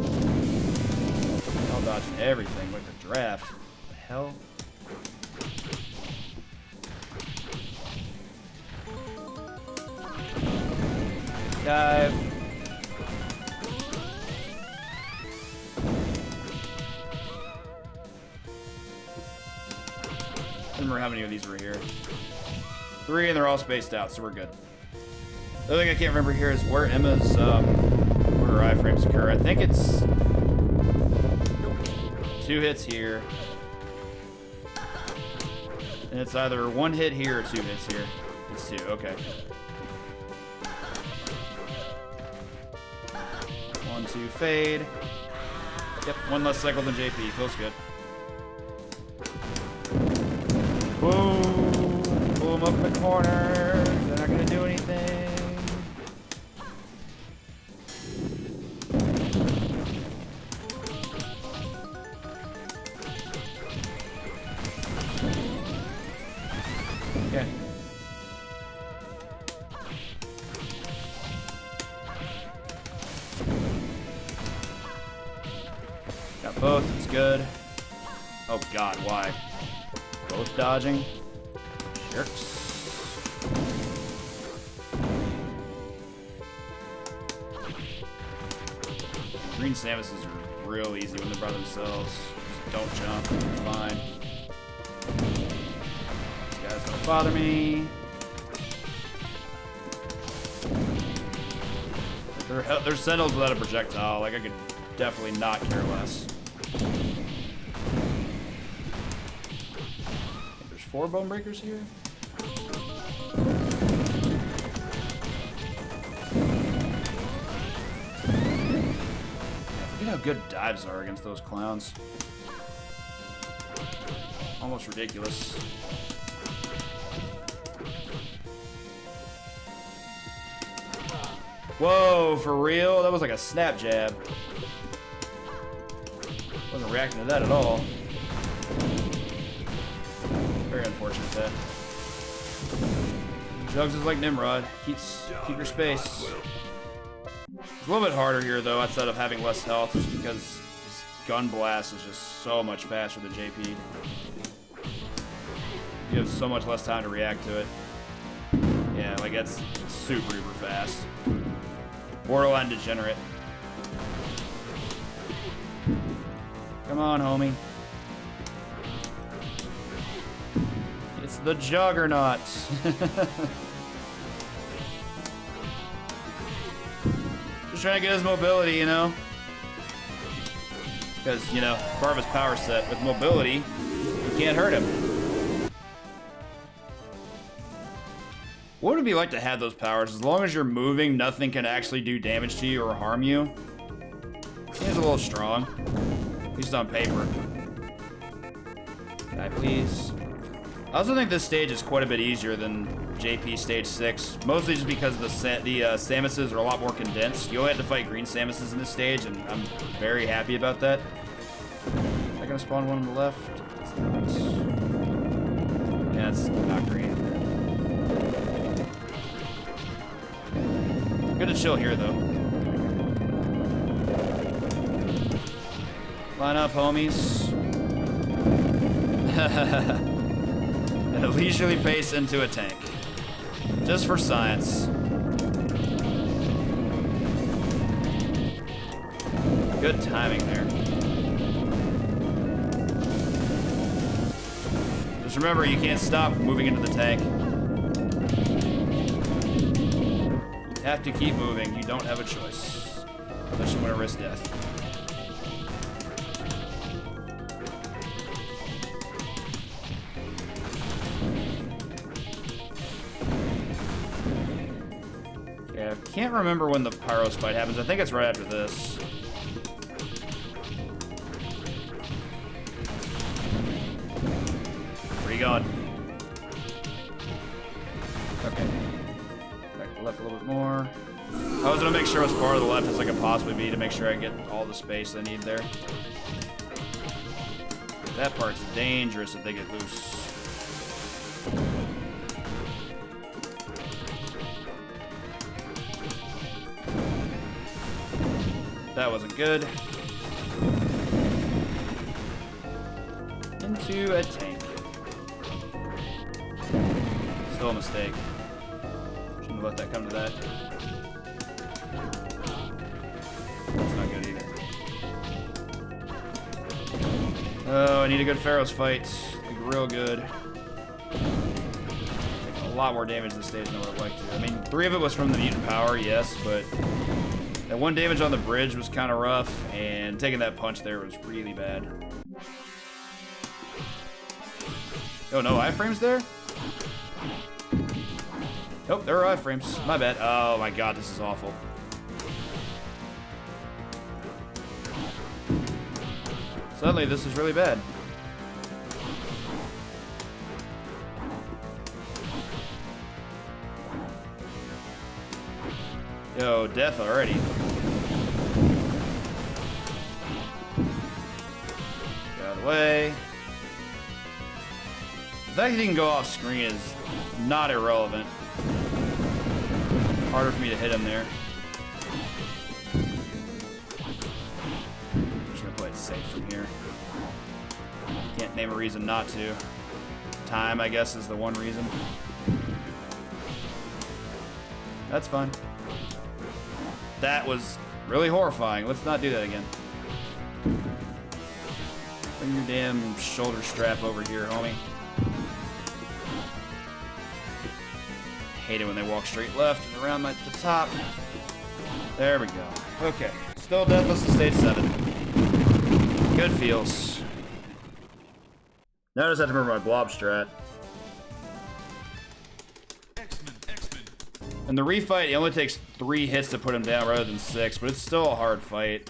Hell, dodging everything like the draft. What the hell? Dive. I don't remember how many of these were here. 3, and they're all spaced out, so we're good. The other thing I can't remember here is where Emma's, where her iframes occur. I think it's 2 hits here. And it's either 1 hit here or 2 hits here. It's 2, okay. 1, 2, fade. Yep, 1 less cycle than JP. Feels good. Boom! Boom up the corner. They're not gonna do anything. Okay. Got both, it's good. Oh god, why? Both dodging? Jerks. Green Samuses are real easy when they're by themselves. Just don't jump, you're fine. These guys don't bother me. They're Sentinels without a projectile, like I could definitely not care less. I think there's 4 bone breakers here. Look at how good dives are against those clowns. Almost ridiculous. Whoa, for real? That was like a snap jab. Wasn't reacting to that at all. Very unfortunate that. Jugs is like Nimrod. Keep your space. It's a little bit harder here though, outside of having less health, just because his gun blast is just so much faster than JP. You have so much less time to react to it. Yeah, like it's super duper fast. Borderline degenerate. Come on, homie. It's the Juggernaut. Just trying to get his mobility, you know? Because, you know, part of his power set with mobility, you can't hurt him. What would it be like to have those powers? As long as you're moving, nothing can actually do damage to you or harm you. Seems a little strong. At least on paper. Die, please. I also think this stage is quite a bit easier than JP Stage 6. Mostly just because the Samuses are a lot more condensed. You only have to fight green Samuses in this stage, and I'm very happy about that. Am I gonna spawn one on the left? Yeah, it's not great. Good to chill here, though. Line up, homies. At a leisurely pace into a tank. Just for science. Good timing there. Just remember, you can't stop moving into the tank. You have to keep moving. You don't have a choice. Unless you want to risk death. can't remember when the Pyros fight happens. I think it's right after this. Where are you going? Okay. Back to the left a little bit more. I was gonna make sure as far to the left as I could possibly be to make sure I get all the space I need there. That part's dangerous if they get loose. That wasn't good. Into a tank. Still a mistake. Shouldn't have let that come to that. That's not good either. Oh, I need a good Pharaoh's fight. Like, real good. Taking a lot more damage this stage than I would have liked to. I mean, 3 of it was from the mutant power, yes, but that 1 damage on the bridge was kind of rough, and taking that punch there was really bad. Oh no, iframes there? Nope, there are iframes. My bad. Oh my god, this is awful. Suddenly, this is really bad. Yo, death already. Get out of the way. The fact that he can go off screen is not irrelevant. Harder for me to hit him there. I'm just gonna play it safe from here. Can't name a reason not to. Time, I guess, is the one reason. That's fine. That was really horrifying. Let's not do that again. Bring your damn shoulder strap over here, homie. Hate it when they walk straight left and around at the top. There we go. Okay. Still deathless to stage 7. Good feels. Now I just have to remember my blob strat. And the refight, it only takes 3 hits to put him down rather than 6, but it's still a hard fight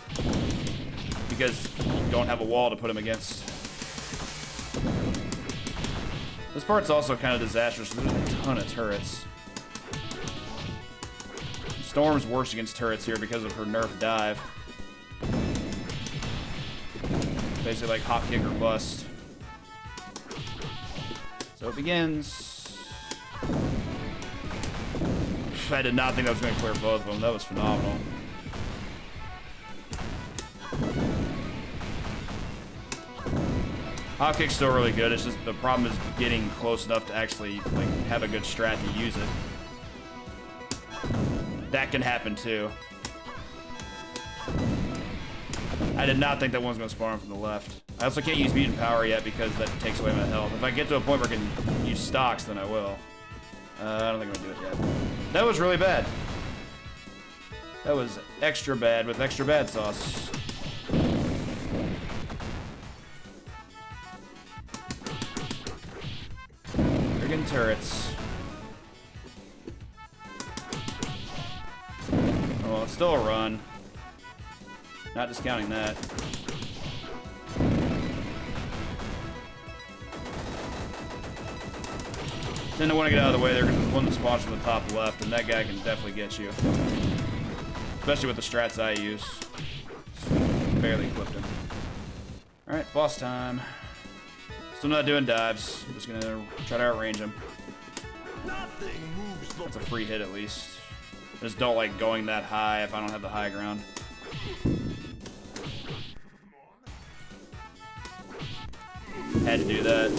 because you don't have a wall to put him against. This part's also kind of disastrous. There's a ton of turrets. Storm's worse against turrets here because of her nerf dive. Basically like hop kick or bust. So it begins. I did not think I was going to clear both of them. That was phenomenal. Hop kick's still really good. It's just the problem is getting close enough to actually like have a good strat to use it. That can happen too. I did not think that one was going to spawn from the left. I also can't use mutant power yet because that takes away my health. If I get to a point where I can use stocks, then I will. I don't think I'm going to do it yet. That was really bad. That was extra bad with extra bad sauce. Friggin' turrets. Oh, well, it's still a run. Not discounting that. Then I want to get out of the way there because there's one that spawns from the top left, and that guy can definitely get you. Especially with the strats I use. Barely clipped him. Alright, boss time. Still not doing dives. I'm just going to try to outrange him. That's a free hit at least. I just don't like going that high if I don't have the high ground. Had to do that.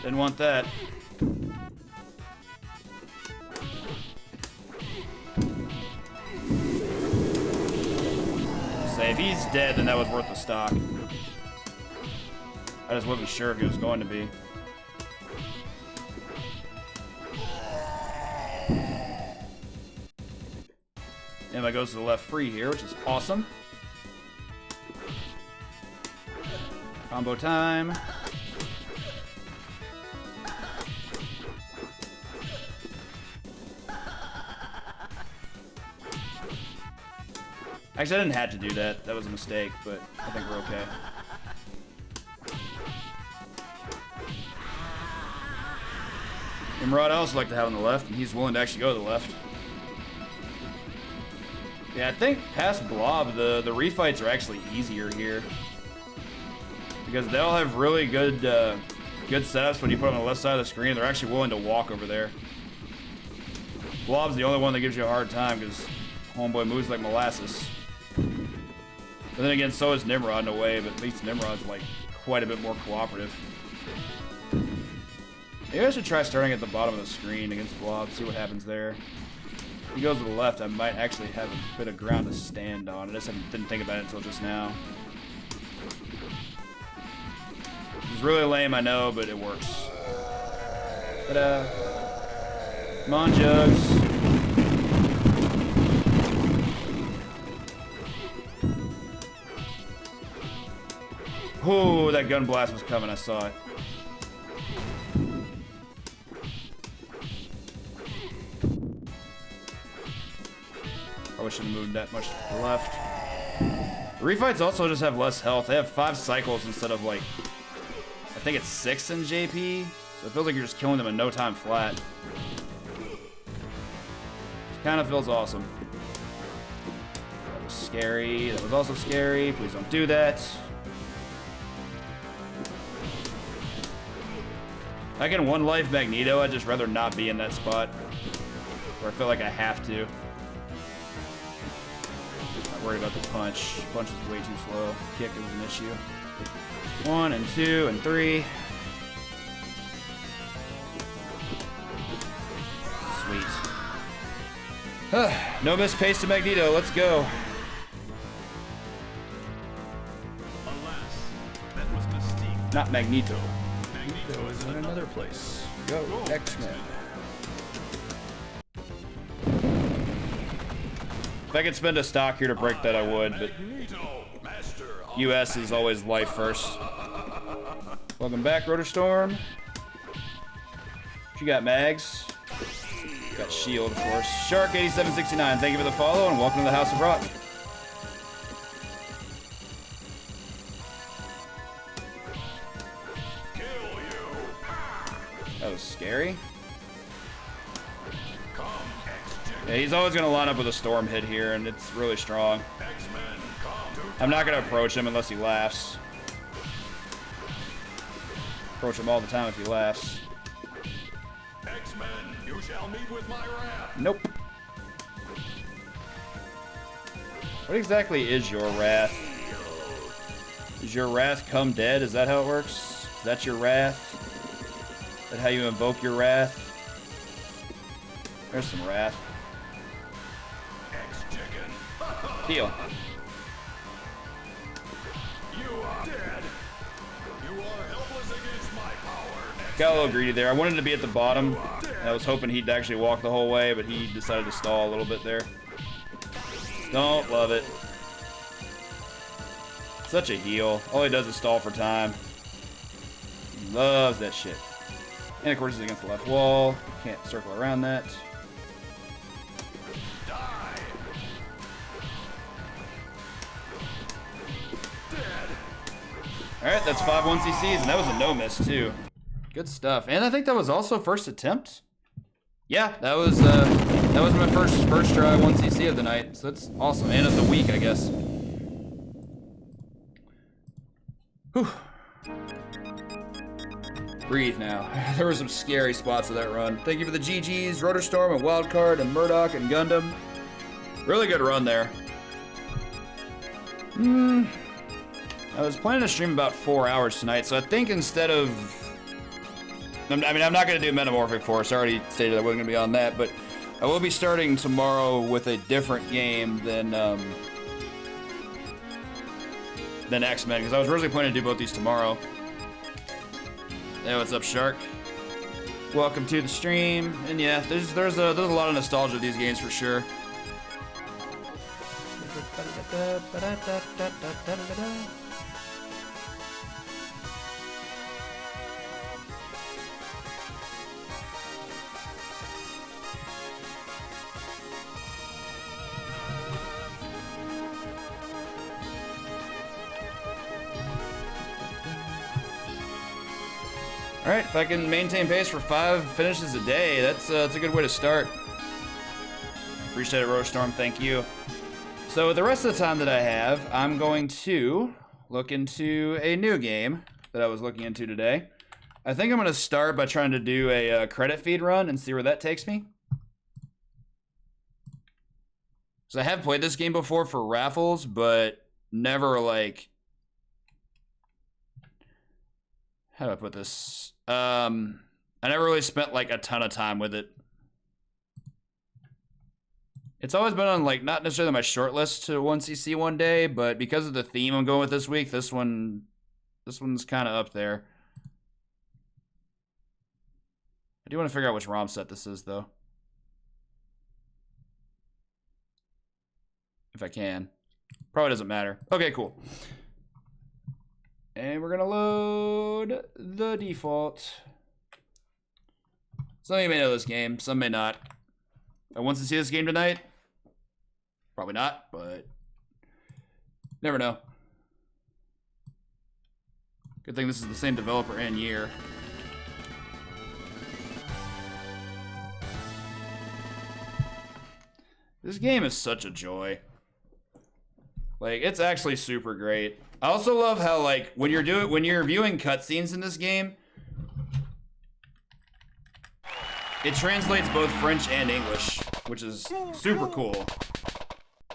Didn't want that. Say, if he's dead, then that was worth the stock. I just wasn't sure if he was going to be. Emma goes to the left free here, which is awesome. Combo time. Actually, I didn't have to do that. That was a mistake, but I think we're okay. Nimrod I also like to have on the left, and he's willing to actually go to the left. Yeah, I think past Blob, the refights are actually easier here. Because they all have really good good setups when you put them on the left side of the screen. They're actually willing to walk over there. Blob's the only one that gives you a hard time because homeboy moves like molasses. But then again, so is Nimrod in a way, but at least Nimrod's like quite a bit more cooperative. Maybe I should try starting at the bottom of the screen against Blob, see what happens there. If he goes to the left, I might actually have a bit of ground to stand on. I just didn't think about it until just now. It's really lame, I know, but it works. Ta-da! Come on, Jugs. Oh, that gun blast was coming, I saw it. Probably shouldn't have moved that much to the left. The refights also just have less health. They have 5 cycles instead of like, I think it's 6 in JP. So it feels like you're just killing them in no time flat. Kind of feels awesome. That was scary. That was also scary. Please don't do that. If I can one life Magneto, I'd just rather not be in that spot where I feel like I have to. Not worried about the punch. Punch is way too slow. Kick is an issue. 1 and 2 and 3. Sweet. No miss pace to Magneto. Let's go. Alas, that was Mystique. Not Magneto. Magneto is In another place. Go, X-Men. If I could spend a stock here to break that, I would, but US is always life first. Welcome back, Rotor Storm. What you got, Mags? Got Shield, of course. Shark8769, thank you for the follow, and welcome to the House of Rock. That was scary. Yeah, he's always going to line up with a storm hit here, and it's really strong. I'm not going to approach him unless he laughs. Approach him all the time if he laughs. X-Men, you shall meet with my wrath. Nope. What exactly is your wrath? Is your wrath come dead? Is that how it works? Is that your wrath? Is that how you invoke your wrath? There's some wrath. Deal. You are dead. You are helpless against my power. Got a little greedy there. I wanted to be at the bottom, and I was hoping he'd actually walk the whole way, but he decided to stall a little bit there. Don't love it. Such a heel. All he does is stall for time. He loves that shit. And of course he's against the left wall. Can't circle around that. Alright, that's 5 1CCs, and that was a no miss too. Good stuff. And I think that was also first attempt. Yeah, that was my first try 1CC of the night. So that's awesome. And of the week, I guess. Whew. Breathe now. There were some scary spots of that run. Thank you for the GGs, Rotor Storm and Wildcard and Murdoch and Gundam. Really good run there. I was planning to stream about 4 hours tonight, so I think instead of... I'm not going to do Metamorphic Force. I already stated I wasn't going to be on that, but I will be starting tomorrow with a different game than X-Men, because I was originally planning to do both these tomorrow. Hey, what's up, Shark? Welcome to the stream. And yeah, there's a lot of nostalgia with these games for sure. All right, if I can maintain pace for 5 finishes a day, that's a good way to start. Appreciate it, Roach Storm. Thank you. So the rest of the time that I have, I'm going to look into a new game that I was looking into today. I think I'm going to start by trying to do a credit feed run and see where that takes me. So I have played this game before for raffles, but never like... How do I put this? I never really spent like a ton of time with it. It's always been on like not necessarily my short list to 1cc one day, but because of the theme I'm going with this week, this one's kind of up there. I do want to figure out which ROM set this is though, if I can. Probably doesn't matter. Okay, cool. And we're gonna load the default. Some of you may know this game, some may not. I want to see this game tonight. Probably not, but never know. Good thing this is the same developer and year. This game is such a joy. Like, it's actually super great. I also love how, like, when you're viewing cutscenes in this game, it translates both French and English, which is super cool.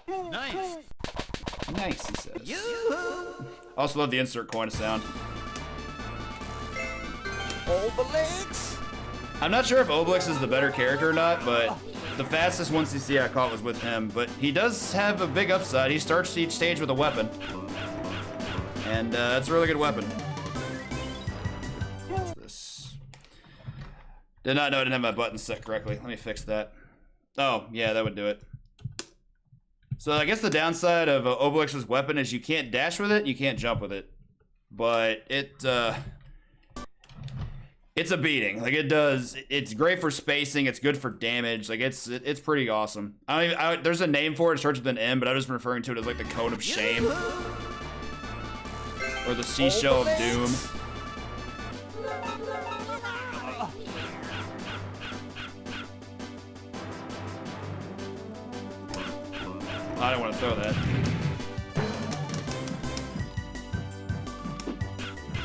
Nice. Nice, he says. I also love the insert coin sound. Obelix. I'm not sure if Obelix is the better character or not, but the fastest 1cc I caught was with him. But he does have a big upside. He starts each stage with a weapon. And it's a really good weapon. What's this? Did not know I didn't have my buttons set correctly. Let me fix that. Oh, yeah, that would do it. So I guess the downside of Obelix's weapon is you can't dash with it, you can't jump with it. But it's a beating. Like it's great for spacing, it's good for damage. Like it's pretty awesome. There's a name for it, it starts with an M, but I've just been referring to it as like the Cone of Shame. Or the Seashell of Doom. I don't want to throw that.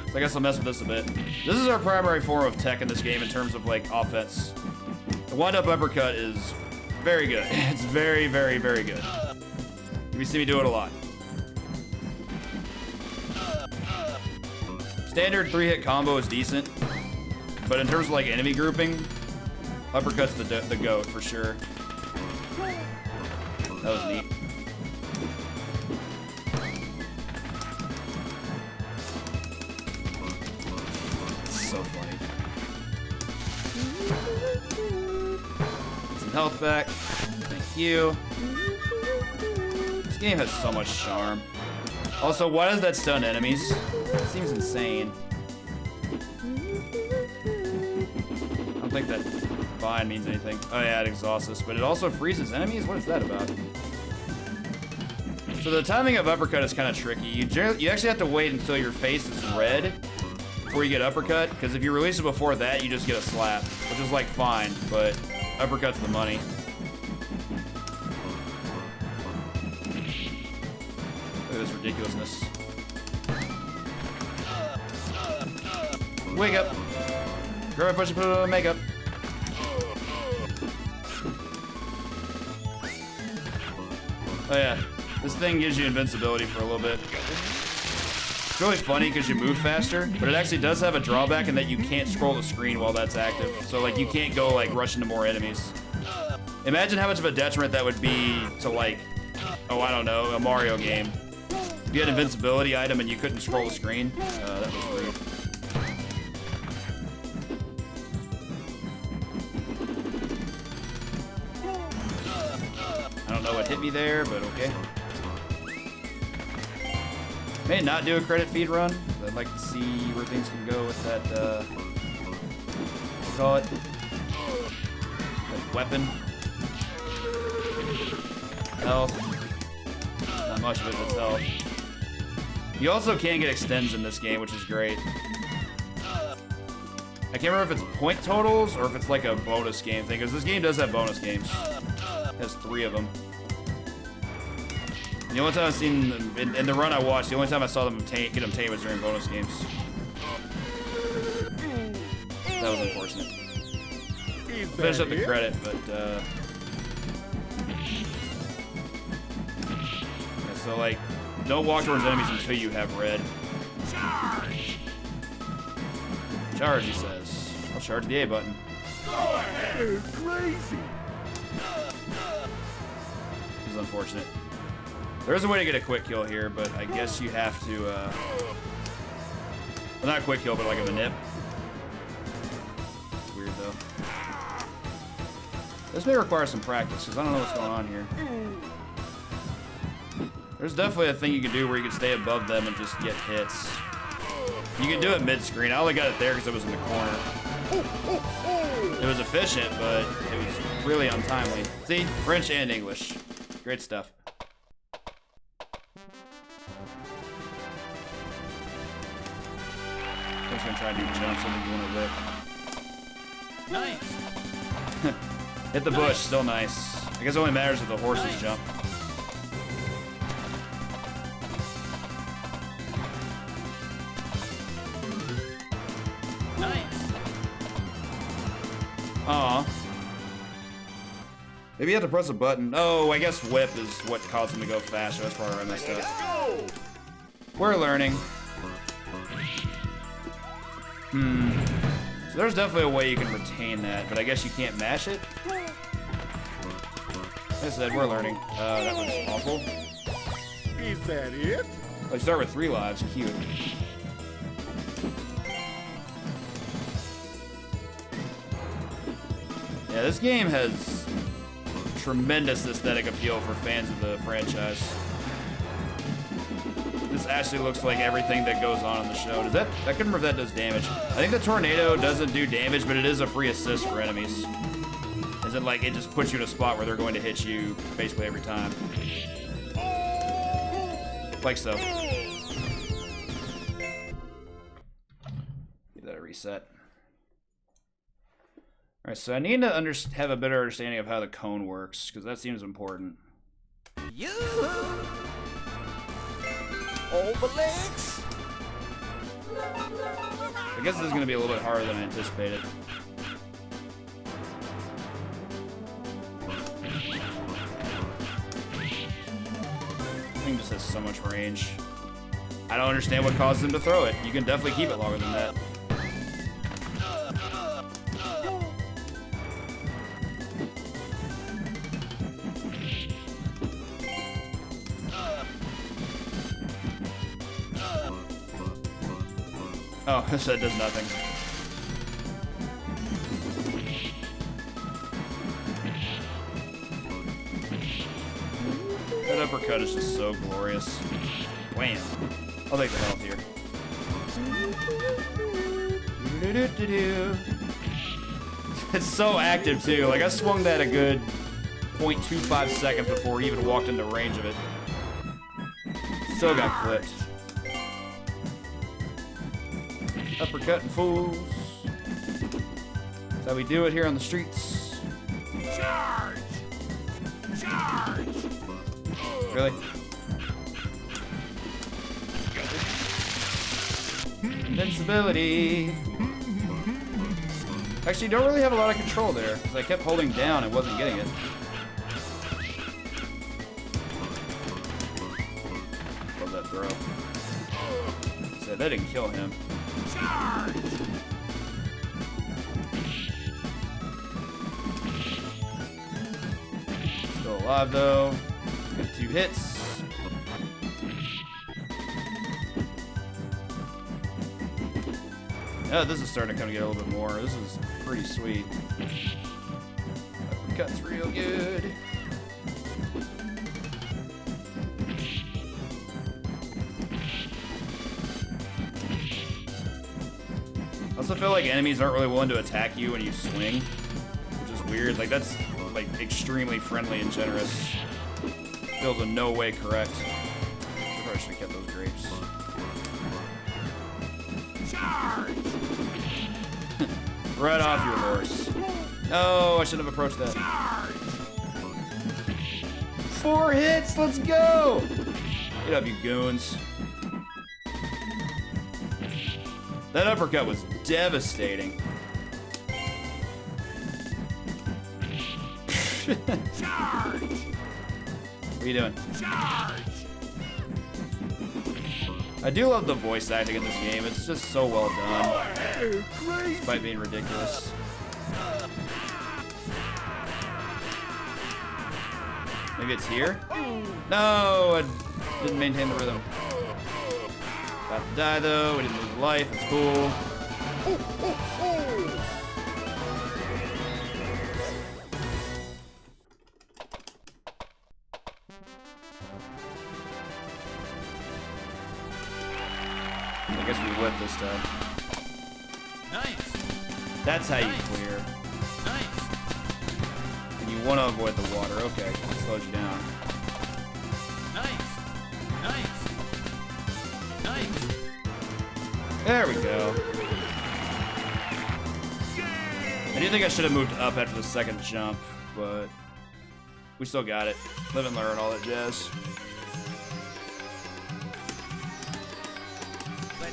So I guess I'll mess with this a bit. This is our primary form of tech in this game in terms of like offense. The wind-up uppercut is very good. It's very, very, very good. You see me do it a lot. Standard 3-hit combo is decent, but in terms of like enemy grouping, uppercut's the GOAT for sure. That was neat. So funny. Get some health back. Thank you. This game has so much charm. Also, why does that stun enemies? It seems insane. I don't think that vine means anything. Oh yeah, it exhausts us, but it also freezes enemies? What is that about? So the timing of uppercut is kind of tricky. You actually have to wait until your face is red before you get uppercut, because if you release it before that, you just get a slap, which is like fine, but uppercut's the money. Look at this ridiculousness. Wake up. Grab my push and put it on makeup. Oh yeah, this thing gives you invincibility for a little bit. It's really funny because you move faster, but it actually does have a drawback in that you can't scroll the screen while that's active. So like you can't go like rush into more enemies. Imagine how much of a detriment that would be to like, oh I don't know, a Mario game. If you had an invincibility item and you couldn't scroll the screen, that was rude. I don't know what hit me there, but okay. May not do a credit feed run. I'd like to see where things can go with that, what do you call it? That weapon. Health. Not much of it, that's health. You also can get extends in this game, which is great. I can't remember if it's point totals or if it's like a bonus game thing, because this game does have bonus games. It has 3 of them. The only time I've seen them, in the run I watched, the only time I saw them get obtained was during bonus games. That was unfortunate. Finish up the credit, but yeah, so like, don't walk towards enemies until you have red. Charge, he says. I'll charge the A button. Crazy. This is unfortunate. There is a way to get a quick kill here, but I guess you have to, well, not a quick kill, but like a manip. It's weird, though. This may require some practice, because I don't know what's going on here. There's definitely a thing you can do where you can stay above them and just get hits. You can do it mid-screen. I only got it there because it was in the corner. It was efficient, but it was really untimely. See? French and English. Great stuff. I'm just gonna try to do jumps. I think you want to rip. Nice. Hit the bush, still nice. I guess it only matters if the horses jump. Nice. Aw. Maybe you have to press a button. Oh, I guess whip is what caused him to go faster. That's probably where I messed up. We're learning. So there's definitely a way you can retain that, but I guess you can't mash it? Like I said, we're learning. That was awful. Is that it? Oh, you start with 3 lives. Cute. Yeah, this game has tremendous aesthetic appeal for fans of the franchise. This actually looks like everything that goes on in the show. Does that? I couldn't remember if that does damage. I think the tornado doesn't do damage, but it is a free assist for enemies. Is it like it just puts you in a spot where they're going to hit you basically every time? Like so. Give that a reset. All right, so I need to have a better understanding of how the cone works, because that seems important. You. All the legs. I guess this is going to be a little bit harder than I anticipated. This thing just has so much range. I don't understand what causes him to throw it. You can definitely keep it longer than that. Oh, that does nothing. That uppercut is just so glorious. Wham! I'll take the health here. It's so active too. Like I swung that a good 0.25 seconds before he even walked into range of it. Still got clipped. Uppercutting fools. That's how we do it here on the streets. Charge! Charge! Really? Invincibility. Actually, you don't really have a lot of control there, because I kept holding down and wasn't getting it. Love that throw. So that didn't kill him. Charge! Still alive though. Got 2 hits. Oh, this is starting to come together a little bit more. This is pretty sweet. Uppercut's real good. I also feel like enemies aren't really willing to attack you when you swing, which is weird. Like that's like extremely friendly and generous. Feels in no way correct. I probably should have kept those grapes. Charge! Right off your horse. No, I shouldn't have approached that. 4 hits, let's go! Get up, you goons. That uppercut was devastating. What are you doing? I do love the voice acting in this game. It's just so well done. Despite being ridiculous. Maybe it's here? No, I didn't maintain the rhythm. About to die though, we didn't lose life, it's cool. I guess we whip this time. Nice. That's how you clear. Nice. And you want to avoid the water. Okay, it slows you down. Nice. Nice. Nice. There we go. I do think I should have moved up after the second jump, but we still got it. Live and learn, all that jazz.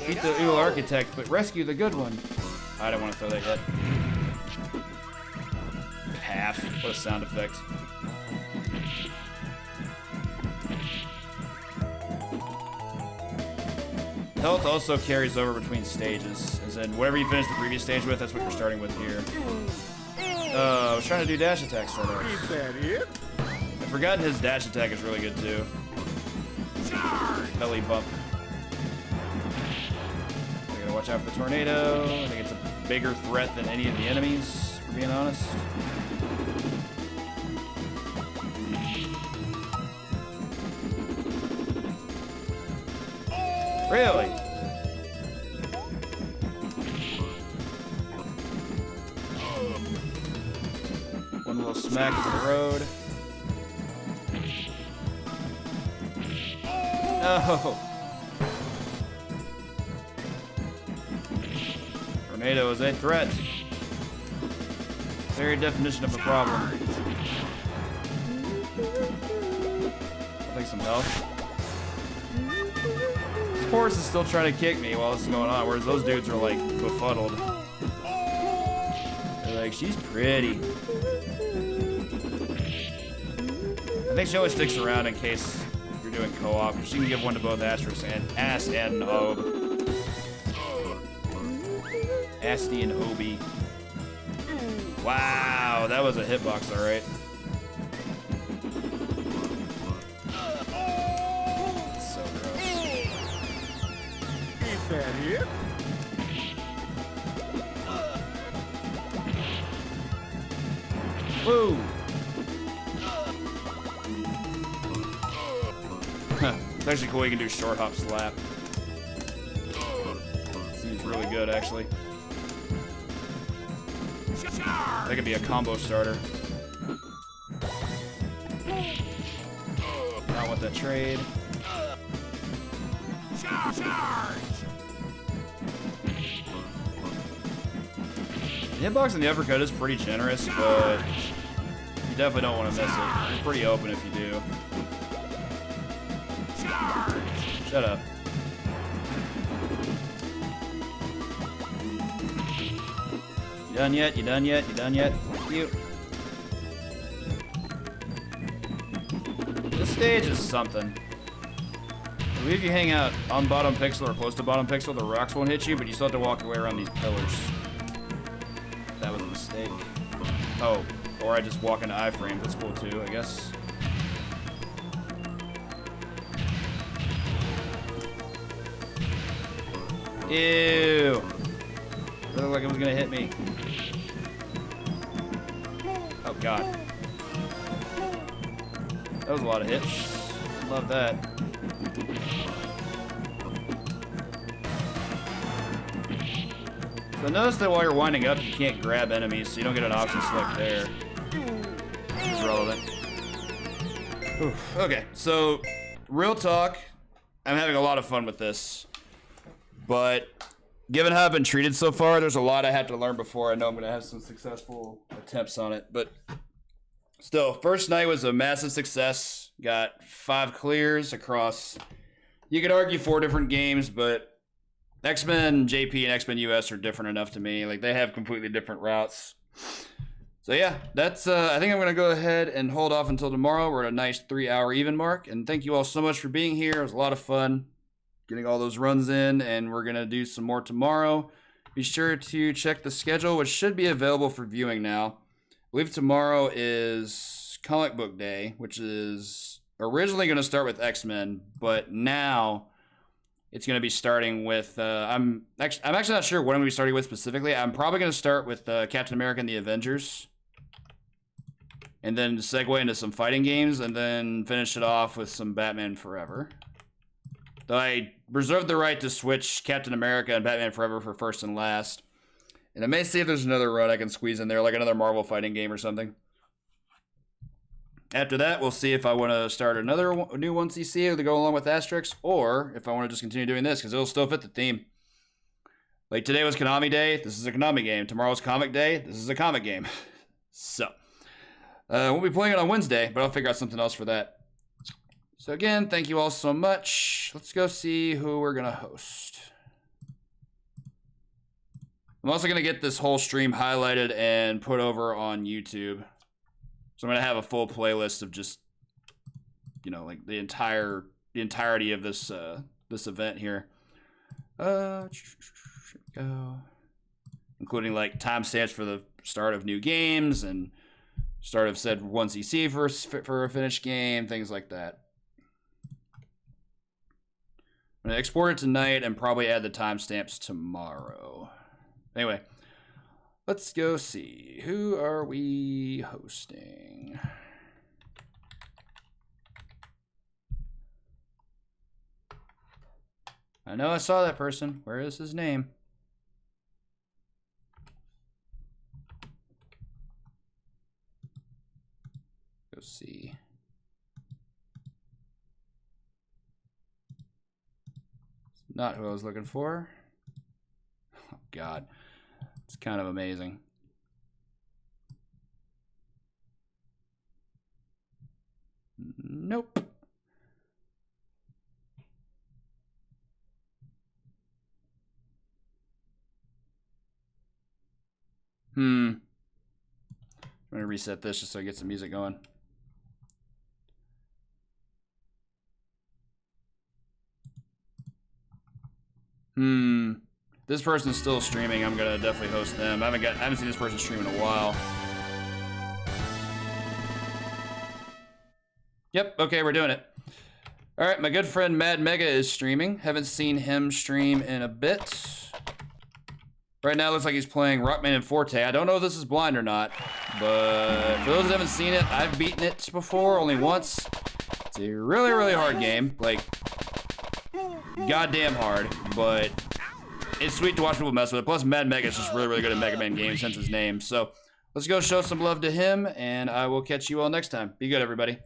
Beat the evil architect, but rescue the good one. I don't want to throw that yet. Half. What a sound effect. Health also carries over between stages. As in, whatever you finished the previous stage with, that's what you're starting with here. I was trying to do dash attacks for that. Is that it? I've forgotten his dash attack is really good too. Belly bump. I gotta watch out for the tornado. I think it's a bigger threat than any of the enemies, for being honest. Really? One little smack to the road. No! Tornado is a threat. Very definition of a problem. I'll take some health. This horse is still trying to kick me while this is going on, whereas those dudes are like befuddled. They're like, she's pretty. I think she always sticks around in case you're doing co-op. She can give one to both Asterix and Ob. Asti and Obi. Wow, that was a hitbox, alright. So gross. Is that it? Woo! It's actually cool you can do short hop slap. Seems really good, actually. That could be a combo starter. Not with that trade. The hitbox and the uppercut is pretty generous, but you definitely don't want to miss it. It's pretty open if you do. Shut up. You done yet? You done yet? You done yet? You. This stage is something. I believe you hang out on bottom pixel or close to bottom pixel, the rocks won't hit you, but you still have to walk your way around these pillars. That was a mistake. Oh, or I just walk into iframes. That's cool too, I guess. Ew. It looked like it was gonna hit me. Oh god. That was a lot of hits. Love that. So notice that while you're winding up, you can't grab enemies, so you don't get an option select there. It's relevant. Oof. Okay, so real talk, I'm having a lot of fun with this. But given how I've been treated so far, there's a lot I have to learn before I know I'm going to have some successful attempts on it. But still, first night was a massive success. Got 5 clears across, you could argue 4 different games, but X-Men JP and X-Men US are different enough to me. Like, they have completely different routes. So yeah, that's, I think I'm going to go ahead and hold off until tomorrow. We're at a nice 3-hour even mark. And thank you all so much for being here. It was a lot of fun getting all those runs in, and we're going to do some more tomorrow. Be sure to check the schedule, which should be available for viewing now. I believe tomorrow is Comic Book Day, which is originally going to start with X-Men, but now it's going to be starting with, I'm actually not sure what I'm going to be starting with specifically. I'm probably going to start with Captain America and the Avengers, and then segue into some fighting games, and then finish it off with some Batman Forever. Though I reserve the right to switch Captain America and Batman Forever for first and last. And I may see if there's another run I can squeeze in there, like another Marvel fighting game or something. After that, we'll see if I want to start another new 1cc to go along with Asterix, or if I want to just continue doing this, because it'll still fit the theme. Like, today was Konami Day, this is a Konami game. Tomorrow's Comic Day, this is a comic game. So, we'll be playing it on Wednesday, but I'll figure out something else for that. So again, thank you all so much. Let's go see who we're going to host. I'm also going to get this whole stream highlighted and put over on YouTube. So I'm going to have a full playlist of just, you know, like the entirety of this this event here. Here we go. Including like timestamps for the start of new games and start of said 1cc for a finished game, things like that. I'm going to export it tonight and probably add the timestamps tomorrow. Anyway, let's go see. Who are we hosting? I know I saw that person. Where is his name? Go see. Not who I was looking for. Oh, God. It's kind of amazing. Nope. I'm going to reset this just so I get some music going. This person's still streaming. I'm gonna definitely host them. I haven't seen this person stream in a while. Yep, okay, we're doing it. Alright, my good friend Mad Mega is streaming. Haven't seen him stream in a bit. Right now it looks like he's playing Rockman and Forte. I don't know if this is blind or not, but for those that haven't seen it, I've beaten it before, only once. It's a really, really hard game. Like, goddamn hard, but it's sweet to watch people mess with it. Plus, Mad Mega is just really, really good at Mega Man games, hence his name. So, let's go show some love to him, and I will catch you all next time. Be good, everybody.